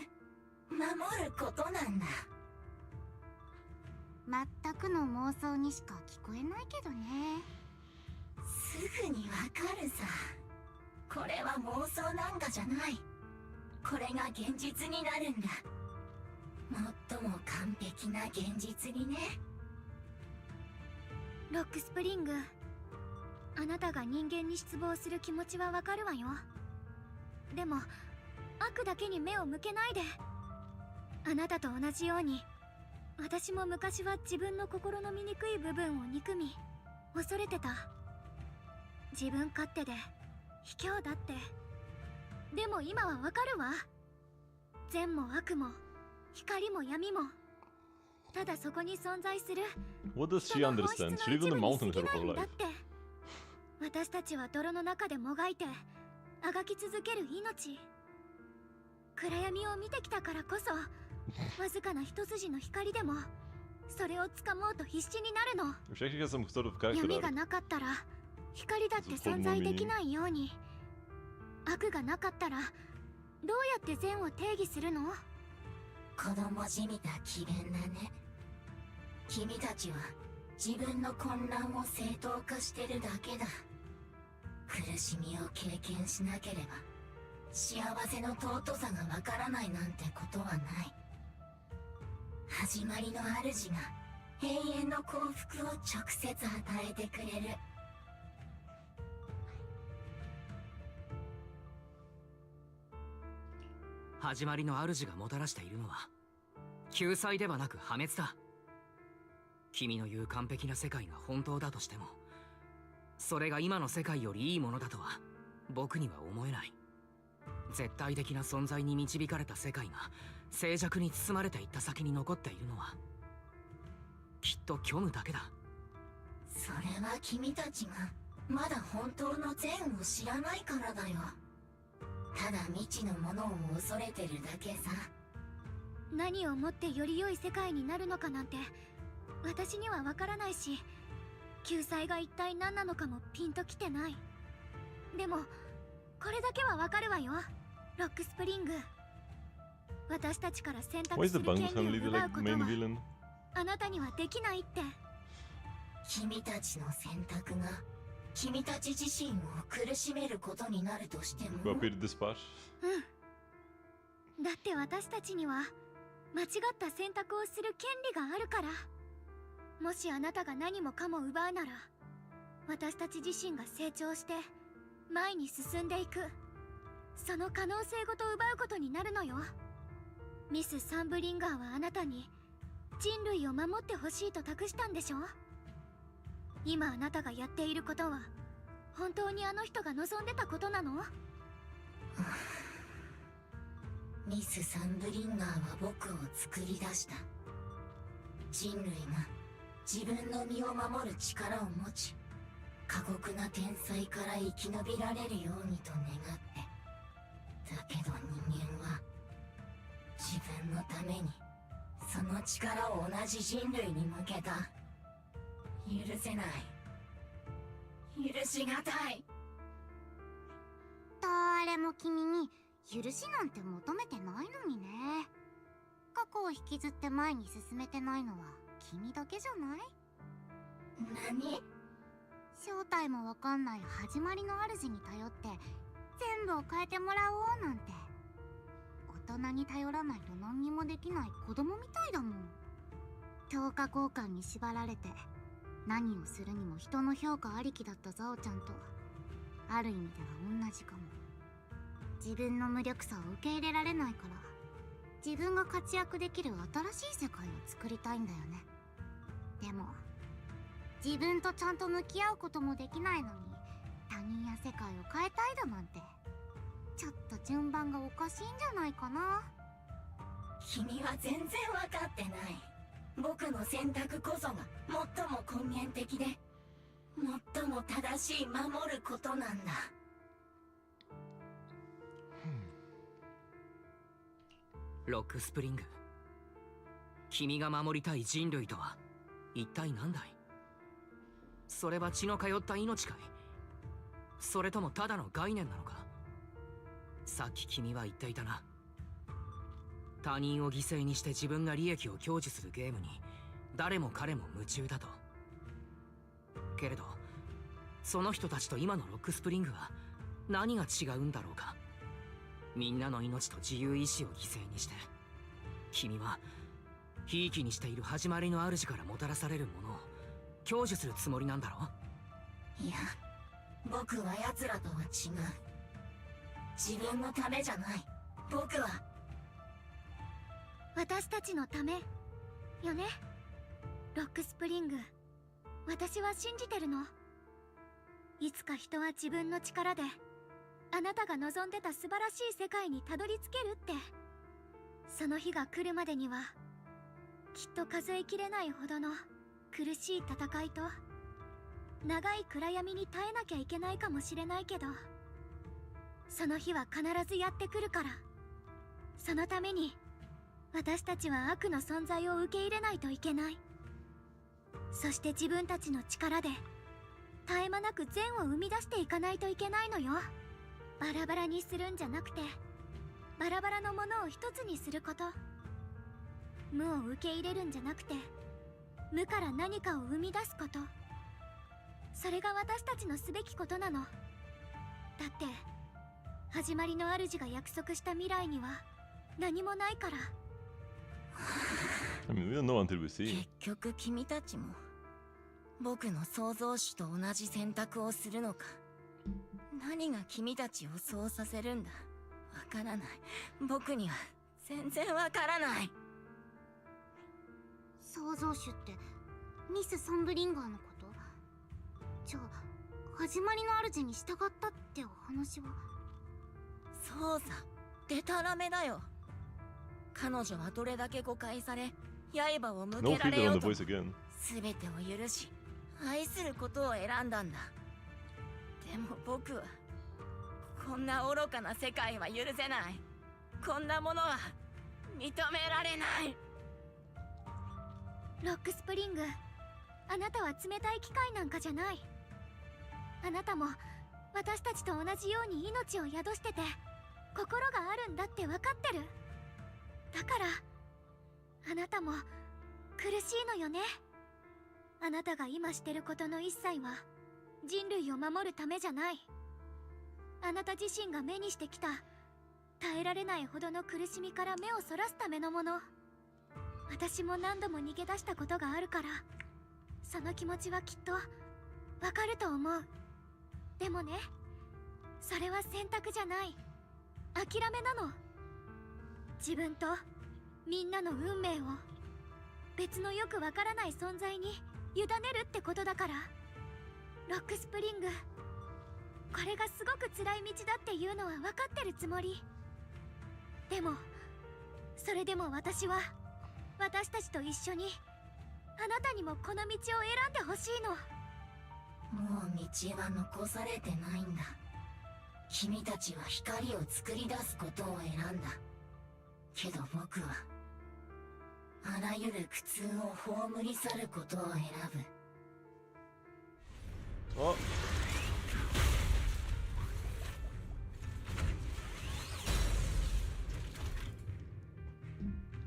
守ることなんだ。全くの妄想にしか聞こえないけどね。すぐにわかるさ。これは妄想なんかじゃない。これが現実になるんだ。最も完璧な現実にね。ロックスプリング、あなたが人間に失望する気持ちはわかるわよ。でも悪だけに目を向けないで。あなたと同じように私も昔は自分の心の醜い部分を憎み恐れてた。自分勝手で卑怯だって。でも今はわかるわ。善も悪も光も闇もただそこに存在する What does she understand? She lived on the mountain her whole だっ life. て。私たちは泥の中でもがいてあがき続ける命。暗闇を見てきたからこそわずかな一筋の光でもそれを掴もうと必死になるの。She actually has some sort of character 闇が arc. なかったら光だって存在できないように、悪がなかったらどうやって善を定義するの？子供じみた詭弁だね。君たちは自分の混乱を正当化してるだけだ。苦しみを経験しなければ幸せの尊さがわからないなんてことはない。始まりの主が永遠の幸福を直接与えてくれる。始まりの主がもたらしているのは救済ではなく破滅だ。君の言う完璧な世界が本当だとしても、それが今の世界よりいいものだとは僕には思えない。絶対的な存在に導かれた世界が静寂に包まれていった先に残っているのはきっと虚無だけだ。それは君たちがまだ本当の善を知らないからだよ。ただ未知のものを恐れてるだけさ。何をもってより良い世界になるのかなんて私にはわからないし、救済が一体何なのかもピンときてない。でもこれだけはわかるわよ、ロックスプリング。私たちから選択 Why is す the る Bang 権利 family を the 奪う like こと main は villain? あなたにはできないって。君たちの選択が君たち自身を苦しめることになるとしても。 Who appeared this part? うん。だって私たちには間違った選択をする権利があるから。もしあなたが何もかも奪うなら、私たち自身が成長して前に進んでいく、その可能性ごと奪うことになるのよ。ミス・サンブリンガーはあなたに人類を守ってほしいと託したんでしょ。今あなたがやっていることは本当にあの人が望んでたことなの？ミス・サンブリンガーは僕を作り出した。人類が自分の身を守る力を持ち、過酷な天災から生き延びられるようにと願って。だけど人間は自分のためにその力を同じ人類に向けた。許せない。許しがたい。誰も君に許しなんて求めてないのにね。過去を引きずって前に進めてないのは君だけじゃない？何？正体もわかんない始まりの主に頼って全部を変えてもらおうなんて、大人に頼らないと何にもできない子供みたいだもん。等価交換に縛られて何をするにも人の評価ありきだったザオちゃんとある意味では同じかも。自分の無力さを受け入れられないから、自分が活躍できる新しい世界を作りたいんだよね。でも自分とちゃんと向き合うこともできないのに、他人や世界を変えたいだなんてちょっと順番がおかしいんじゃないかな。君は全然分かってない。僕の選択こそが最も根源的で最も正しい守ることなんだ。ロックスプリング、君が守りたい人類とは一体何だい？それは血の通った命かい？それともただの概念なのか？さっき君は言っていたな。他人を犠牲にして自分が利益を享受するゲームに誰も彼も夢中だと。けれどその人たちと今のロックスプリングは何が違うんだろうか。みんなの命と自由意志を犠牲にして君はひいきにしている始まりの主からもたらされるものを享受するつもりなんだろう？いや、僕は奴らとは違う。自分のためじゃない。僕は私たちのためよね、ロックスプリング。私は信じてるの。いつか人は自分の力であなたが望んでた素晴らしい世界にたどり着けるって。その日が来るまでにはきっと数えきれないほどの苦しい戦いと長い暗闇に耐えなきゃいけないかもしれないけど、その日は必ずやってくるから。そのために私たちは悪の存在を受け入れないといけない。そして自分たちの力で絶え間なく善を生み出していかないといけないのよ。バラバラにするんじゃなくて、バラバラのものを一つにすること。無を受け入れるんじゃなくて、無から何かを生み出すこと。それが私たちのすべきことなの。だって始まりの主が約束した未来には何もないから。I mean, we don't know until we see. 結局君たちも僕の創造主と同じ選択をするのか。何が君たちをそうさせるんだ。わからない。僕には全然わからない。創造主ってミス・サンブリンガーのこと？じゃあ始まりの主に従ったってお話は？そうさ、デタラメだよ。彼女はどれだけ誤解され刃を向 No けられ filter よ on う the と voice again. 全てを許し愛することを選んだんだ。でも僕はこんな愚かな世界は許せない。こんなものは認められない。ロックスプリング、あなたは冷たい機械なんかじゃない。あなたも私たちと同じように命を宿してて心があるんだって分かってる。だからあなたも苦しいのよね。あなたが今してることの一切は人類を守るためじゃない。あなた自身が目にしてきた耐えられないほどの苦しみから目をそらすためのもの。私も何度も逃げ出したことがあるから、その気持ちはきっとわかると思う。でもね、それは選択じゃない。諦めなの。自分とみんなの運命を別のよくわからない存在に委ねるってことだから。ロックスプリング、これがすごく辛い道だっていうのは分かってるつもり。でもそれでも私は私たちと一緒にあなたにもこの道を選んでほしいの。もう道は残されてないんだ。君たちは光を作り出すことを選んだ。けど僕はあらゆる苦痛を葬り去ることを選ぶ。Oh.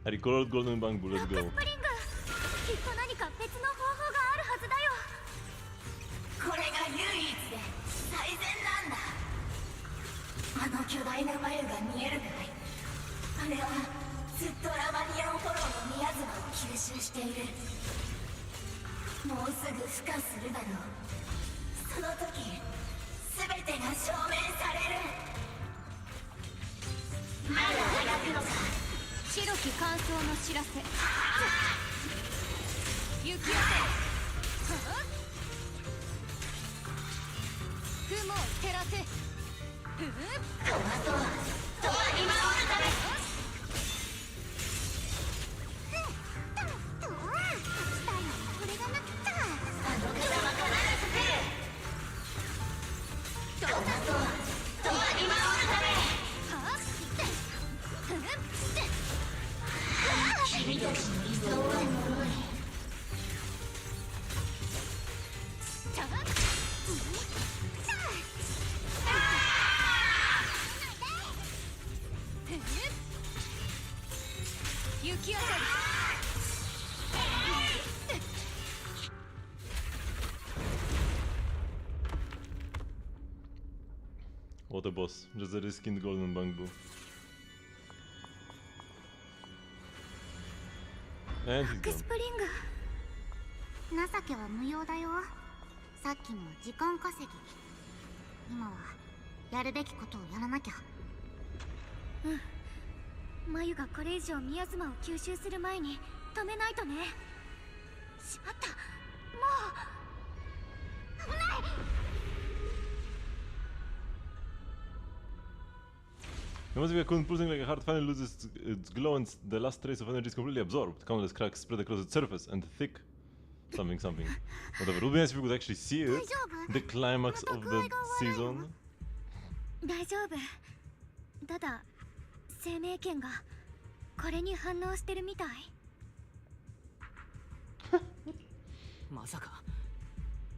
I recalled Golden Bamboo, let's go. ロックスプリング、きっと何か別の方法があるはずだよ。これが唯一で最善なんだ。あの巨大な眉が見えるかい？あれはずっとラマニアンフォローのミヤズマを吸収している。もうすぐ孵化するだろう。その時全てが証明される。まだ早くのか。白き乾燥の知らせ。行き当て雲を照らせ。トマトは見守るため。これがなくっちゃ。あの方は必ず来る。トマトは見守るため。君たちの理想は呪い。行き当たり。What a boss. Just a reskinned Golden Bamboo. And ロ he's ックス gone. プリング、情けは無用だよ。さっきの時間稼ぎ。今はやるべきことをやらなきゃ。眉がこれ以上ミヤズマを吸収する前に止めないとね。しまった、もう危ない。It must be a cool pulsing like a heart finally loses its glow and the last trace of energy is completely absorbed. Countless cracks spread across its surface and thick something. Whatever. It would be nice if we could actually see it. The climax of the season. 大丈夫。ただ生命圏がこれに反応してるみたい。まさか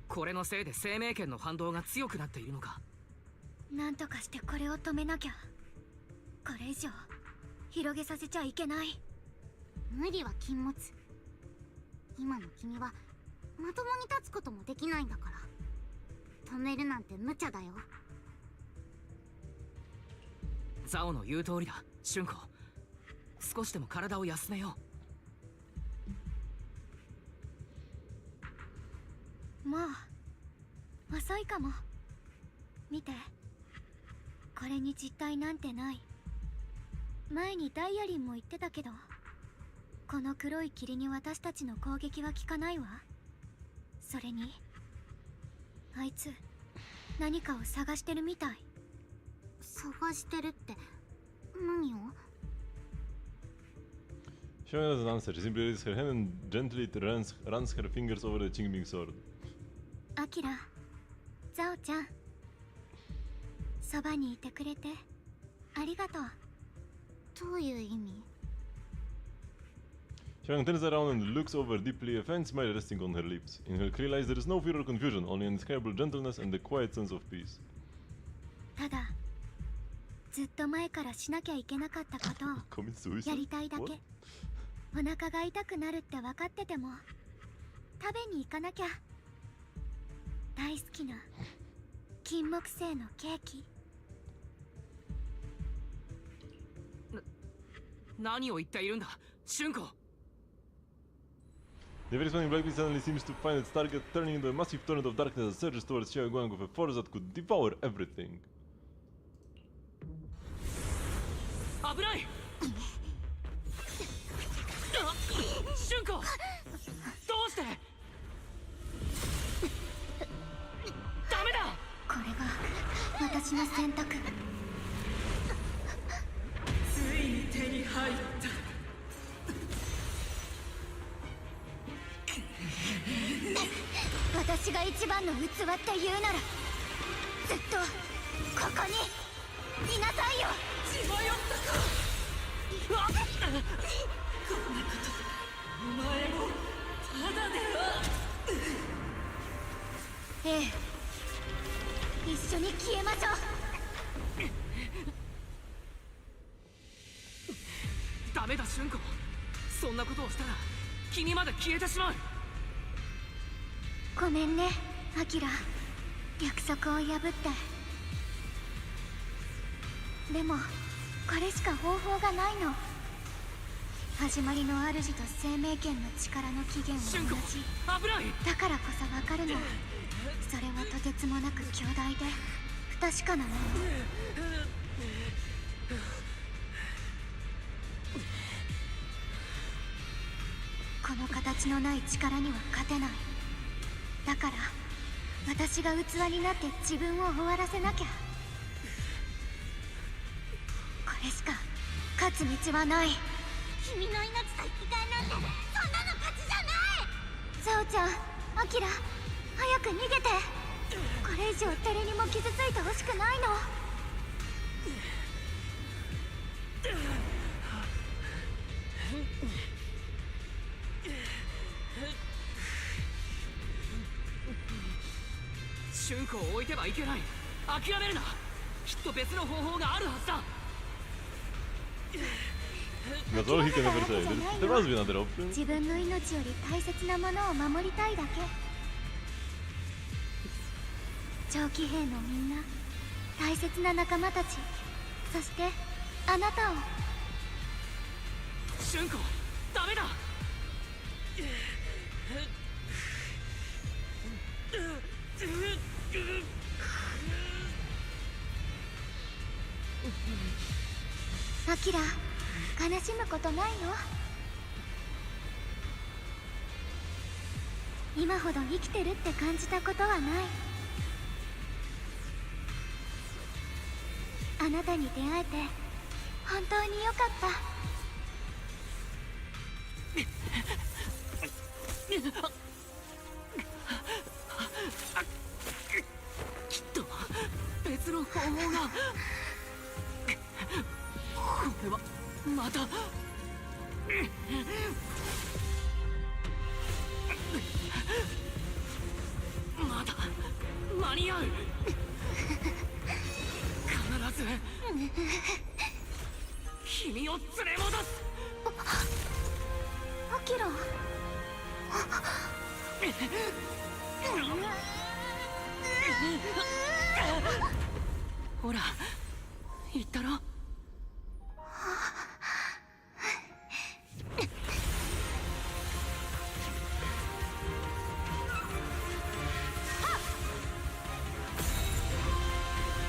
これのせいで生命圏の反動が強くなっているのか。なんとかしてこれを止めなきゃ。これ以上広げさせちゃいけない。無理は禁物。今の君はまともに立つこともできないんだから、止めるなんて無茶だよ。ザオの言う通りだ、春子。少しでも体を休めよう。もう遅いかも。見て、これに実体なんてない。前にダイアリンも言ってたけど、この黒い霧に私たちの攻撃は効かないわ。それにあいつ何かを探してるみたい。探してるって何を？ Showing us an answer, she simply raises her hand and gently runs her fingers over the Qingming sword. アキラ、ザオちゃん、そばにいてくれてありがとう。どういう意味？ Shang turns around and looks over deeply, a faint smile resting on her lips. In her clear eyes there is no fear or confusion, only an indescribable gentleness and a quiet sense of peace. ただ、ずっと前からしなきゃいけなかったことをやりたいだけ。お腹が痛くなるって分かってても食べに行かなきゃ。大好きな金木犀のケーキ。何を言っているんだ、春子。 The very spawning black beast suddenly seems to find its target, turning into a massive torrent of darkness that surges towards Xiao Guang with a force that could devour everything. 危ない。春子、どうして？ダメだ。これが私の選択。ついに手に入った。私が一番の器って言うなら、ずっとここにいなさいよ。血迷ったか。こんなことお前もただでは。ええ、一緒に消えましょう。ダメだ春子、そんなことをしたら君まで消えてしまう。ごめんねアキラ、約束を破って。でもこれしか方法がないの。始まりの主と生命圏の力の起源は同じ。危ない。だからこそわかるの。それはとてつもなく強大で不確かなもの。この形のない力には勝てない。だから私が器になって自分を終わらせなきゃ。これしか勝つ道はない。君の命と引き換えなんてそんなの勝ちじゃない。ザオちゃん、アキラ、早く逃げて。これ以上誰にも傷ついてほしくないの。春子を置いてはいけない。諦めるな。きっと別の方法があるはずだ。That's all he can ever say. There must be another option. 自分の命より大切なものを守りたいだけ。長期兵のみんな、大切な仲間たち、そしてあなたを。春子、ダメだ。アキラ、悲しむことないよ。今ほど生きてるって感じたことはない。あなたに出会えて本当によかった。きっと別の方法が。これはまた。まだ間に合う。必ず君を連れ戻す。アキラ。ほら言ったろ。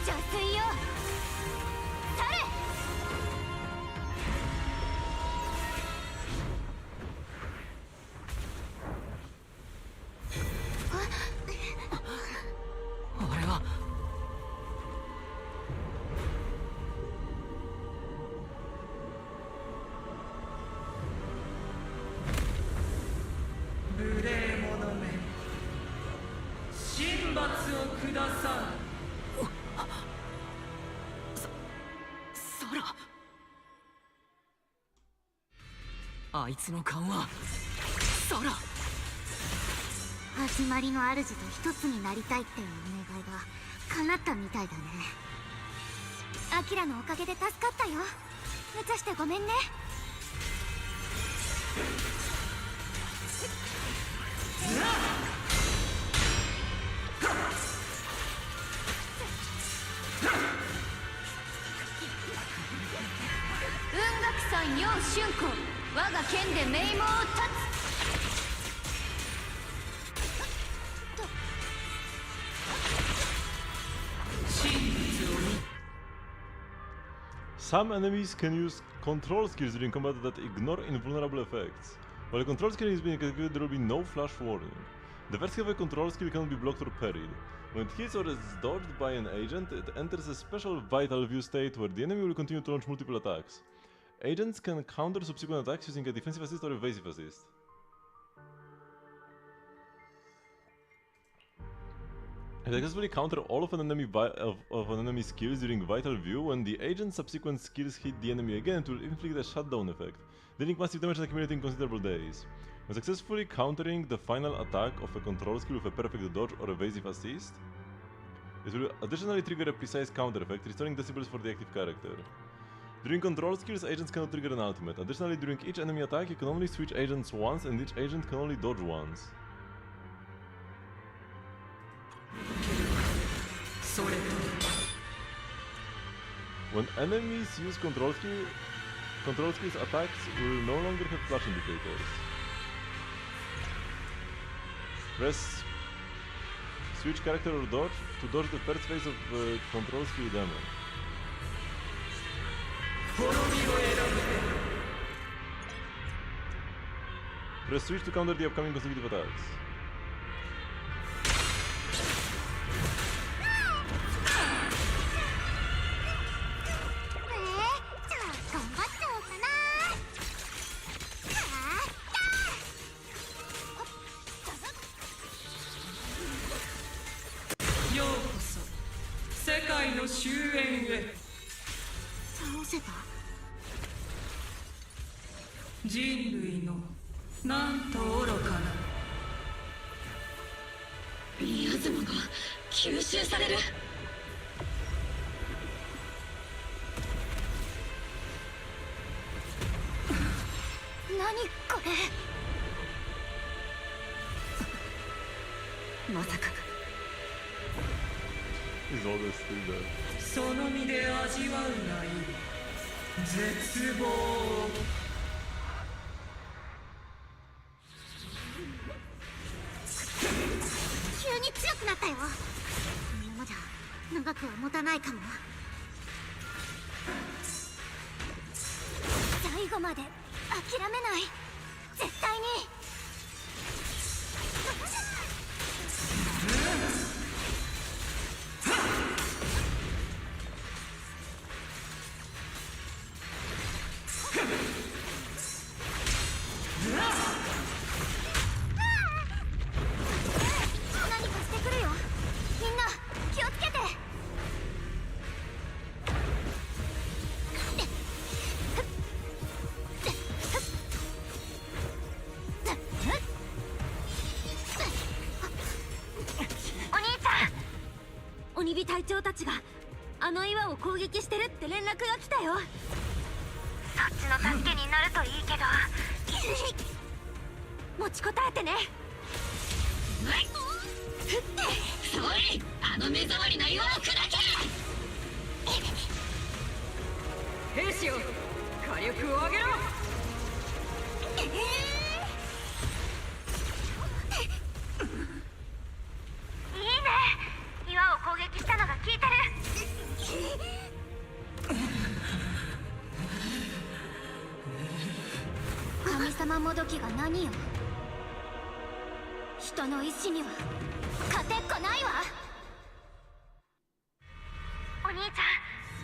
邪水よ、去れ。あいつの勘はサラ。始まりの主と一つになりたいっていうお願いが叶ったみたいだね。アキラのおかげで助かったよ。無茶してごめんね。雲岳山陽春光、我が剣で名門を断つ。Some enemies can use control skills during combat that ignore invulnerable effects. While a control skill is being executed, there will be no flash warning. The first heavy control skill cannot be blocked or parried. When it hits or is dodged by an agent, it enters a special vital view state where the enemy will continue to launch multiple attacks. Agents can counter subsequent attacks using a defensive assist or evasive assist. If they successfully counter all of an enemy's skills during vital view, when the agent's subsequent skills hit the enemy again, it will inflict a shutdown effect, dealing massive damage and accumulating considerable days. When successfully countering the final attack of a control skill with a perfect dodge or evasive assist, it will additionally trigger a precise counter effect, restoring decibels for the active character. During control skills, agents cannot trigger an ultimate. Additionally, during each enemy attack, you can only switch agents once, and each agent can only dodge once. When enemies use control skills, attacks will no longer have flash indicators. Press switch character or dodge to dodge the first phase of control skill damage. Press switch to counter the upcoming consecutive attacks. He's always still there. その身で味わうがいい。絶望。急に強くなったよ。このままじゃ長くは持たないかも。最後まで諦めない。絶対に。鬼火隊長たちがあの岩を攻撃してるって連絡が来たよ。そっちの助けになるといいけど。持ちこたえてね。それ、あの目障りな岩を砕け。兵士よ、火力を上げろ。いいね。岩を攻撃したのが効いてる。神様もどきが何よ。人の意志には勝てっこないわ。お兄ちゃん、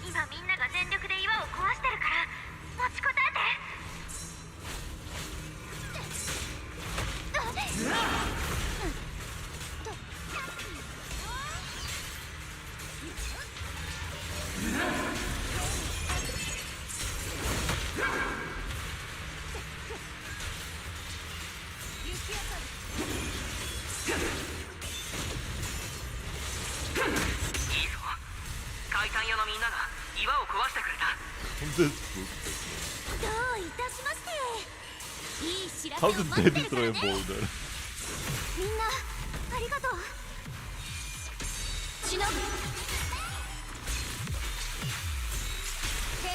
今みんなが全力で岩を壊してるから持ちこたえて。This どういたしまして。いい知らせ How を did 待 they ってるから destroy a ね。 boulder? みんなありがとう。忍ぶ天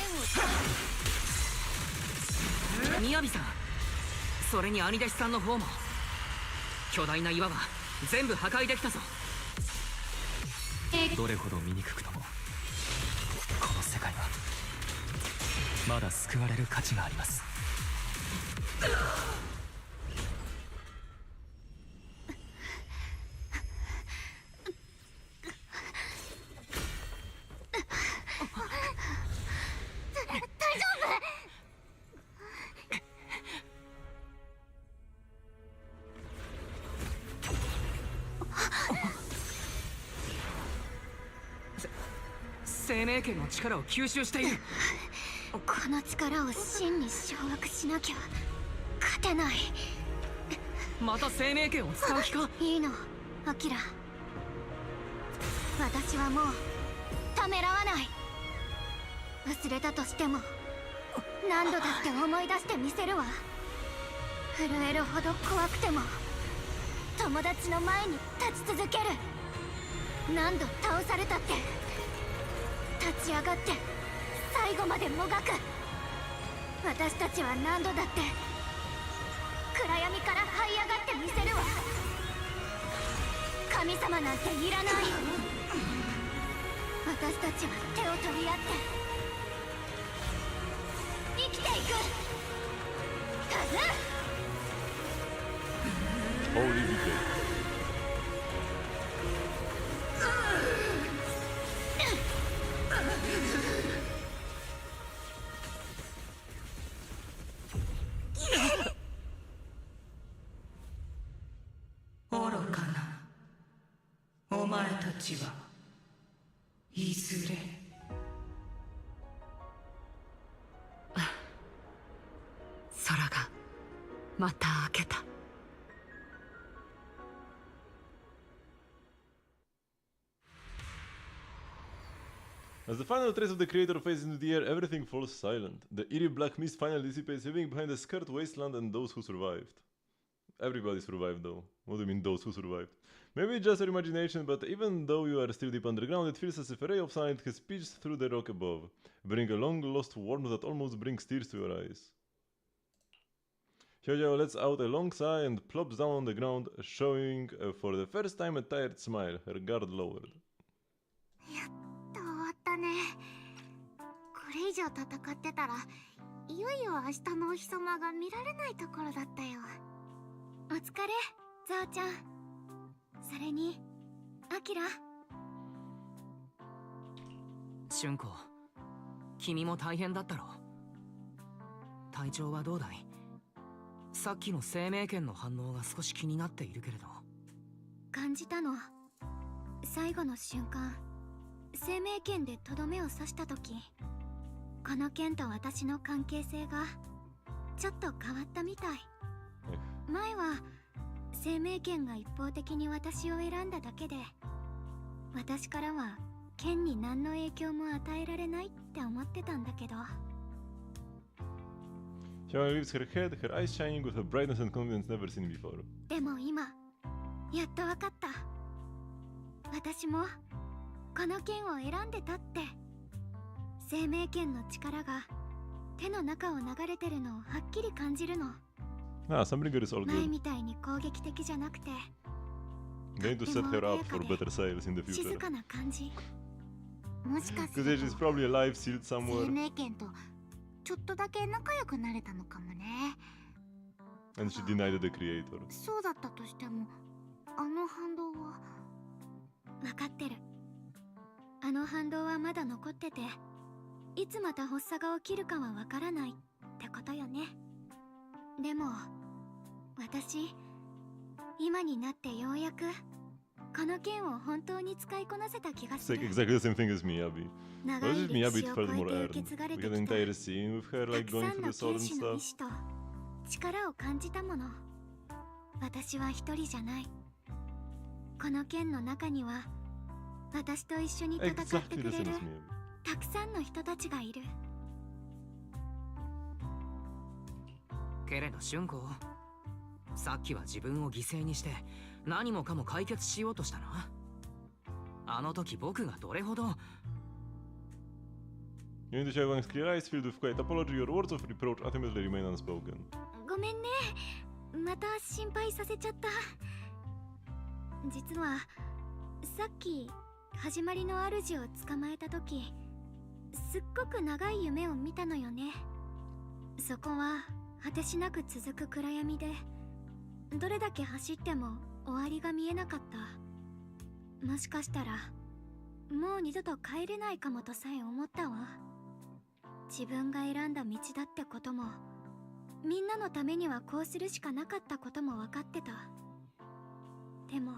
をみやびさん、それに兄弟子さんの方も巨大な岩は全部破壊できたぞ。どれほど醜くともこの世界はまだ救われる価値があります。大丈生命圏の力を吸収している。この力を真に掌握しなきゃ勝てない。また生命圏を使う気か。いいの、アキラ。私はもうためらわない。忘れたとしても何度だって思い出してみせるわ。震えるほど怖くても友達の前に立ち続ける。何度倒されたって立ち上がって最後までもがく。私たちは何度だって暗闇から這い上がってみせるわ。神様なんていらない。私たちは手を取り合って生きていくはず。 Holy detail. 愚かなお前たちはいずれ空がまた開けた。As the final trace of the creator fades into the air, everything falls silent. The eerie black mist finally dissipates, leaving behind a scarred wasteland and those who survived. Everybody survived though. What do you mean those who survived? Maybe it's just your imagination, but even though you are still deep underground, it feels as if a ray of sunlight has pierced through the rock above, bringing a long-lost warmth that almost brings tears to your eyes. Hyoyo lets out a long sigh and plops down on the ground, showing for the first time a tired smile, her guard lowered. 終わったね。これ以上戦ってたらいよいよ明日のお日様が見られないところだったよ。お疲れ、ザオちゃん。それにアキラ。春子、君も大変だったろう。体調はどうだい？さっきの生命圏の反応が少し気になっているけれど。感じたの。最後の瞬間、生命圏でとどめを刺した時、この剣と私の関係性がちょっと変わったみたい。前は生命剣が一方的に私を選んだだけで、私からは剣に何の影響も与えられないって思ってたんだけど。Hyoyo lifts her head, her eyes shining with a brightness and confidence never seen before. でも今やっとわかった。私もこの剣を選んでたって。生命剣の力が手の中を流れてるのをはっきり感じるの。Ah, Sunbringer is all 前 good. みたいに攻撃的じゃなくて、 Going to set her up for better sails in the 静 future. かな感じ。もしかす Because る she's と probably alive, sealed 生 somewhere, 命剣とちょっとだけ仲良くなれたのかもね。 and she denied the creator. そうだったとしてもあの反動は。分かってる。あの反動はまだ残ってて、いつまた発作が起きるかはわからないってことよね。でも私、今になってようやくこの剣を本当に使いこなせた気が It's す like る。 exactly the same thing as Miyabi. 長 But い with 歴 Miyabi 史 it を felt 超え more て earned. 受け継がれ We て had an きた entire scene with her た like く going さん through の the sword 剣 and 士の stuff. 意志と力を感じたもの。私は一人じゃない。この剣の中には私と一緒に戦って Exactly く the れ same る as Miyabi. たくさんの人たちがいる。けれど春子、さっきは自分を犠牲にして何もかも解決しようとしたな。あの時僕がどれほど。 You need to share Wang's clear eyes filled with quiet apology. Your words of reproach ultimately remain unspoken. ごめんね、また心配させちゃった。実はさっき始まりの主を捕まえた時、すっごく長い夢を見たのよね。そこは果てしなく続く暗闇で、どれだけ走っても終わりが見えなかった。もしかしたらもう二度と帰れないかもとさえ思ったわ。自分が選んだ道だってことも、みんなのためにはこうするしかなかったことも分かってた。でも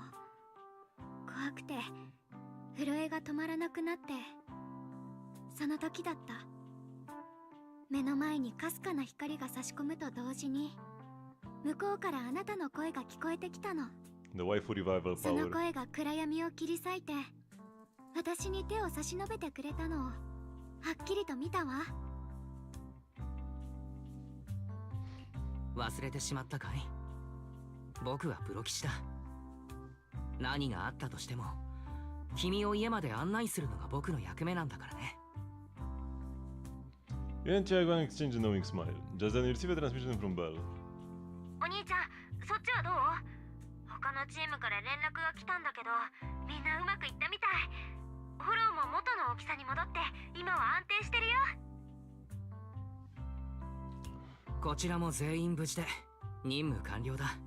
怖くて震えが止まらなくなって、その時だった。目の前にかすかな光が差し込むと同時に、向こうからあなたの声が聞こえてきたの。 The waifu revival その power. 声が暗闇を切り裂いて、私に手を差し伸べてくれたのをはっきりと見たわ。忘れてしまったかい？僕はプロ騎士だ。何があったとしても君を家まで案内するのが僕の役目なんだからね。 You and Chiaguan exchange a knowing smile. Just then you receive a transmission from Bell. お兄ちゃん、そっちはどう？他のチームから連絡が来たんだけど、みんなうまくいったみたい。フォローも元の大きさに戻って今は安定してるよ。こちらも全員無事で任務完了だ。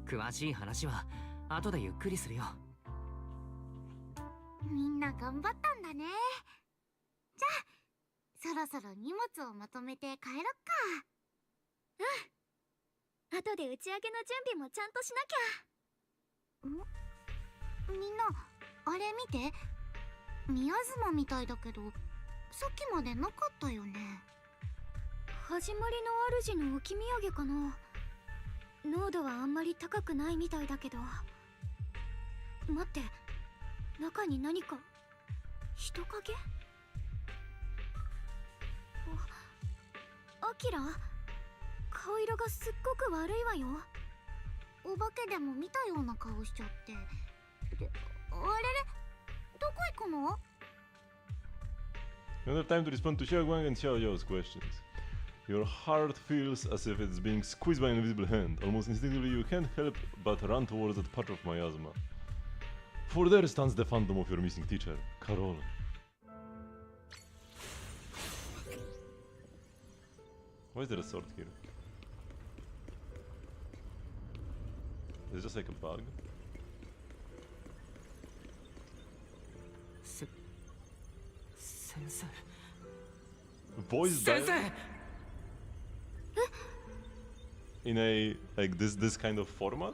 詳しい話は後でゆっくりするよ。みんな頑張ったんだね。じゃあそろそろ荷物をまとめて帰ろっか。うん、後で打ち上げの準備もちゃんとしなきゃ。みんなあれ見て、宮妻みたいだけどさっきまでなかったよね。始まりの主の置き土産かな。濃度はあんまり高くないみたいだけど。待って、中に何か人影？アキラ、顔色がすっごく悪いわよ。お化けでも見たような顔しちゃって。あれれ、どこ行くの？ You don't have time to respond to Xiaoguang and Xiaoyao's questions. Your heart feels as if it's being squeezed by an invisible hand. Almost instinctively you can't help but run towards that patch of miasma. For there stands the phantom of your missing teacher, Carol. Why is there a sword here? Is it just like a bug? Sensei. Voice died in a like this kind of format?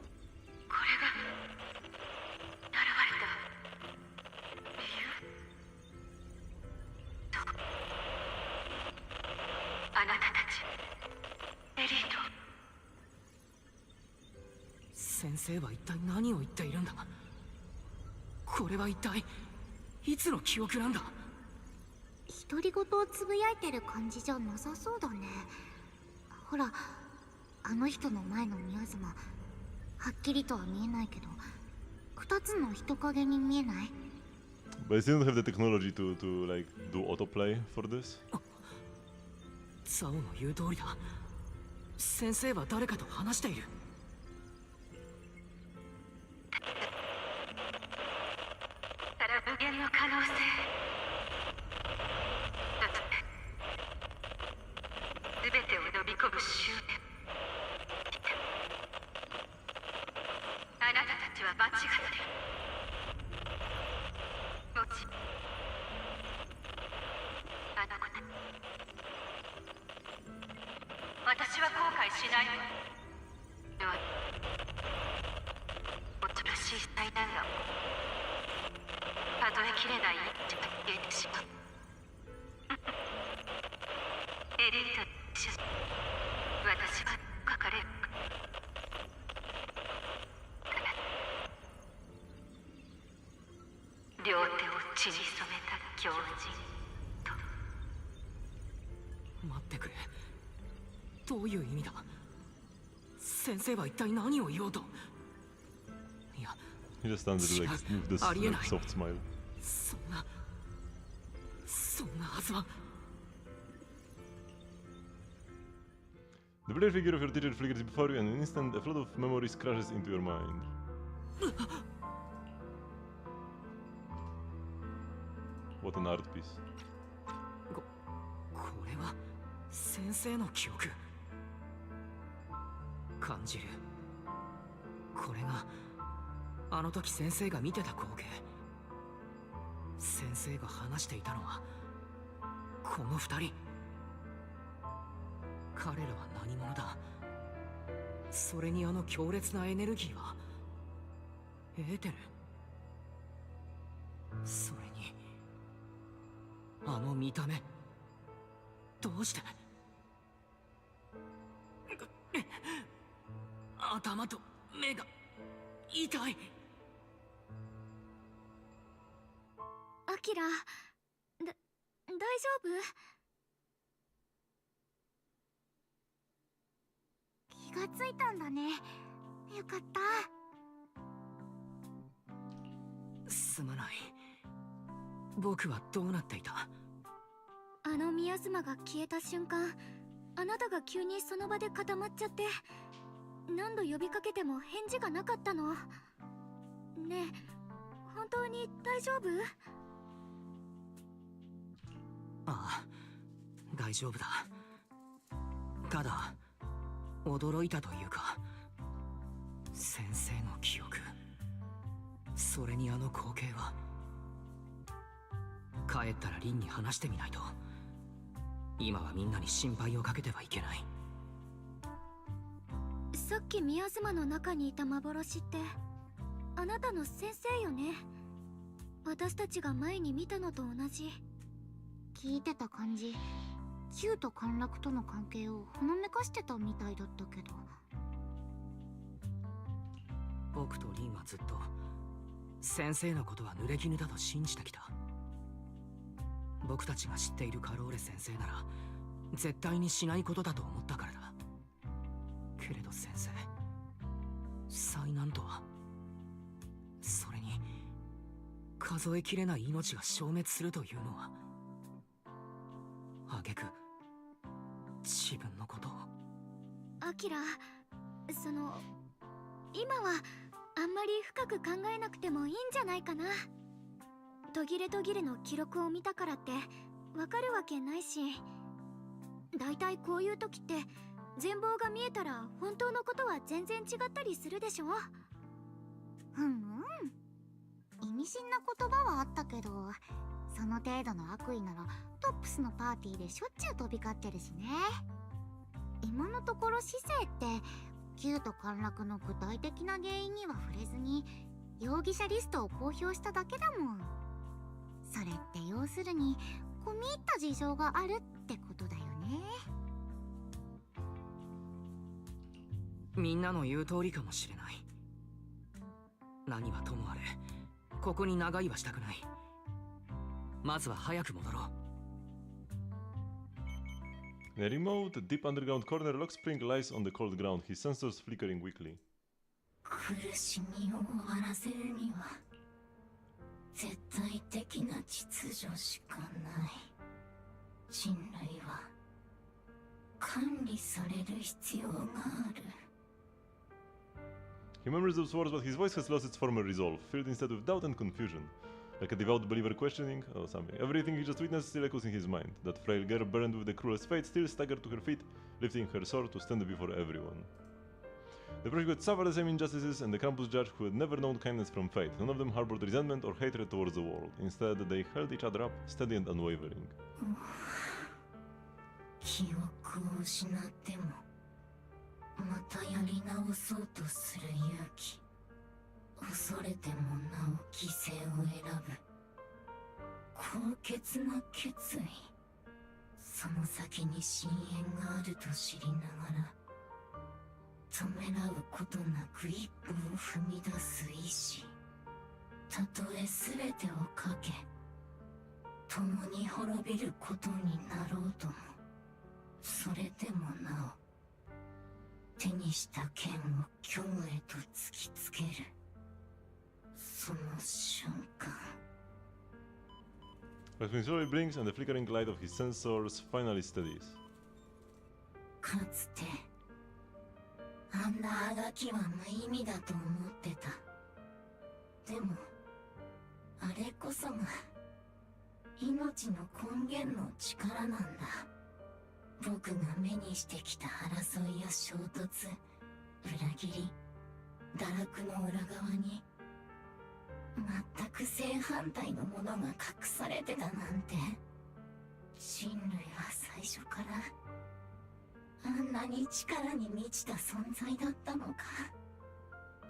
あなたたちエリート。先生は一体何を言っているんだ。これは一体いつの記憶なんだ。独り言をつぶやいてる感じじゃなさそうだね。ほら、あの人の前の宮妻、はっきりとは見えないけど、二つの人影に見えない？ But I still don't have the technology to like do autoplay for this. ザオの言う通りだ。先生は誰かと話している。たら無限の可能性。すべてを飲み込む執念。あなたたちは間違ってる。もちあの子たち、私は後悔しないわ。恐ろしい災難が数えきれない命が消えてしまう。エリートの主人、私は書かれる。両手を血に染めた狂人と。待ってくれ。どういう意味だ。先生は一体何を言おうと。いや、 He just stands there like with this like, soft smile. そんなはずは。The blade figure of your teacher flickers before you, and in an instant, a flood of memories crashes into your mind. What an art piece. これは先生の記憶。感じる。これがあの時先生が見てた光景。先生が話していたのはこの二人。彼らは何者だ。それにあの強烈なエネルギーはエーテル。それにあの見た目。どうして。頭と目が痛い。アキラ、大丈夫？気がついたんだね。よかった。すまない。僕はどうなっていた？あのミヤズマが消えた瞬間、あなたが急にその場で固まっちゃって、何度呼びかけても返事がなかったの。ねえ、本当に大丈夫？ああ、大丈夫だ。ただ驚いたというか、先生の記憶、それにあの光景は。帰ったらリンに話してみないと。今はみんなに心配をかけてはいけない。さっき宮妻の中にいた幻ってあなたの先生よね。私たちが前に見たのと同じ。聞いてた感じ、Q と陥落との関係をほのめかしてたみたいだったけど。僕とリンはずっと先生のことは濡れ衣だと信じてきた。僕たちが知っているカローレ先生なら絶対にしないことだと思ったからだ。けれど先生、災難とは、それに数えきれない命が消滅するというのは、挙句自分のことを。アキラ、今はあんまり深く考えなくてもいいんじゃないかな。途切れ途切れの記録を見たからってわかるわけないし、だいたいこういう時って全貌が見えたら本当のことは全然違ったりするでしょ。意味深な言葉はあったけど、その程度の悪意ならトップスのパーティーでしょっちゅう飛び交ってるしね。今のところ市政ってQと陥落の具体的な原因には触れずに容疑者リストを公表しただけだもん。それって要するに込み入った事情があるってことだよね。みんなの言う通りかもしれない。何はともあれ、ここに長居はしたくない。まずは早く戻ろう。In a remote, deep underground corner, Lock Spring lies on the cold ground, his sensors flickering weakly. 苦しみを終わらせるには絶対的な秩序しかない。人類は管理される必要がある。He murmurs those words, but his voice has lost its former resolve, filled instead with doubt and confusion. Like a devout believer questioning, or something. Everything he just witnessed still echoes in his mind. That frail girl burned with the cruelest fate still staggered to her feet, lifting her sword to stand before everyone. The project had suffered the same injustices, and the Krampus judge who had never known kindness from fate. None of them harbored resentment or hatred towards the world. Instead, they held each other up, steady and unwavering. 記憶を失ってもまたやり直そうとする勇気。恐れてもなお犠牲を選ぶ高潔な決意。その先に深淵があると知りながらためらうことなく一歩を踏み出す意志。たとえ全てをかけ共に滅びることになろうとも、それでもな手にした剣を虚無へと突きつける。その瞬間。But slowly blinks and the flickering light of his sensors finally steadies. かつてあんなあがきは無意味だと思ってた。でもあれこそが命の根源の力なんだ。僕が目にしてきた争いや衝突、裏切り、堕落の裏側に全く正反対のものが隠されてたなんて。人類は最初からあんなに力に満ちた存在だったのか。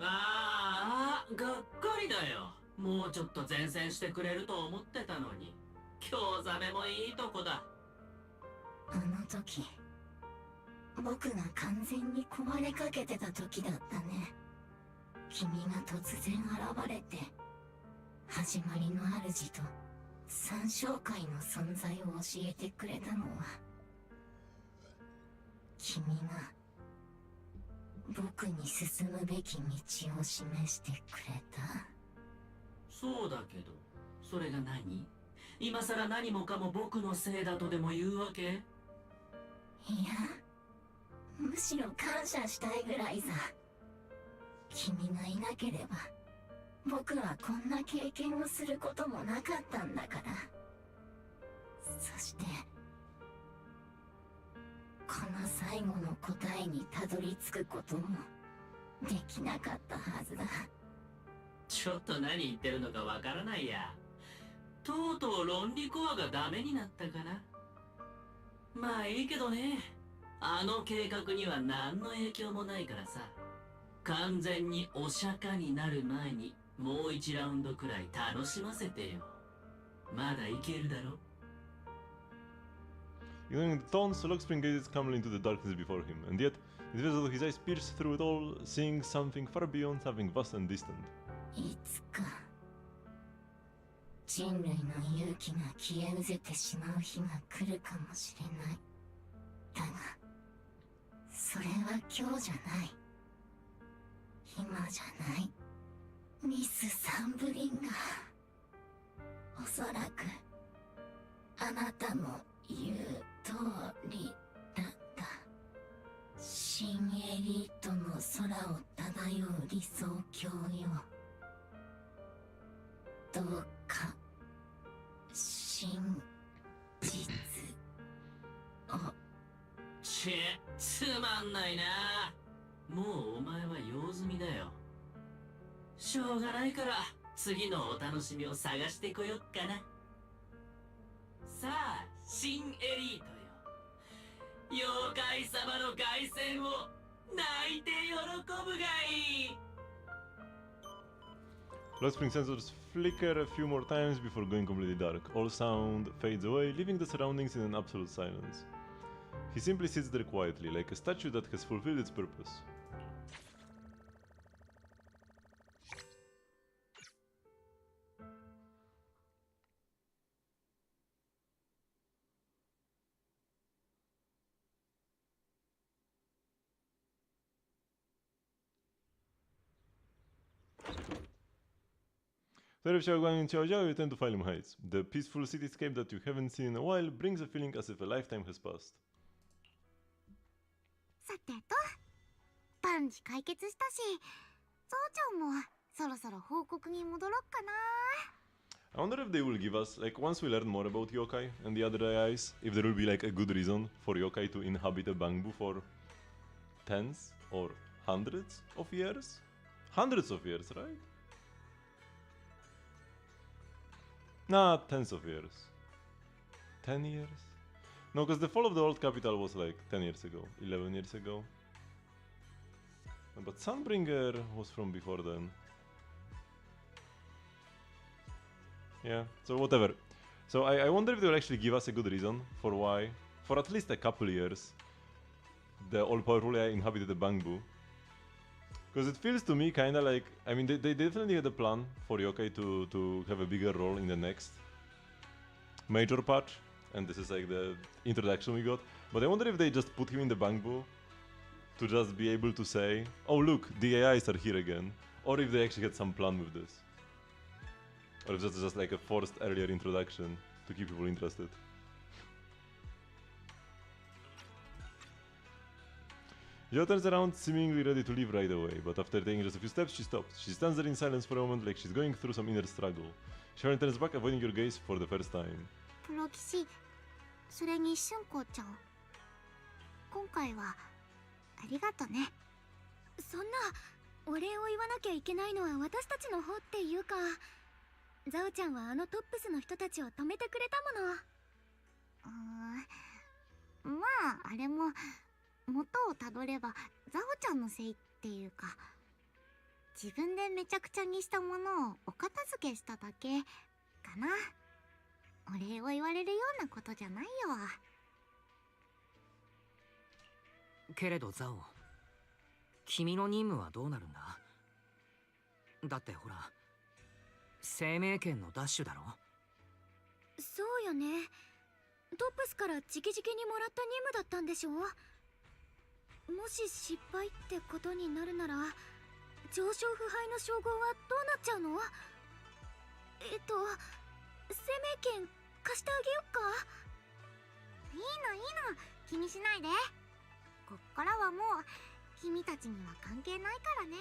ああ、がっかりだよ。もうちょっと前線してくれると思ってたのに。興ざめもいいとこだ。あの時僕が完全に壊れかけてた時だったね。君が突然現れて始まりの主と三小会の存在を教えてくれたのは、君が僕に進むべき道を示してくれた。そうだけど、それが何？今さら何もかも僕のせいだとでも言うわけ？いや、むしろ感謝したいぐらいさ。君がいなければ僕はこんな経験をすることもなかったんだから。そしてこの最後の答えにたどり着くこともできなかったはずだ。ちょっと何言ってるのかわからないや。とうとう論理コアがダメになったかな。まあいいけどね。あの計画には何の影響もないからさ。完全にお釈迦になる前にもう1ラウンドくらい楽しませてよ。まだいけるだろ。Ignoring the taunts, Lockspring gazes calmly into the darkness before him, and yet it feels as though his eyes pierce through it all, seeing something far beyond, something vast and distant. いつか人類の勇気が消え失せてしまう日が来るかもしれない。だがそれは今日じゃない。今じゃない。ミス・サンブリンガー、おそらくあなたの言う通りだった。新エリートの空を漂う理想郷よ。どうか真実を。つまんないな。もうお前は用済みだよ。しょうがないから次のお楽しみを探してこよっかな。さあ、新エリートよ。妖怪様の凱旋を泣いて喜ぶがいい。Lockspring sensors flicker a few more times before going completely dark. All sound fades away, leaving the surroundings in an absolute silence. He simply sits there quietly, like a statue that has fulfilled its purpose. Instead of Xiaoguang and Xiaojiao, you return to Phylum Heights. The peaceful cityscape that you haven't seen in a while brings a feeling as if a lifetime has passed. さてと、万事解決したし、ゾウちゃんもそろそろ報告に戻ろっかな。I wonder if they will give us, like, once we learn more about yokai and the other AIs, if there will be like a good reason for yokai to inhabit a bamboo for tens or hundreds of years? Hundreds of years, right? Nah, tens of years. 10 years? No, because the fall of the old capital was like 10 years ago, 11 years ago. But Sunbringer was from before then. Yeah, so whatever. So I wonder if they will actually give us a good reason for why, for at least a couple years, the all-powerful AI inhabited the bamboo. Because it feels to me kinda like, I mean, they definitely had a plan for yokai to have a bigger role in the next major patch, and this is like the introduction we got. But I wonder if they just put him in the bamboo to just be able to say, oh look, the AIs are here again, or if they actually had some plan with this. Or if that's just like a forced earlier introduction to keep people interested. Jo turns around, seemingly ready to leave right away, but after taking just a few steps, she stops. She stands there in silence for a moment, like she's going through some inner struggle. She turns back, avoiding your gaze for the first time. プロ騎士、それに春子ちゃん。今回はありがとね。そんなお礼を言わなきゃいけないのは私たちの方っていうか、ザオちゃんはあのトップスの人たちを止めてくれたもの。まああれも元をたどればザオちゃんのせいっていうか、自分でめちゃくちゃにしたものをお片付けしただけかな。お礼を言われるようなことじゃないよ。けれどザオ、君の任務はどうなるんだ？だってほら、生命権のダッシュだろ？そうよね。トップスから直々にもらった任務だったんでしょ？もし失敗ってことになるなら、上昇腐敗の称号はどうなっちゃうの？生命権貸してあげよっか。いいのいいの、気にしないで。こっからはもう君たちには関係ないからね。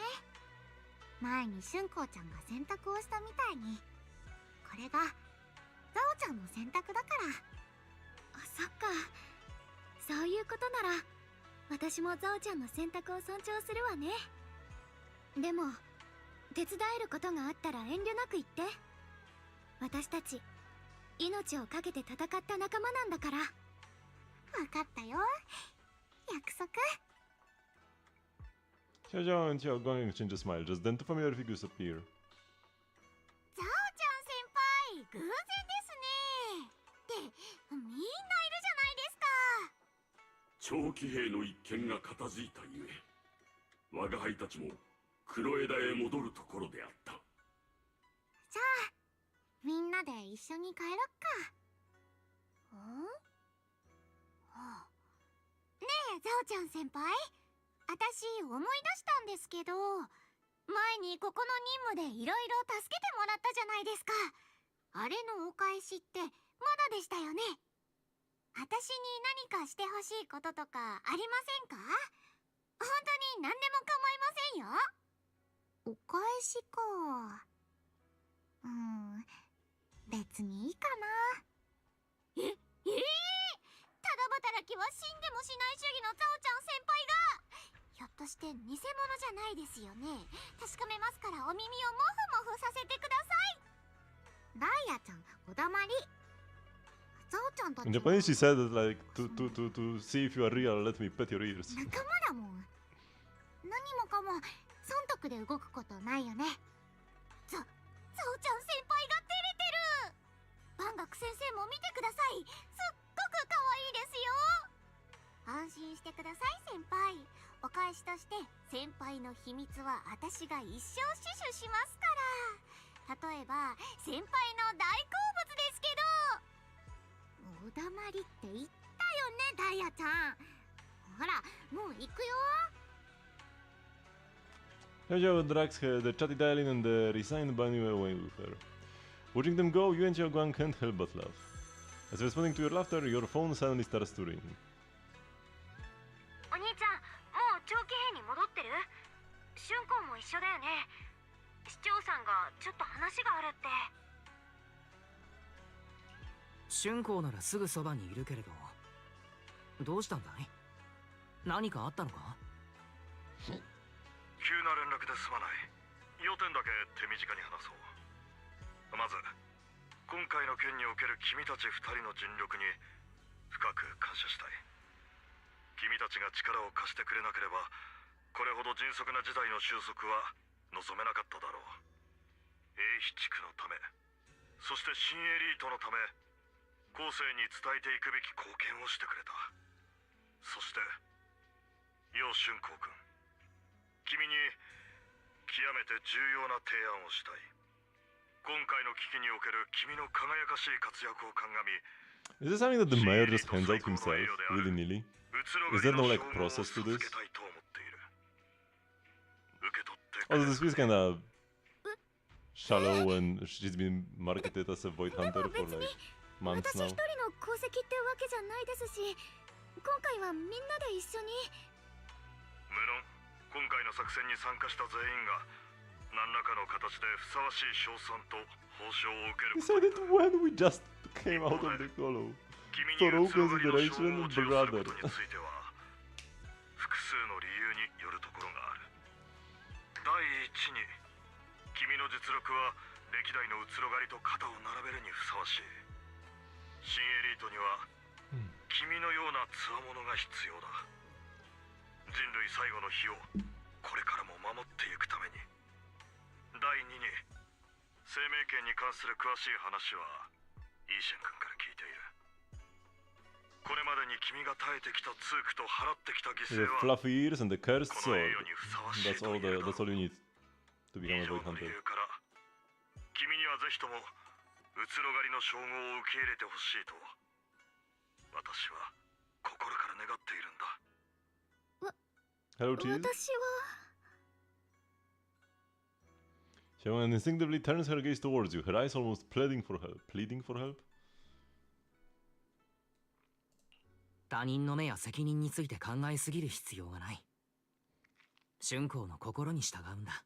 前に春光ちゃんが選択をしたみたいに、これがザオちゃんの選択だから。そっか、そういうことなら私もザオちゃんの選択を尊重するわね。でも手伝えることがあったら遠慮なく言って。私たち命を懸けて戦った仲間なんだから。分かったよ、約束。Xiaojiao and Xiaoguang exchange a smile, just then two familiar figures appear. ザオちゃん先輩、偶然ですね。ってみんないるじゃないですか。長騎兵の一件が片付いたゆえ、我が輩たちも黒枝へ戻るところであった。じゃあみんなで一緒に帰ろっか。ねえザオちゃん先輩、私思い出したんですけど、前にここの任務でいろいろ助けてもらったじゃないですか。あれのお返しってまだでしたよね。私に何かしてほしいこととかありませんか？本当に何でも構いませんよ。お返しか。別にいいかな。ただ働きは死んでもしない主義のザオちゃん先輩が、ひょっとして偽物じゃないですよね。確かめますからお耳をモフモフさせてください。ダイヤちゃんおだまり。ザオちゃんたち In Japanese she said that like to see if you are real, let me pet your ears. 仲間だもん。何もかも損得で動くことないよね。ザオちゃん先輩が照れてる。万学先生も見てください。すっごく可愛いですよ。安心してください先輩。お返しとして先輩の秘密は私が一生死守しますから。例えば先輩の大好物ですけど。おだまりって言ったよねダイヤちゃん。ほらもう行くよ。Xiaojiao drags the chatty dial-in and the resigned bunny away with her. Watching them go, you and Xiaoguang can't help but laugh. As responding to your laughter, your phone suddenly starts to ring. お兄ちゃん、もう長期兵に戻ってる？春光も一緒だよね。市長さんがちょっと話があるって。春光ならすぐそばにいるけれど、どうしたんだい？何かあったのか？急な連絡ですまない。要点だけ手短に話そう。まず今回の件における君たち2人の尽力に深く感謝したい。君たちが力を貸してくれなければこれほど迅速な事態の収束は望めなかっただろう。英飛地区のため、そして新エリートのため、後世に伝えていくべき貢献をしてくれた。そして楊春光君、君に極めて重要な提案をしたい。今回の危機における君の輝かしい活躍を鑑み、 Is this something that the mayor just hands out himself, willy-nilly? Is there no like process to this? Also this feels kind of shallow and she's been marketed as a void hunter for like months 私 now. 一人の功績ってわけじゃないですし、今回はみんなで一緒に。無論今回の作戦に参加した全員が何らかの形でふさわしい賞賛と報奨を受ける He said it when we just came out of the hollow. Thorough consideration, brother. については複数の理由によるところがある。第一に君の実力は歴代のうつろ狩りと肩を並べるにふさわしい。新エリートには君のような強者が必要だ。人類最後の日をこれからも守っていくために。第二に生命権に関する詳しい話はイーシェン君から聞いている。これまでに君が耐えてきた痛苦と払ってきた犠 The 牲は fluffy ears and the cursed sword. That's all you need to become a void hunter. 君にはぜひともうつろ狩りの称号を受け入れてほしいと私は心から願っているんだ。 Hello, Cheese. 私は Xiaoyan instinctively turns her gaze towards you, her eyes almost pleading for help. Pleading for help? 他人の目や責任について考えすぎる必要はない。春光の心に従うんだ。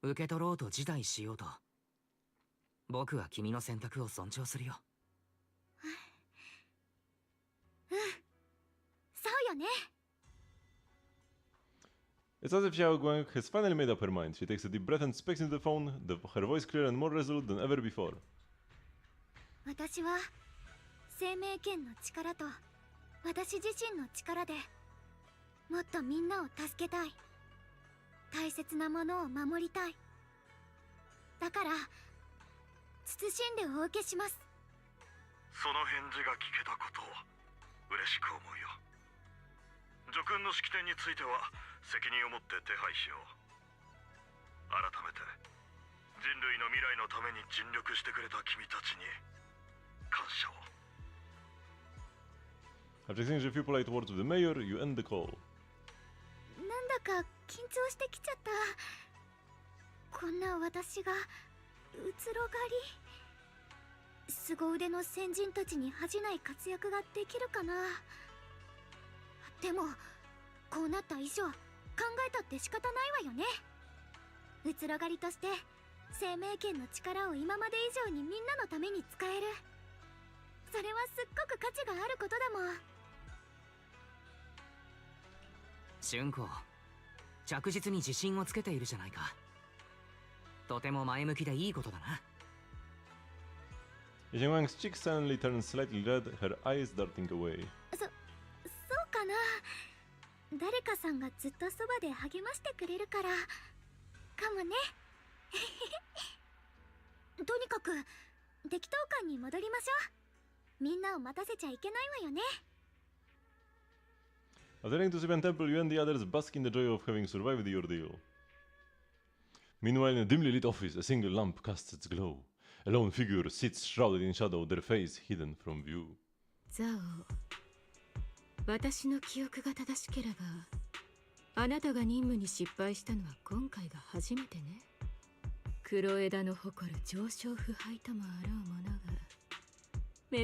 受け取ろうと辞退しようと、僕は君の選択を尊重するよ。そうよね。 It's as if Xiao Guang has finally made up her mind. She takes a deep breath and speaks into the phone, her voice clear and more resolute than ever before. 私は生命権の力と私自身の力でもっとみんなを助けたい。大切なものを守りたい。だから謹んでお受けします。その返事が聞けたことを嬉しく思うよ。叙勲の式典については責任を持って手配しよう。改めて人類の未来のために尽力してくれた君たちに感謝を。 After exchanging a few polite words with the mayor, you end the call. なんだか緊張してきちゃった。こんな私がうつろ狩り、凄腕の先人たちに恥じない活躍ができるかな。でもこうなった以上考えたって仕方ないわよね。うつろ狩りとして生命権の力を今まで以上にみんなのために使える。それはすっごく価値があることだもん。春光、着実に自信をつけているじゃないか。とても前向きでいいことだな。Xiao Guang's cheeks suddenly turn slightly red, her eyes darting away. そうかな。誰かさんがずっとそばで励ましてくれるからかもね。とにかく適当感に戻りましょう。みんなを待たせちゃいけないわよね。 After heading to Sibian Temple, you and the others bask in the joy of having survived the ordeal. Meanwhile, in a dimly lit office, a single lamp casts its glow. A lone figure sits shrouded in shadow, their face hidden from view. ザオ、私の記憶が正しければ、あなたが任務に失敗したのは今回が初めてね。黒枝の誇る上昇腐敗ともあろうもの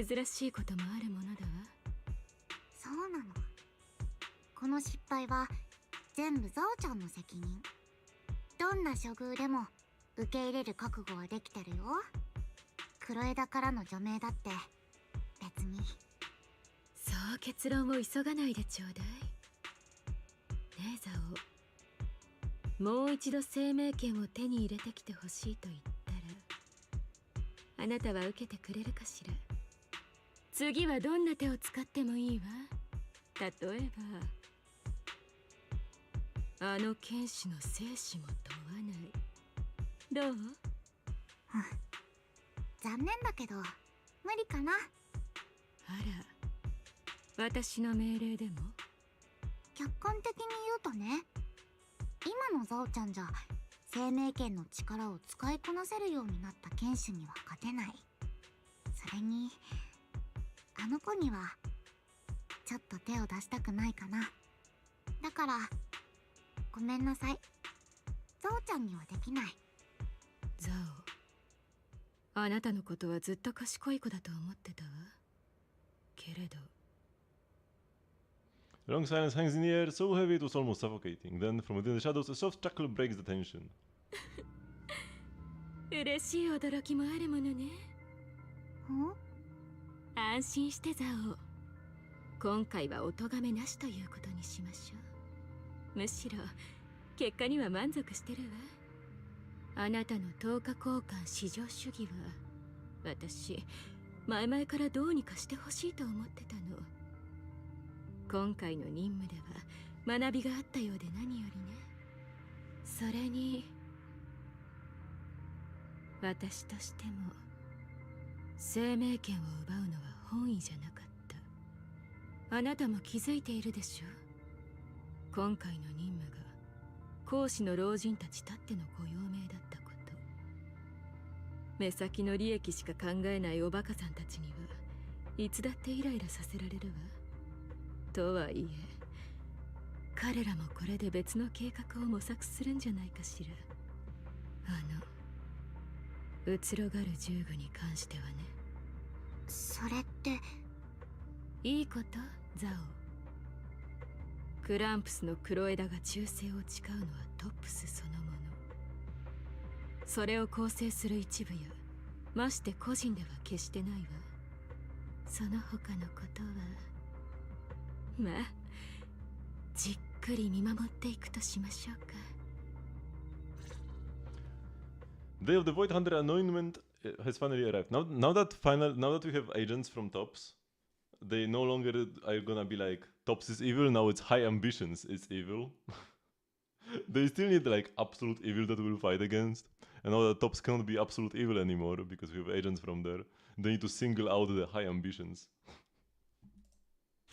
が、珍しいこともあるものだわ。そうなの。この失敗は全部ザオちゃんの責任。どんな処遇でも受け入れる覚悟はできてるよ。黒枝からの除名だって別に。そう結論を急がないでちょうだい。ねえザオ、もう一度生命権を手に入れてきてほしいと言ったら、あなたは受けてくれるかしら。次はどんな手を使ってもいいわ。例えばあの剣士の生死も問わない。どう？残念だけど無理かな。あら、私の命令でも？客観的に言うとね、今のザオちゃんじゃ生命権の力を使いこなせるようになった剣士には勝てない。それにあの子にはちょっと手を出したくないかな。だからごめんなさい。ゾウちゃんにはできない。ザオ、あなたのことはずっと賢い子だと思ってたわ。けれど The long silence hangs in the air, so heavy it was almost suffocating. Then, from within the shadows, a soft chuckle breaks the tension. 嬉しい驚きもあるものね。安心してザオ。今回はお咎めなしということにしましょう。むしろ結果には満足してるわ。あなたの10日交換至上主義は私前々からどうにかしてほしいと思ってたの。今回の任務では学びがあったようで何よりね。それに私としても生命権を奪うのは本意じゃなかった。あなたも気づいているでしょう。今回の任務が講師の老人たちたってのご用命だったこと。目先の利益しか考えないおバカさんたちにはいつだってイライラさせられるわ。とはいえ彼らもこれで別の計画を模索するんじゃないかしら。移ろがる銃具に関してはね。それっていいこと、ザオ。クランプスの黒枝が忠誠を誓うのはトップスそのもの。それを構成する一部やまして個人では決してないわ。その他のことはまあじっくり見守っていくとしましょうか。 Day of the Void Hunter anointment has finally arrived. Now that we have agents from Tops, they no longer are gonna be like Tops is evil. Now it's High Ambitions is evil. They still need like absolute evil that we'll fight against. And now that Tops cannot be absolute evil anymore because we have agents from there, they need to single out the High Ambitions.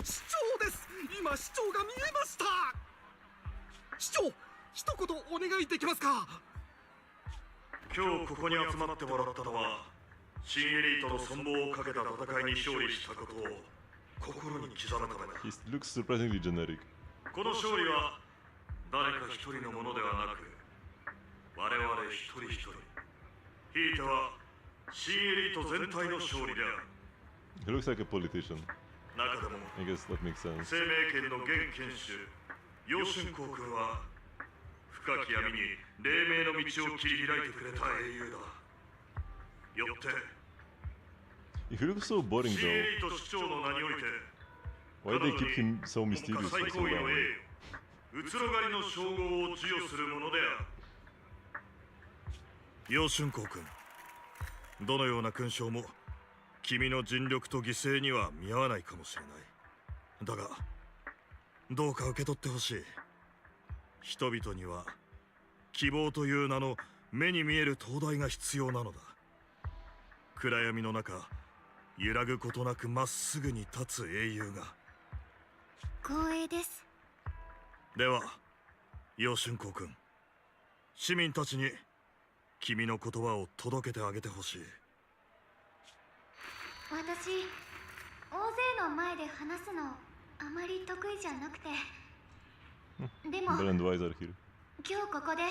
市長です。今市長が見えました。市長、一言お願いできますか。今日ここに集まってもらったのは新エリートの存亡をかけた戦いに勝利したことを心に刻むためだ。 He looks surprisingly generic. この勝利は誰か一人のものではなく我々一人一人、ひいては新エリート全体の勝利である。 He looks like a politician. 中でも I guess that makes sense. 生命権の現権主楊春光君は深き闇に黎明の道を切り開いてくれた英雄だ。よって He looks so boring 新 though. エリート市長の名において Why they keep him so mysterious 最 for so 高位の long? 栄誉、移ろがりの称号を授与するものである。楊春光君、どのような勲章も君の尽力と犠牲には見合わないかもしれない。だがどうか受け取ってほしい。人々には希望という名の目に見える灯台が必要なのだ。暗闇の中揺らぐことなくまっすぐに立つ英雄が。光栄です。では楊春光君、市民たちに君の言葉を届けてあげてほしい。私、大勢の前で話すのあまり得意じゃなくて、でも Brandweiser here. 今日ここで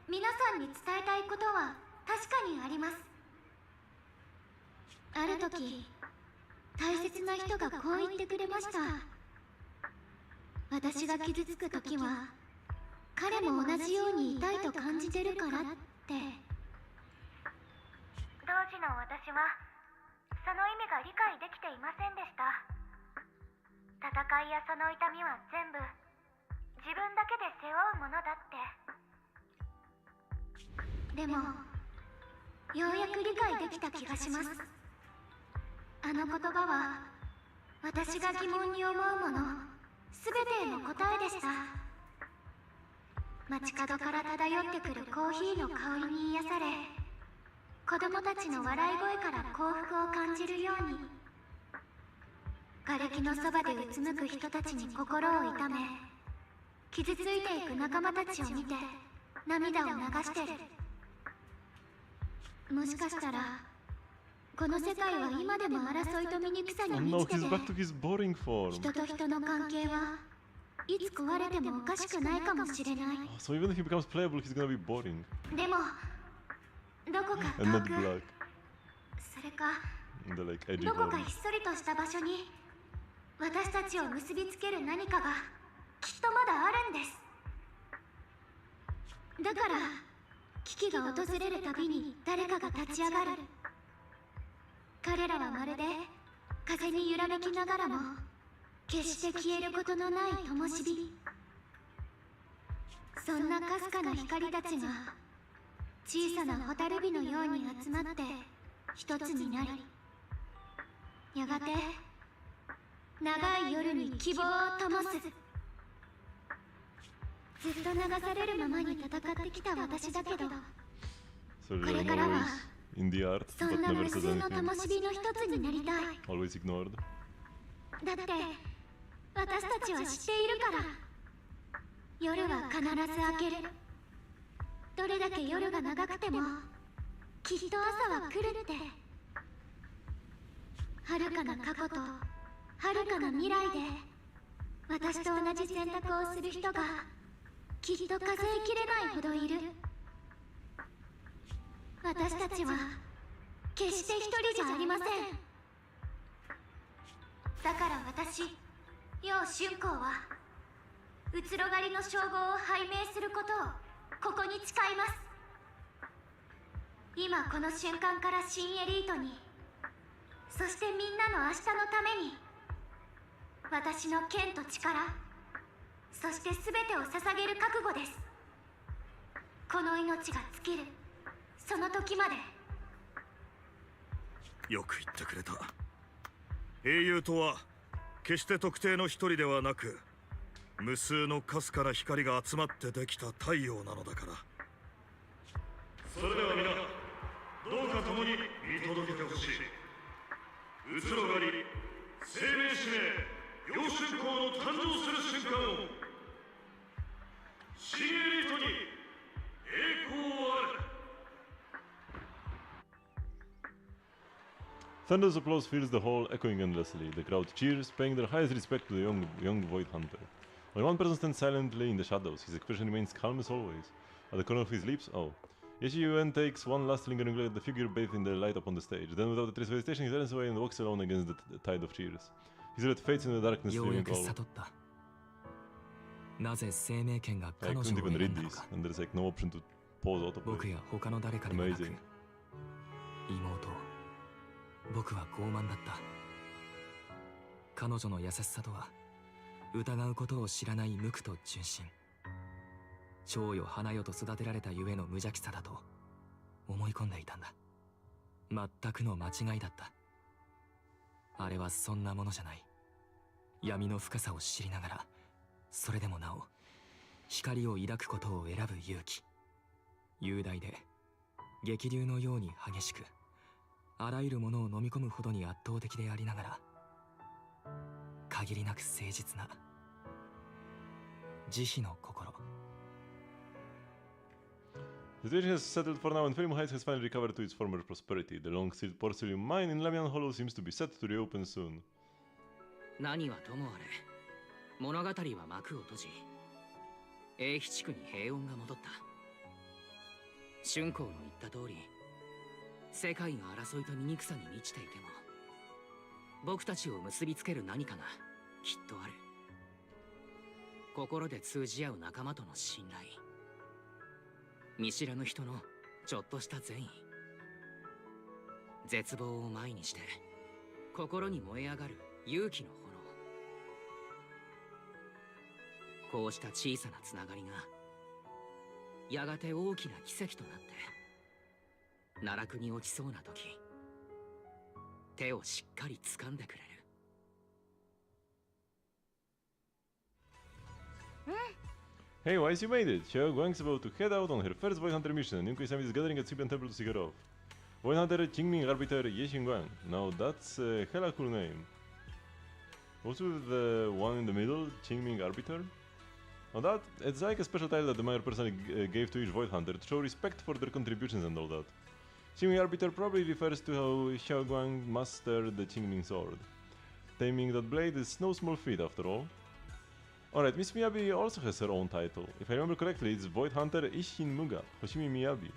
皆さんに伝えたいことは確かにあります。ある時、大切な人がこう言ってくれました。私が傷つく時は彼も同じように痛いと感じてるからって。当時の私はその意味が理解できていませんでした。戦いやその痛みは全部自分だけで背負うものだって。でもようやく理解できた気がします。あの言葉は私が疑問に思うもの全てへの答えでした。街角から漂ってくるコーヒーの香りに癒され、子供たちの笑い声から幸福を感じるように、瓦礫のそばでうつむく人たちに心を痛め、傷ついていく仲間たちを見て涙を流してる。もしかしたらこの世界は今でも争いと醜さに Oh 満 no, ちて he's て、 back to his boring form. 人と人の関係はいつ壊れてもおかしくないかもしれない。 So even if he becomes playable, he's gonna be boring. でもどこか And 遠 not く、 black. それか In the like edgy どこか form. ひっそりとした場所に私たちを結びつける何かがきっとまだあるんです。だから危機が訪れるたびに誰かが立ち上がる。彼らはまるで風に揺らめきながらも決して消えることのない灯火。そんなかすかな光たちが小さな蛍火のように集まって一つになり、やがて長い夜に希望を灯す。ずっと流されるままに戦ってきた私だけど、 So こ they're れからは always in the art, そ but んな never 無 says 数の anything. 灯火の一つになりたい。 Always ignored. だって私たちは知っているから。夜は必ず明ける。どれだけ夜が長くてもきっと朝は来るって。遥かな過去と遥かな未来で私と同じ選択をする人がきっと数えきれないほどいる。私たちは決して一人じゃありません。だから私、楊春光はうつろ狩りの称号を拝命することをここに誓います。今この瞬間から新エリートに、そしてみんなの明日のために、私の剣と力、そして全てを捧げる覚悟です。この命が尽きるその時まで。よく言ってくれた。英雄とは決して特定の一人ではなく、無数のかすかな光が集まってできた太陽なのだから。それでは皆、どうか共に見届けてほしい。うつろ狩り生命使命楊春光の誕生する瞬間を。新エリートに栄光あれ。 Thunder's applause fills the hall, echoing endlessly. The crowd cheers, paying their highest respect to the young Void Hunter. Only one person stands silently in the shadows. His expression remains calm as always. At the corner of his lips, Yeshi Yuen takes one last lingering look at the figure bathed in the light upon the stage. Then, without a trace of hesitation, he turns away and walks alone against the tide of cheers. His silhouette fades in the darkness, leaving all. なぜ生命権が I 彼女を couldn't 選 even ん read だの this, か。 and there's like no option to pause autoplay. 僕や他の誰かではなく Amazing. 妹、僕は傲慢だった。彼女の優しさとは疑うことを知らない無垢と純真、蝶よ花よと育てられたゆえの無邪気さだと思い込んでいたんだ。全くの間違いだった。あれはそんなものじゃない。闇の深さを知りながら、それでもなお光を抱くことを選ぶ勇気。雄大で激流のように激しく、あらゆるものを飲み込むほどに圧倒的でありながら、限りなく誠実な慈悲の心。 The situation has settled for now, and Film Heights has finally recovered to its former prosperity. The long-sealed porcelain mine in Lamian Hollow seems to be set to reopen soon. 何はともあれ、物語は幕を閉じ、英飛地区に平穏が戻った。春光の言った通り、世界が争いと醜さに満ちていても、僕たちを結びつける何かがきっとある。心で通じ合う仲間との信頼、見知らぬ人のちょっとした善意、絶望を前にして心に燃え上がる勇気の炎。こうした小さなつながりがやがて大きな奇跡となって奈落に落ちそうな時、手をしっかり掴んでくれる。Hey, Wise, you made it! Xiao Guang's about to head out on her first Void Hunter mission, and Yunkai Sami is gathering at Sibian Temple to see her off. Void Hunter Qingming Arbiter Yexin Guang. Now that's a hella cool name. What's with the one in the middle, Qingming Arbiter? On that, it's like a special title that the mayor personally gave to each Void Hunter to show respect for their contributions and all that. Qingming Arbiter probably refers to how Xiao Guang mastered the Qingming sword. Taming that blade is no small feat after all. Alright, Miss Miyabi also has her own title. If I remember correctly, it's Void Hunter Ishin Muga, Hoshimi Miyabi.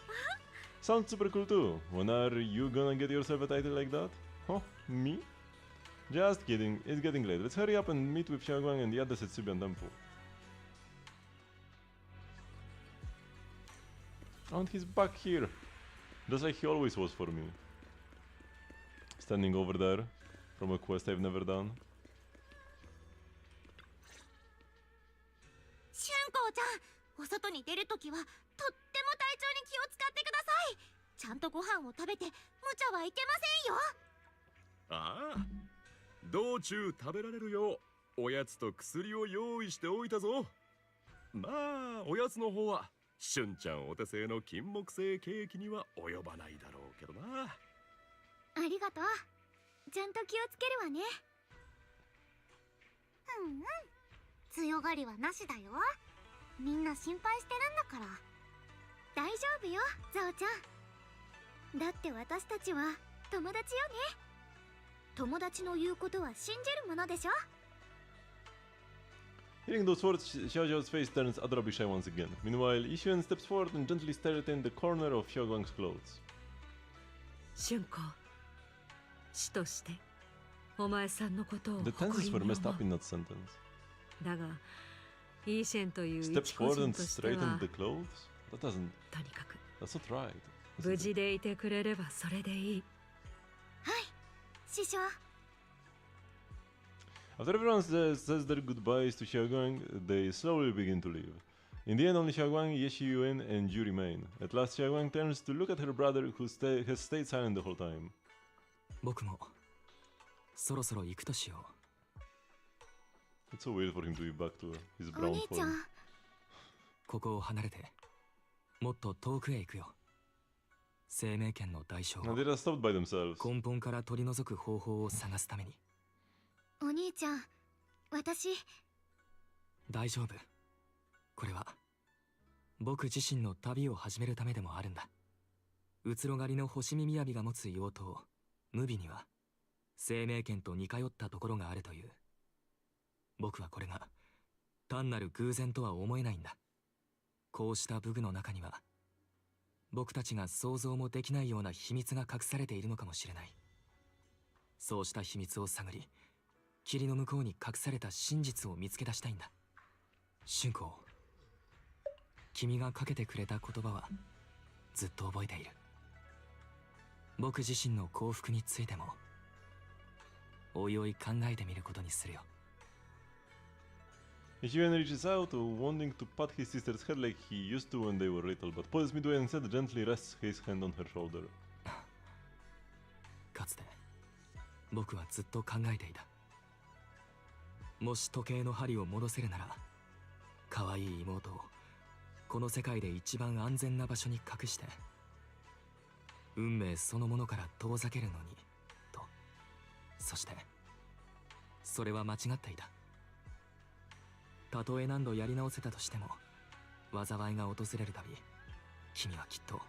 Sounds super cool too. When are you gonna get yourself a title like that? Huh? Me? Just kidding, it's getting late. Let's hurry up and meet with Xiaoguang and the others at Subian Temple. And he's back here. Just like he always was for me. Standing over there from a quest I've never done. 春光ちゃん、お外に出るときはとっても体調に気を使ってください。ちゃんとご飯を食べて無茶はいけませんよ。ああ、道中食べられるようおやつと薬を用意しておいたぞ。まあおやつの方は俊ちゃんお手製の金木犀ケーキには及ばないだろうけどな。ありがとう。ちゃんと気をつけるわね。うんうん、強がりはなしだよ。みんな心配してるんだから。大丈夫よ、ザオちゃん。だって私たちは友達よね。友達の言うことは信じるものでしょ。 Hearing those words, Xiaojiao's face turns adorably shy once again. Meanwhile, Yixuan steps forward and gently stares in the corner of Xiaoguang's clothes. 春光、師としてお前さんのことを The 誇 tenses り were に messed 思 up う。 in that sentence. だが、イーシェンという Stepped 一個 forward 人 and として straightened は the clothes? That doesn't... とにかく That's not right. 無事でいてくれればそれでいい。はい、師匠。 After everyone says their goodbyes to Xiaoguang, they slowly begin to leave. In the end, only Xiaoguang, Yeshiyuan, and Yu remain. At last, Xiaoguang turns to look at her brother, who has stayed silent the whole time. 僕もそろそろ行くとしよう。 It's so weird for him to be back to his お brown 兄ちゃ form. ん、ここを離れてもっと遠くへ行くよ。生命権の代償 And they just stopped by themselves. 根本から取り除く方法を探すために。お兄ちゃん、私。大丈夫。これは僕自身の旅を始めるためでもあるんだ。うつろがりの星見雅が持つ妖刀無比には生命権と似通ったところがあるという。僕はこれが単なる偶然とは思えないんだ。こうした武具の中には僕たちが想像もできないような秘密が隠されているのかもしれない。そうした秘密を探り、霧の向こうに隠された真実を見つけ出したいんだ。春光、君がかけてくれた言葉はずっと覚えている。僕自身の幸福についてもおいおい考えてみることにするよ。Yeshiyuan reaches out, wanting to pat his sister's head like he used to when they were little, but pauses midway and instead gently rests his hand on her shoulder. かつて僕はずっと考えていた。もし時計の針を戻せるなら、可愛い妹をこの世界で一番安全な場所に隠して運命そのものから遠ざけるのにと。そしてそれは間違っていた。たとえ何度やり直せたとしても、災いが訪れるたび君はきっと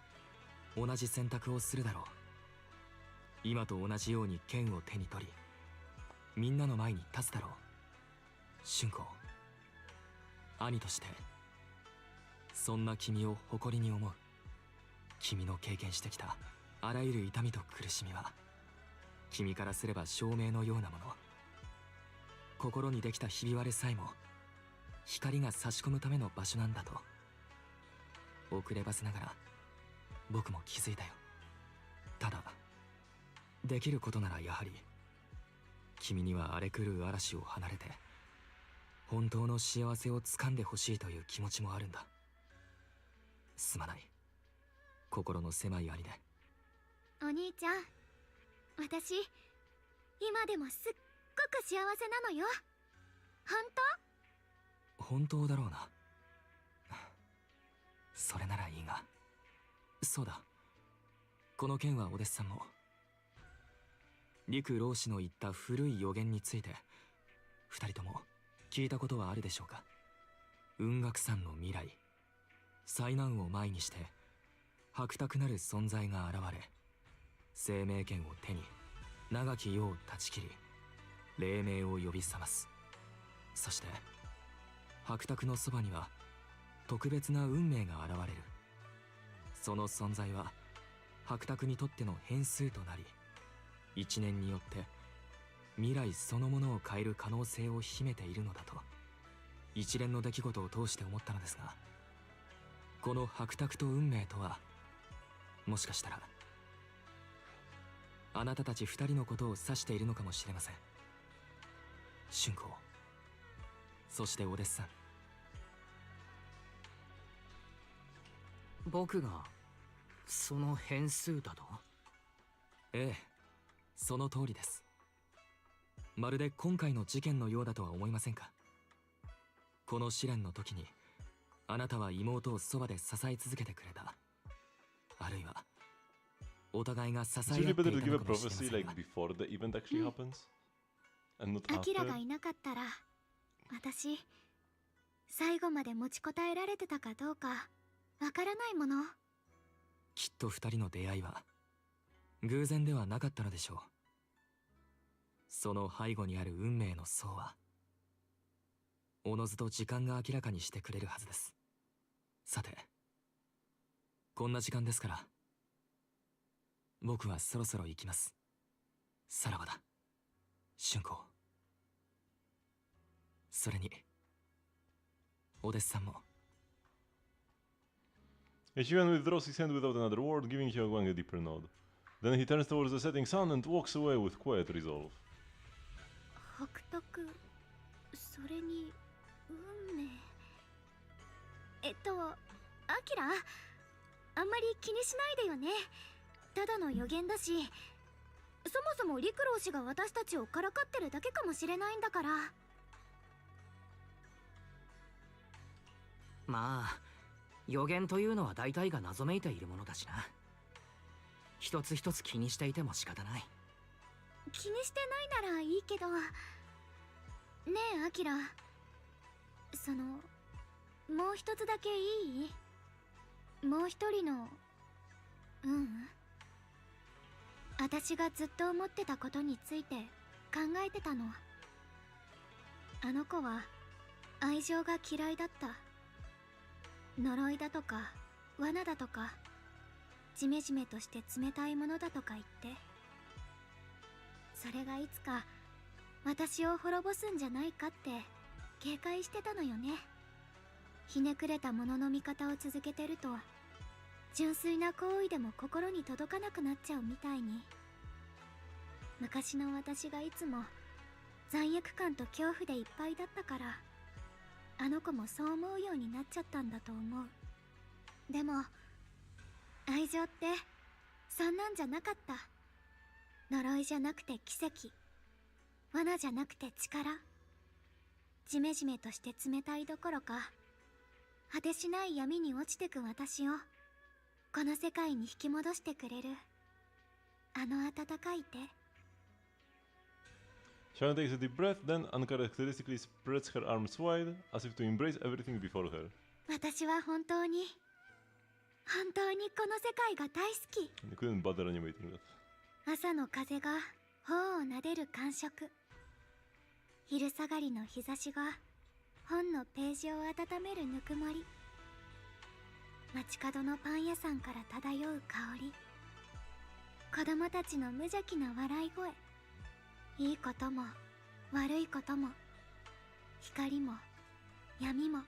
同じ選択をするだろう。今と同じように剣を手に取りみんなの前に立つだろう。春光、兄としてそんな君を誇りに思う。君の経験してきたあらゆる痛みと苦しみは君からすれば証明のようなもの。心にできたひび割れさえも光が差し込むための場所なんだと。遅ればせながら僕も気づいたよ。ただできることならやはり君には荒れ狂う嵐を離れて本当の幸せをつかんでほしいという気持ちもあるんだ。すまない、心の狭い兄で。お兄ちゃん、私今でもすっごく幸せなのよ。本当だろうな。それならいいが。そうだ、この件はお弟子さんも陸老師の言った古い予言について二人とも聞いたことはあるでしょうか。雲岳山の未来、災難を前にして白沢なる存在が現れ、生命権を手に長き世を断ち切り黎明を呼び覚ます。そして白卓のそばには特別な運命が現れる。その存在は白卓にとっての変数となり、一年によって未来そのものを変える可能性を秘めているのだと一連の出来事を通して思ったのですが、この白卓と運命とはもしかしたらあなたたち二人のことを指しているのかもしれません。春光、そしてお弟子さん。僕がその変数だと？ええ、その通りです。まるで今回の事件のようだとは思いませんか？この試練の時にあなたは妹をそばで支え続けてくれた。あるいはお互いが支え合っていたのかもしれませんが。アキラがいなかったら私最後まで持ちこたえられてたかどうかわからないもの。きっと二人の出会いは偶然ではなかったのでしょう。その背後にある運命の層はおのずと時間が明らかにしてくれるはずです。さて、こんな時間ですから僕はそろそろ行きます。さらばだ、春光。それにお弟子さんも。Shivan withdraws his hand without another word, giving Hyogwang a deeper nod. Then he turns towards the setting sun and walks away with quiet resolve. 白卓、それに運命。アキラ、あんまり気にしないでよね。ただの予言だし、そもそも陸老氏が私たちをからかってるだけかもしれないんだから。まあ予言というのは大体が謎めいているものだしな。一つ一つ気にしていても仕方ない。気にしてないならいいけど。ねえアキラ、もう一つだけいい？もう一人の私がずっと思ってたことについて考えてたの。あの子は愛情が嫌いだった。呪いだとか罠だとかジメジメとして冷たいものだとか言って、それがいつか私を滅ぼすんじゃないかって警戒してたのよね。ひねくれたものの見方を続けてると純粋な行為でも心に届かなくなっちゃうみたいに。昔の私がいつも罪悪感と恐怖でいっぱいだったから、あの子もそう思うようになっちゃったんだと思う。でも愛情ってそんなんじゃなかった。呪いじゃなくて奇跡、罠じゃなくて力、ジメジメとして冷たいどころか果てしない闇に落ちてく私をこの世界に引き戻してくれるあの温かい手。Sharon takes a deep breath, then uncharacteristically spreads her arms wide, as if to embrace everything before her. 私は本当にこの世界が大好き。 They couldn't bother animating that. 朝の風が頬を撫でる感触、昼下がりの日差しが本のページを温めるぬくもり、街角のパン屋さんから漂う香り、子供たちの無邪気な笑い声、いいことも悪いことも光も闇も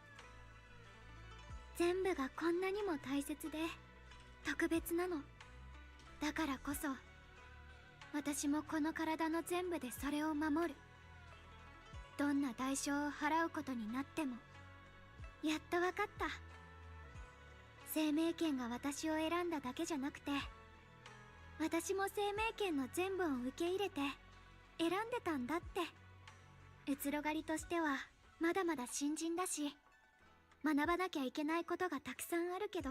全部がこんなにも大切で特別なの。だからこそ私もこの体の全部でそれを守る。どんな代償を払うことになっても。やっとわかった。生命権が私を選んだだけじゃなくて、私も生命権の全部を受け入れて選んでたんだって。うつろがりとしてはまだまだ新人だし、学ばなきゃいけないことがたくさんあるけど、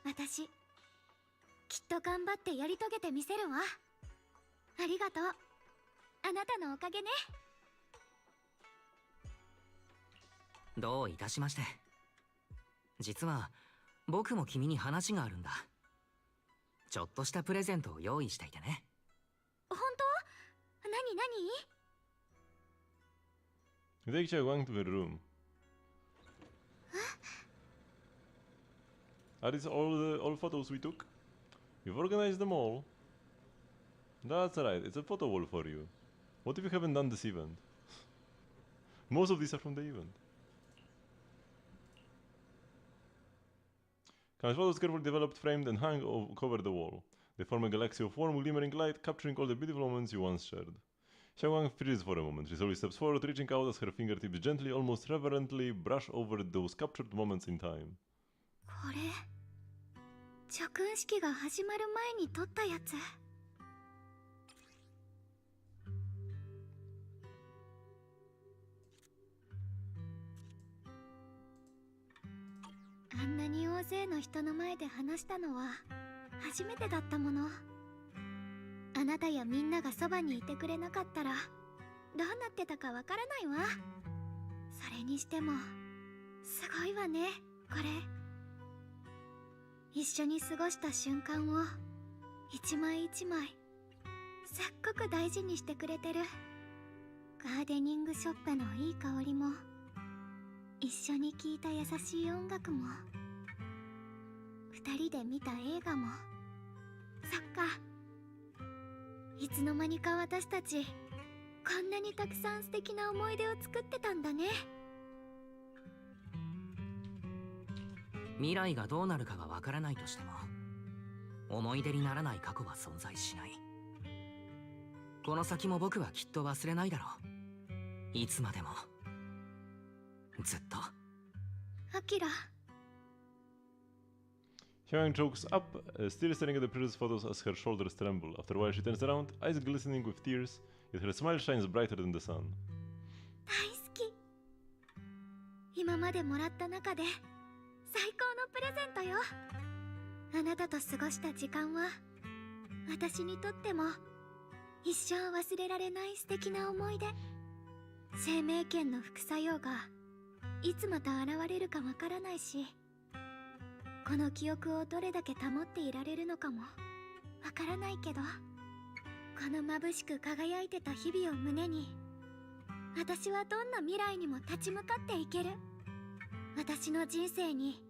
私きっと頑張ってやり遂げてみせるわ。ありがとう。あなたのおかげね。どういたしまして。実は僕も君に話があるんだ。ちょっとしたプレゼントを用意していてね。本当？何？ You take Hyogwang to her room. Are these all photos we took? You've organized them all. That's right, it's a photo wall for you. What if you haven't done this event? Most of these are from the event. Cam's photos carefully developed, framed, and hung cover the wall. They form a galaxy of warm, glimmering light, capturing all the beautiful moments you once shared. Xiaowang freezes for a moment. She slowly steps forward, reaching out as her fingertips gently, almost reverently, brush over those captured moments in time. これ叙勲式が始まる前に撮ったやつ。あんなに大勢の人の前で話したのは初めてだったもの。あなたやみんながそばにいてくれなかったらどうなってたかわからないわ。それにしてもすごいわね、これ。一緒に過ごした瞬間を一枚一枚すっごく大事にしてくれてる。ガーデニングショップのいい香りも、一緒に聴いた優しい音楽も、二人で見た映画も。そっか、いつの間にか私たちこんなにたくさん素敵な思い出を作ってたんだね。未来がどうなるかがわからないとしても、思い出にならない過去は存在しない。この先も僕はきっと忘れないだろう。いつまでもずっと。アキラ。Xiaowang chokes up, still staring at the previous photos as her shoulders tremble. After a while she turns around, eyes glistening with tears, yet her smile shines brighter than the sun. 大好き。今までもらった中で最高のプレゼントよ。あなたと過ごした時間は私にとっても一生忘れられない素敵な思い出。生命圏の副作用がいつまた現れるかわからないし、この記憶をどれだけ保っていられるのかもわからないけど、この眩しく輝いてた日々を胸に、私はどんな未来にも立ち向かっていける。私の人生に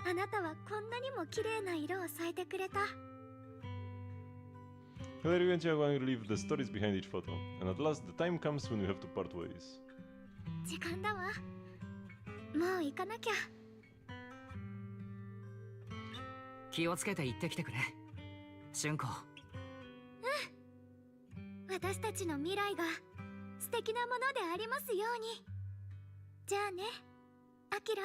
あなたはこんなにも綺麗な色を添えてくれた。Hilary and Xiaowang relive the stories behind each photo, and at last the time comes when we have to part ways. 時間だわ。もう行かなきゃ。気をつけて行ってきてくれ、春子。私たちの未来が素敵なものでありますように。じゃあね、アキラ。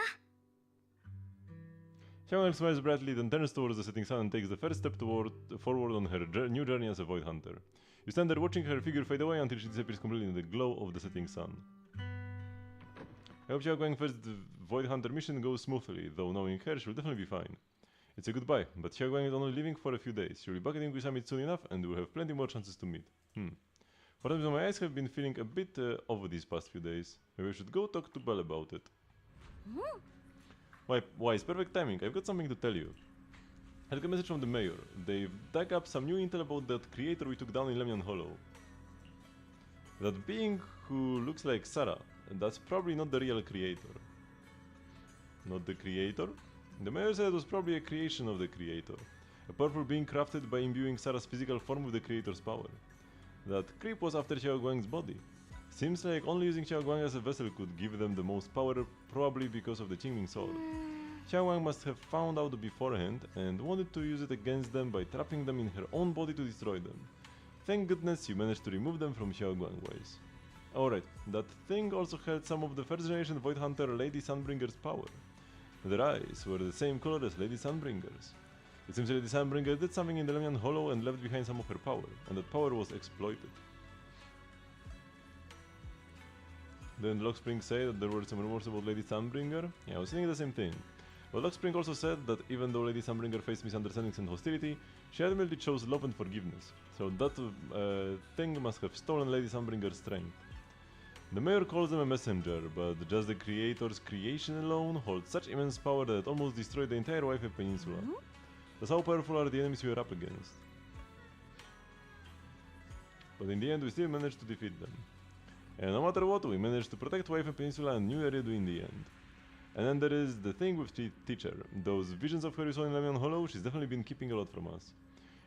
Xiaowang smiles brightly, then turns towards the setting sun and takes the first step forward on her new journey as a Void Hunter. You stand there watching her figure fade away until she disappears completely in the glow of the setting sun. I hope Xiaowang's first Void Hunter mission goes smoothly, though knowing her, she will definitely be fine. It's a goodbye, but Xiaowang is only leaving for a few days. She'll be back at Ingu Summit soon enough, and we'll have plenty more chances to meet. For some reason my eyes have been feeling a bit off these past few days. Maybe I should go talk to Belle about it. Why, it's perfect timing. I've got something to tell you. I got a message from the mayor. They've dug up some new intel about that creator we took down in Lemnian Hollow. That being who looks like Sarah, that's probably not the real creator. Not the creator? The mayor said it was probably a creation of the creator. A powerful being crafted by imbuing Sarah's physical form with the creator's power. That creep was after Xiaowang's body. Seems like only using Xiaowang as a vessel could give them the most power, probably because of the Qingming sword. Xiaowang must have found out beforehand and wanted to use it against them by trapping them in her own body to destroy them. Thank goodness you managed to remove them from Xiaowang ways. Alright, that thing also held some of the first generation Void Hunter Lady Sunbringer's power. Their eyes were the same color as Lady Sunbringer's. It seems Lady Sunbringer did something in the Lemnian Hollow and left behind some of her power, and that power was exploited. Didn't Lockspring say that there were some rumors about Lady Sunbringer? Yeah, I was thinking the same thing. But Lockspring also said that even though Lady Sunbringer faced misunderstandings and hostility, she ultimately chose love and forgiveness. So that thing must have stolen Lady Sunbringer's strength. The mayor calls them a messenger, but just the creator's creation alone holds such immense power that it almost destroyed the entire Wi-Fi Peninsula. That's how powerful are the enemies we were up against. But in the end we still managed to defeat them. And no matter what, we managed to protect Wi-Fi Peninsula and New Eridu in the end. And then there is the thing with teacher. Those visions of her you saw in Lemon Hollow, she's definitely been keeping a lot from us.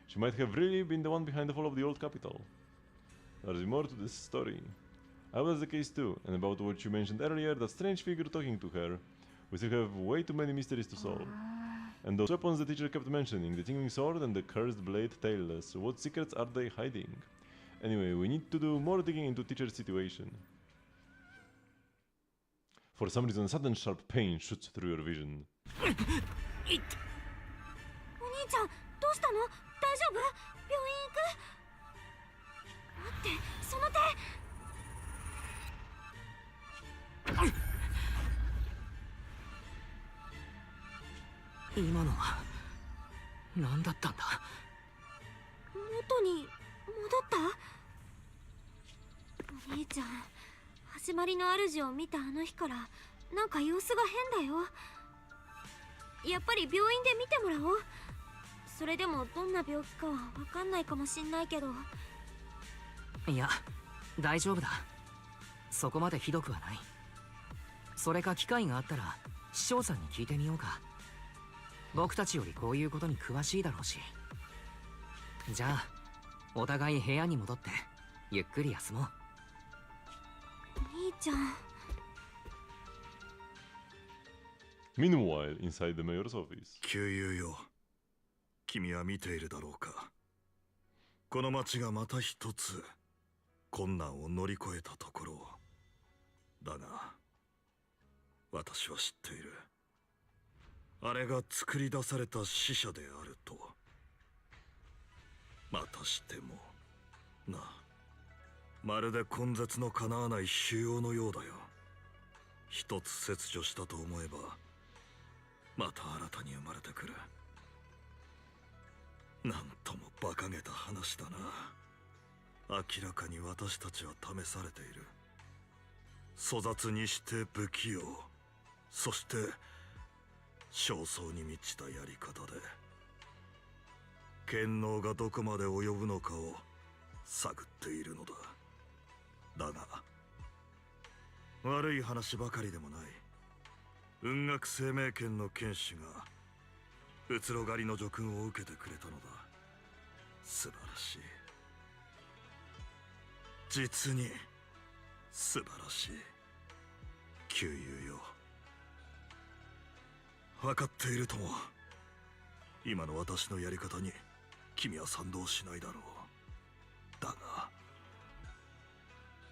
She might have really been the one behind the fall of the old capital. There's more to this story. I hope that's the case too, and about what you mentioned earlier, that strange figure talking to her. We still have way too many mysteries to solve. And those weapons the teacher kept mentioning, the tingling sword and the cursed blade tailless, what secrets are they hiding? Anyway, we need to do more digging into teacher's situation. For some reason, sudden sharp pain shoots through your vision. お兄ちゃんどうしたの？大丈夫？病院行く？待ってその手。今のは何だったんだ？元に戻った？お兄ちゃん始まりの主を見たあの日からなんか様子が変だよ。やっぱり病院で見てもらおう。それでもどんな病気かは分かんないかもしんないけど。いや大丈夫だ。そこまでひどくはない。それか機会があったら師匠さんに聞いてみようか。僕たちよりこういうことに詳しいだろうし。じゃあお互い部屋に戻ってゆっくり休もう。兄ちゃん。Meanwhile, inside the mayor's office. 旧友よ、君は見ているだろうか。この町がまた一つ困難を乗り越えたところを。だが私は知っている。あれが作り出された死者であると。またしてもな、まるで根絶の叶わない腫瘍のようだよ。一つ切除したと思えばまた新たに生まれてくる。なんとも馬鹿げた話だな。明らかに私たちは試されている。粗雑にして不器用、そして焦燥に満ちたやり方で権能がどこまで及ぶのかを探っているのだ。だが悪い話ばかりでもない。雲岳生命圏の剣士がうつろ狩りの叙勲を受けてくれたのだ。素晴らしい。実に素晴らしい。旧友よ、分かっているとも。今の私のやり方に君は賛同しないだろう。だが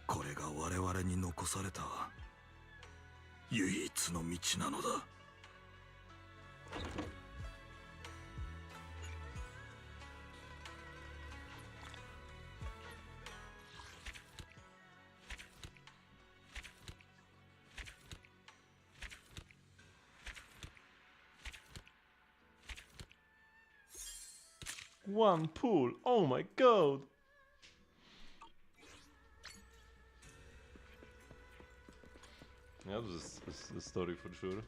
これが我々に残された唯一の道なのだ。One pool, oh my god! Yeah, that was a story for sure.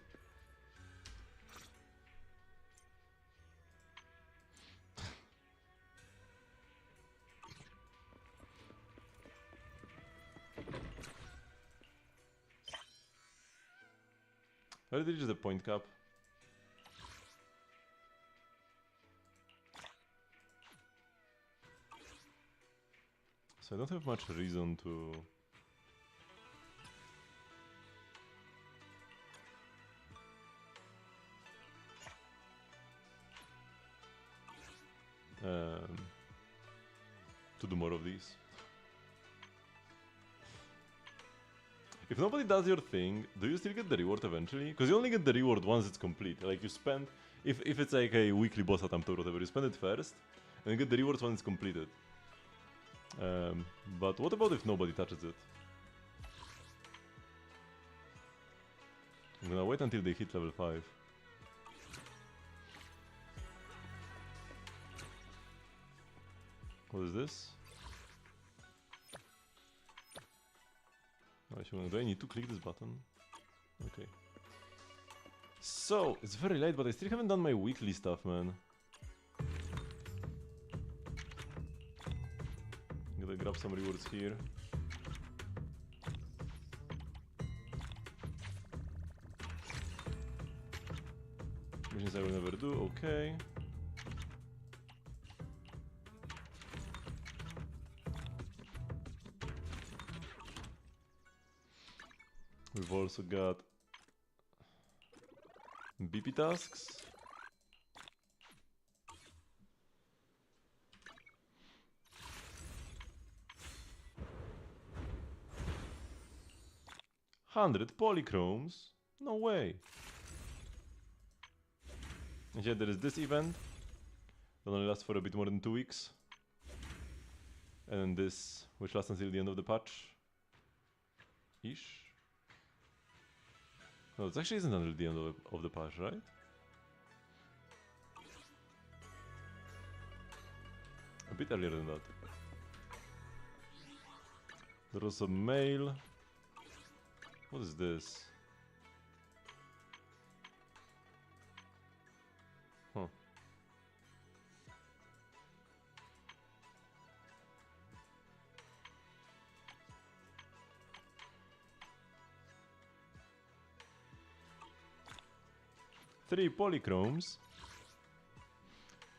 I already reached the point cap. So I don't have much reason to... to do more of these. If nobody does your thing, do you still get the reward eventually? Because you only get the reward once it's complete. Like you spend, if it's like a weekly boss attempt or whatever, you spend it first, and you get the rewards when it's completed. But what about if nobody touches it? I'm gonna wait until they hit level 5. What is this? Do I need to click this button? Okay. So, it's very late, but I still haven't done my weekly stuff, man. I'm gonna grab some rewards here. Missions I will never do, okay. We've also got BP tasks. $100 polychromes? No way. And yet there is this event that only lasts for a bit more than 2 weeks. And then this, which lasts until the end of the patch. Ish. No, it actually isn't until the end of the patch, right? A bit earlier than that. There was a mail. What is this? Huh. Three polychromes.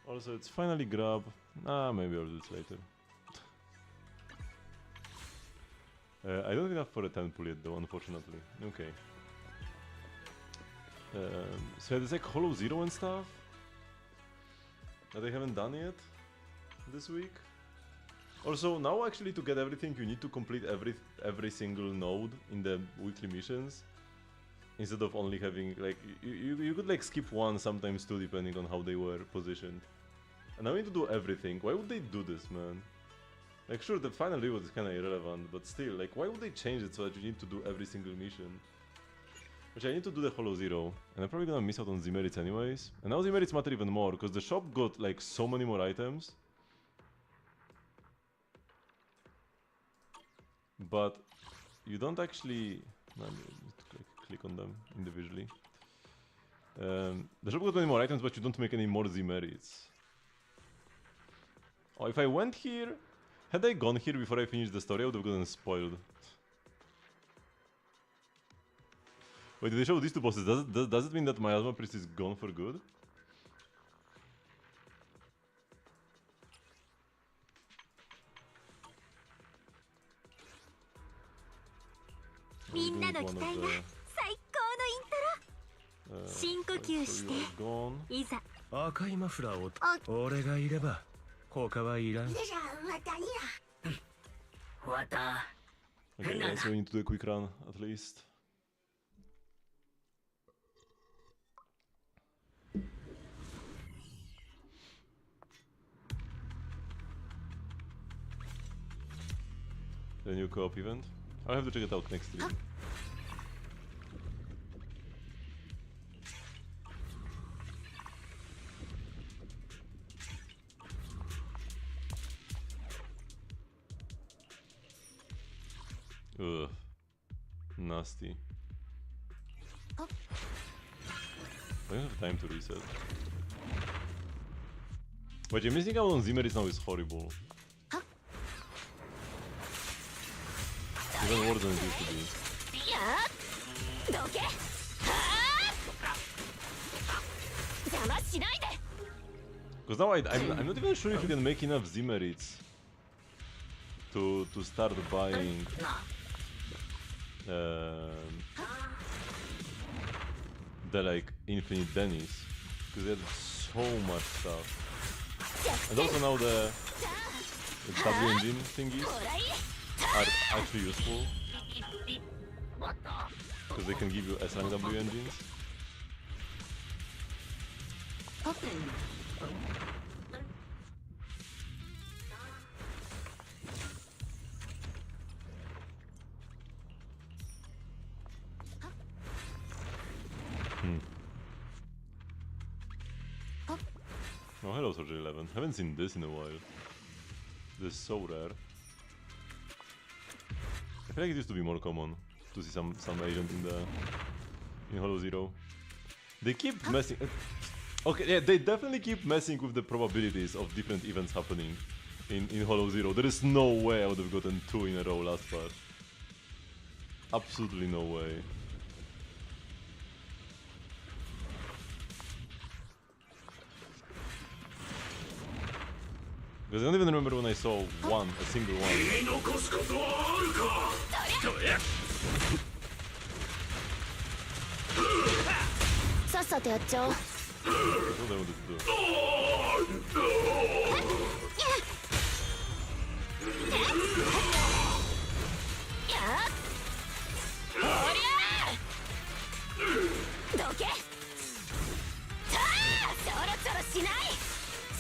Also, it's finally grab. Maybe I'll do this later. I don't have enough for a 10 pull yet though, unfortunately. Okay. So there's like Hollow Zero and stuff that I haven't done yet this week. Also, now actually to get everything you need to complete every single node in the weekly missions. Instead of only having like, you could like skip one, sometimes two, depending on how they were positioned. And now I need to do everything. Why would they do this, man? Like, sure, the final reward is kinda irrelevant, but still, like, why would they change it so that you need to do every single mission? Which I need to do the Hollow Zero, and I'm probably gonna miss out on the merits anyways. And now the merits matter even more, because the shop got, like, so many more items. But you don't actually... No, I need to click on them individually. The shop got many more items, but you don't make any more Z merits. Oh, if I went here... Had I gone here before I finished the story, I would have gotten spoiled. Wait, did they show these two bosses? Does it mean that Miasma Priest is gone for good?赤いマフラーを俺がいれば他はいらん。Okay, so we need to do a quick run at least. The new co-op event. I'll have to check it out next week. Ugh. Nasty. I don't have time to reset. Wait, you're missing out on Zimmeris now is horrible. Even worse than it used to be. Because now I'm not even sure if you can make enough Zimmerits to start buying the like infinite Dennis, because they had so much stuff. And also now the W engine thingies are actually useful, because they can give you S rank W engines. Oh, hello, Soldier 11. Haven't seen this in a while. This is so rare. I feel like it used to be more common to see some agent in Hollow Zero. They keep messing. Okay, yeah, they definitely keep messing with the probabilities of different events happening in Hollow Zero. There is no way I would have gotten 2 in a row last patch. Absolutely no way. Because I don't even remember when I saw one, a single one. 残すことはあるか。さっさとやっちゃおう。That's what I wanted to do. Doけ。さあ、ちょろちょろしない。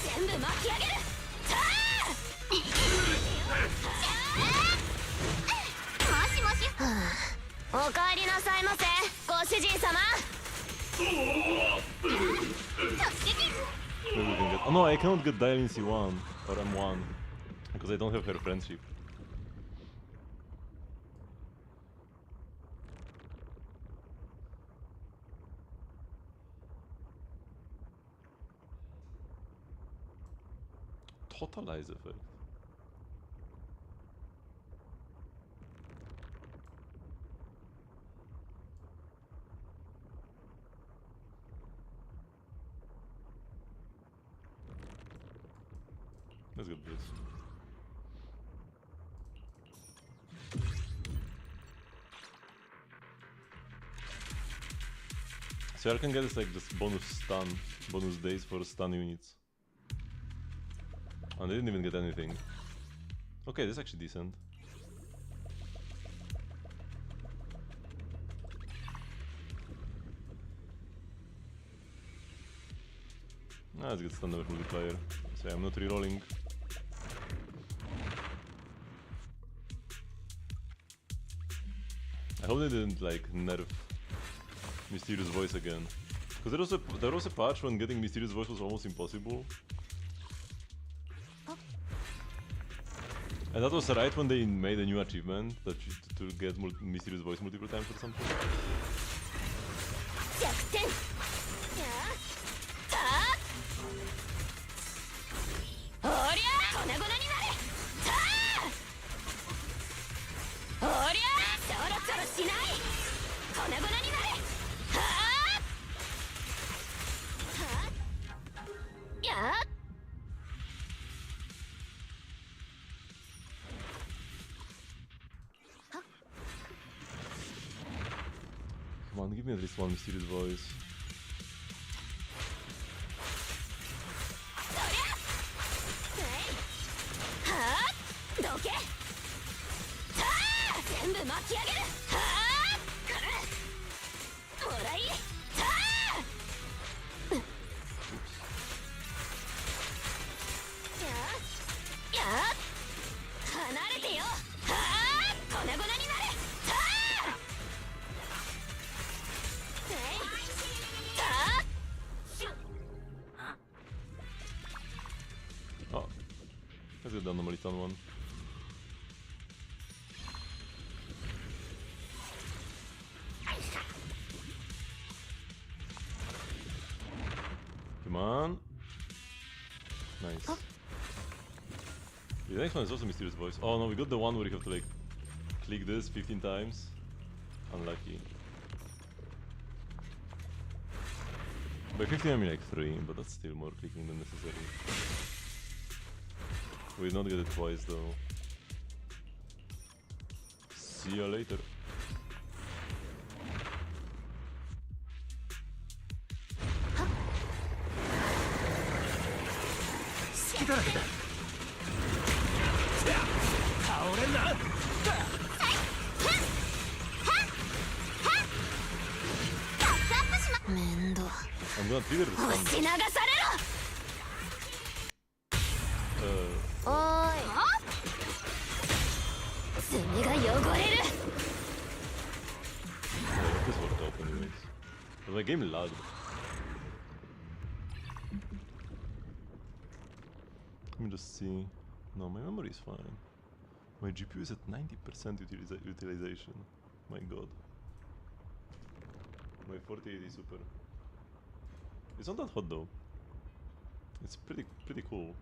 全部巻き上げる。さあ。もしもし。おかえりなさいませ、ご主人様。Maybe we can get. Oh no, I cannot get Dial in C1 or M1 because I don't have her friendship. Totalize effect. Let's get this. So I can get this like just bonus stun, bonus days for stun units. And I didn't even get anything. Okay, this is actually decent. Let's get stun damage multiplier. So I'm not rerolling. I hope they didn't like nerf Mysterious Voice again. Because there was a patch when getting Mysterious Voice was almost impossible. And that was right when they made a new achievement that you, to get Mysterious Voice multiple times or something. Come on, give me at least one Mysterious Voice. Oh, let's get the anomaly stun one. Come on. Nice. The next one is also Mysterious Voice. Oh no, we got the one where you have to like click this 15 times. Unlucky. By 15 I mean like 3, but that's still more clicking than necessary. We did not get it twice though. See ya later. I'm gonna trigger the stun. This worked out anyways. But my game lagged. Let me just see. No, my memory is fine. My GPU is at 90% utilization. My god. My 4080 Super. It's not that hot though. It's pretty cool.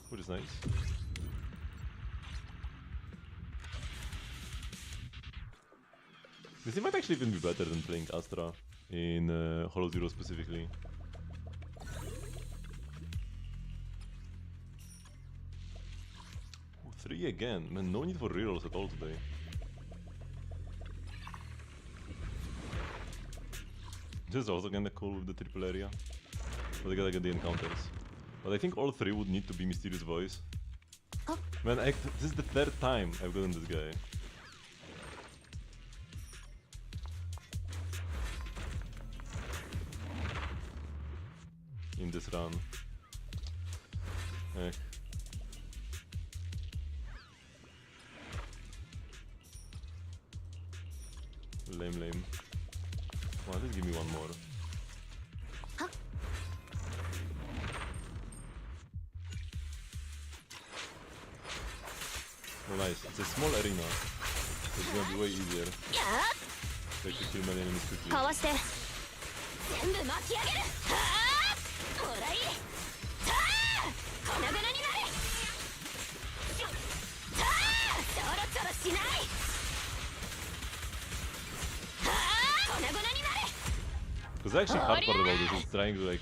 Which is nice. This might actually even be better than playing Astra in Hollow Zero specifically. 3 again. Man, no need for rerolls at all today. This is also kinda cool with the triple area. But I gotta get the encounters. But I think all 3 would need to be Mysterious Voice. Man, this is the 3rd time I've gotten this guy. In this run. Lame. Come on, just give me one more. Oh nice, it's a small arena. So it's gonna be way easier. Like to kill many enemies quickly. Because the actually hard part about this is trying to like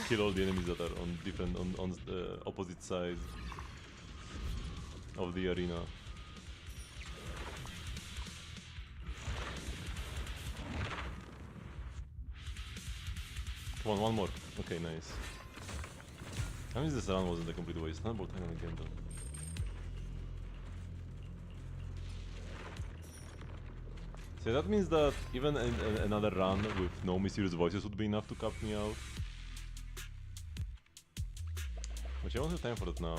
kill all the enemies that are on different on the opposite sides of the arena. Come on, one more. Okay, nice. That means this run wasn't a complete waste. Not about time again though. So that means that even another run with no mysterious voices would be enough to cap me out. Which I don't have time for that now.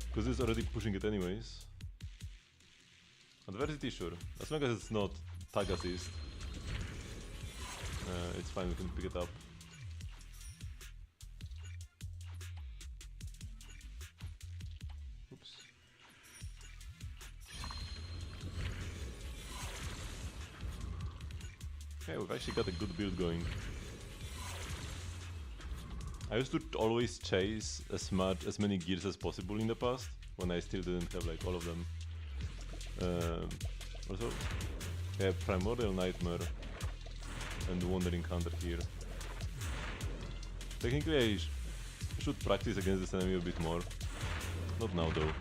Because it's already pushing it anyways. Adversity, sure. As long as it's not tag assist. It's fine, we can pick it up. Oops. Okay, we've actually got a good build going. I used to always chase as many gears as possible in the past, when I still didn't have like all of them. Also, I have Primordial Nightmare and Wandering Hunter here. Technically I should practice against this enemy a bit more. Not now though.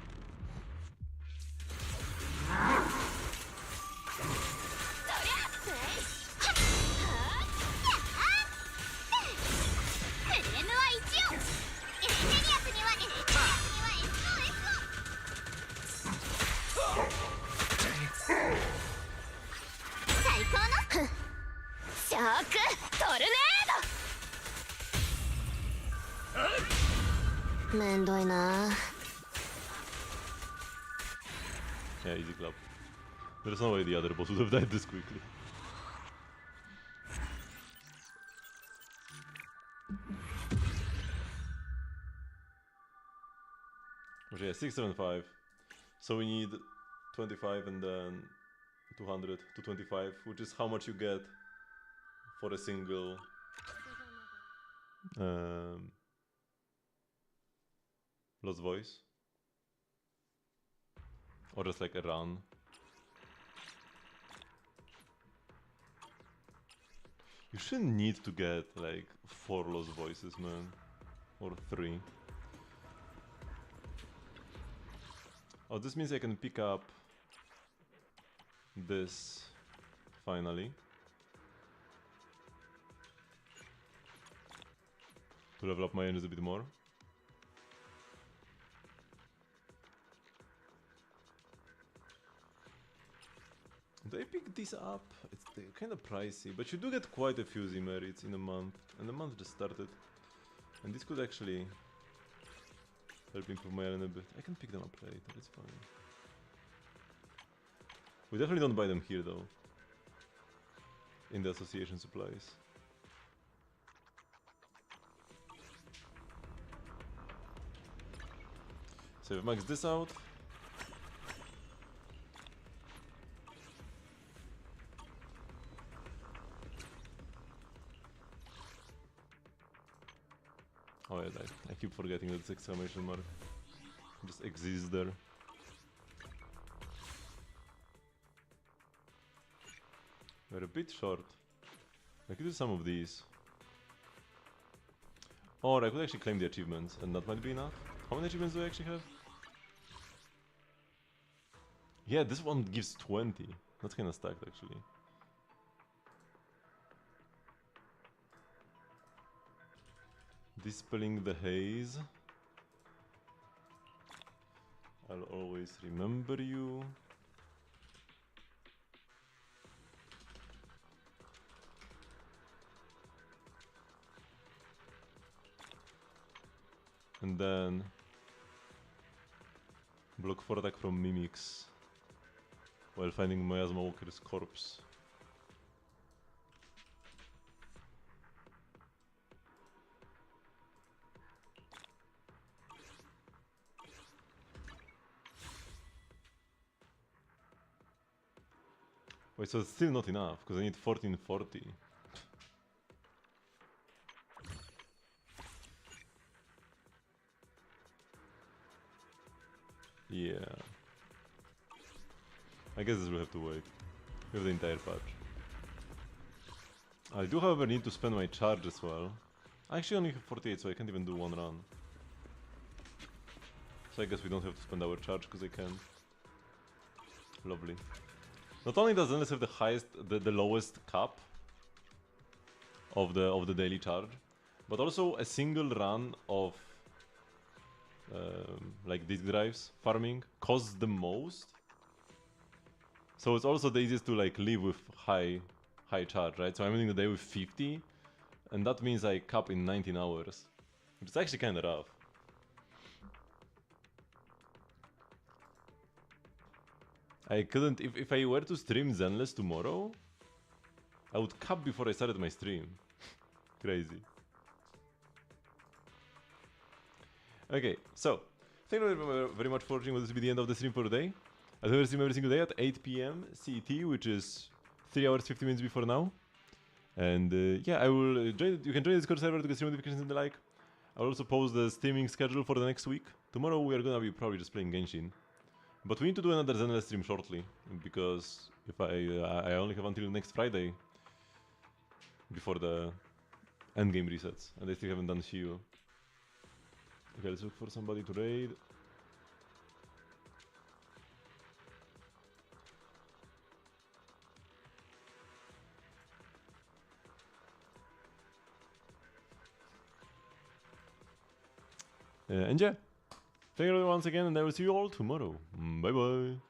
Yeah, easy clap. There's no way the other boss would have died this quickly. Okay, yeah, 675. So we need 25 and then 200 to 25, which is how much you get for a single Lost Voice. Or just like a run. You shouldn't need to get like 4 Lost Voices, man. Or 3. Oh, this means I can pick up this finally. To level up my enemies a bit more. Do I pick this up? It's kind of pricey, but you do get quite a few Z merits in a month, and the month just started. And this could actually help improve my island a bit. I can pick them up later, it's fine. We definitely don't buy them here though. In the association supplies. So we've maxed this out. Oh yeah, I keep forgetting that this exclamation mark just exists there. We're a bit short. I could do some of these. Or I could actually claim the achievements, and that might be enough. How many achievements do I actually have? Yeah, this one gives 20. That's kinda stacked, actually. Dispelling the haze. I'll always remember you. And then block 4 attack from mimics while finding Miasma Walker's corpse. Wait, so it's still not enough, because I need 1440. Yeah. I guess this will have to wait. We have the entire patch. I do, however, need to spend my charge as well. I actually only have 48, so I can't even do one run. So I guess we don't have to spend our charge, because I can. Lovely. Not only does Zenless have the highest, the lowest cap of the daily charge, but also a single run of like disk drives farming costs the most. So it's also the easiest to like live with high charge, right? So I'm ending the day with 50, and that means I cap in 19 hours, which is actually kind of rough. I couldn't, if I were to stream Zenless tomorrow, I would cap before I started my stream. Crazy. Okay, so thank you very much for watching. This will be the end of the stream for today. I do stream every single day at 8 PM CET, which is 3 hours 50 minutes before now. And yeah, I will join. You can join the Discord server to get stream notifications and the like. I'll also post the streaming schedule for the next week. Tomorrow we are gonna be probably just playing Genshin, but we need to do another Zenless stream shortly, because if I only have until next Friday before the endgame resets, and I still haven't done Shiyu. Okay, let's look for somebody to raid. And yeah, thank you once again, and I will see you all tomorrow. Bye bye.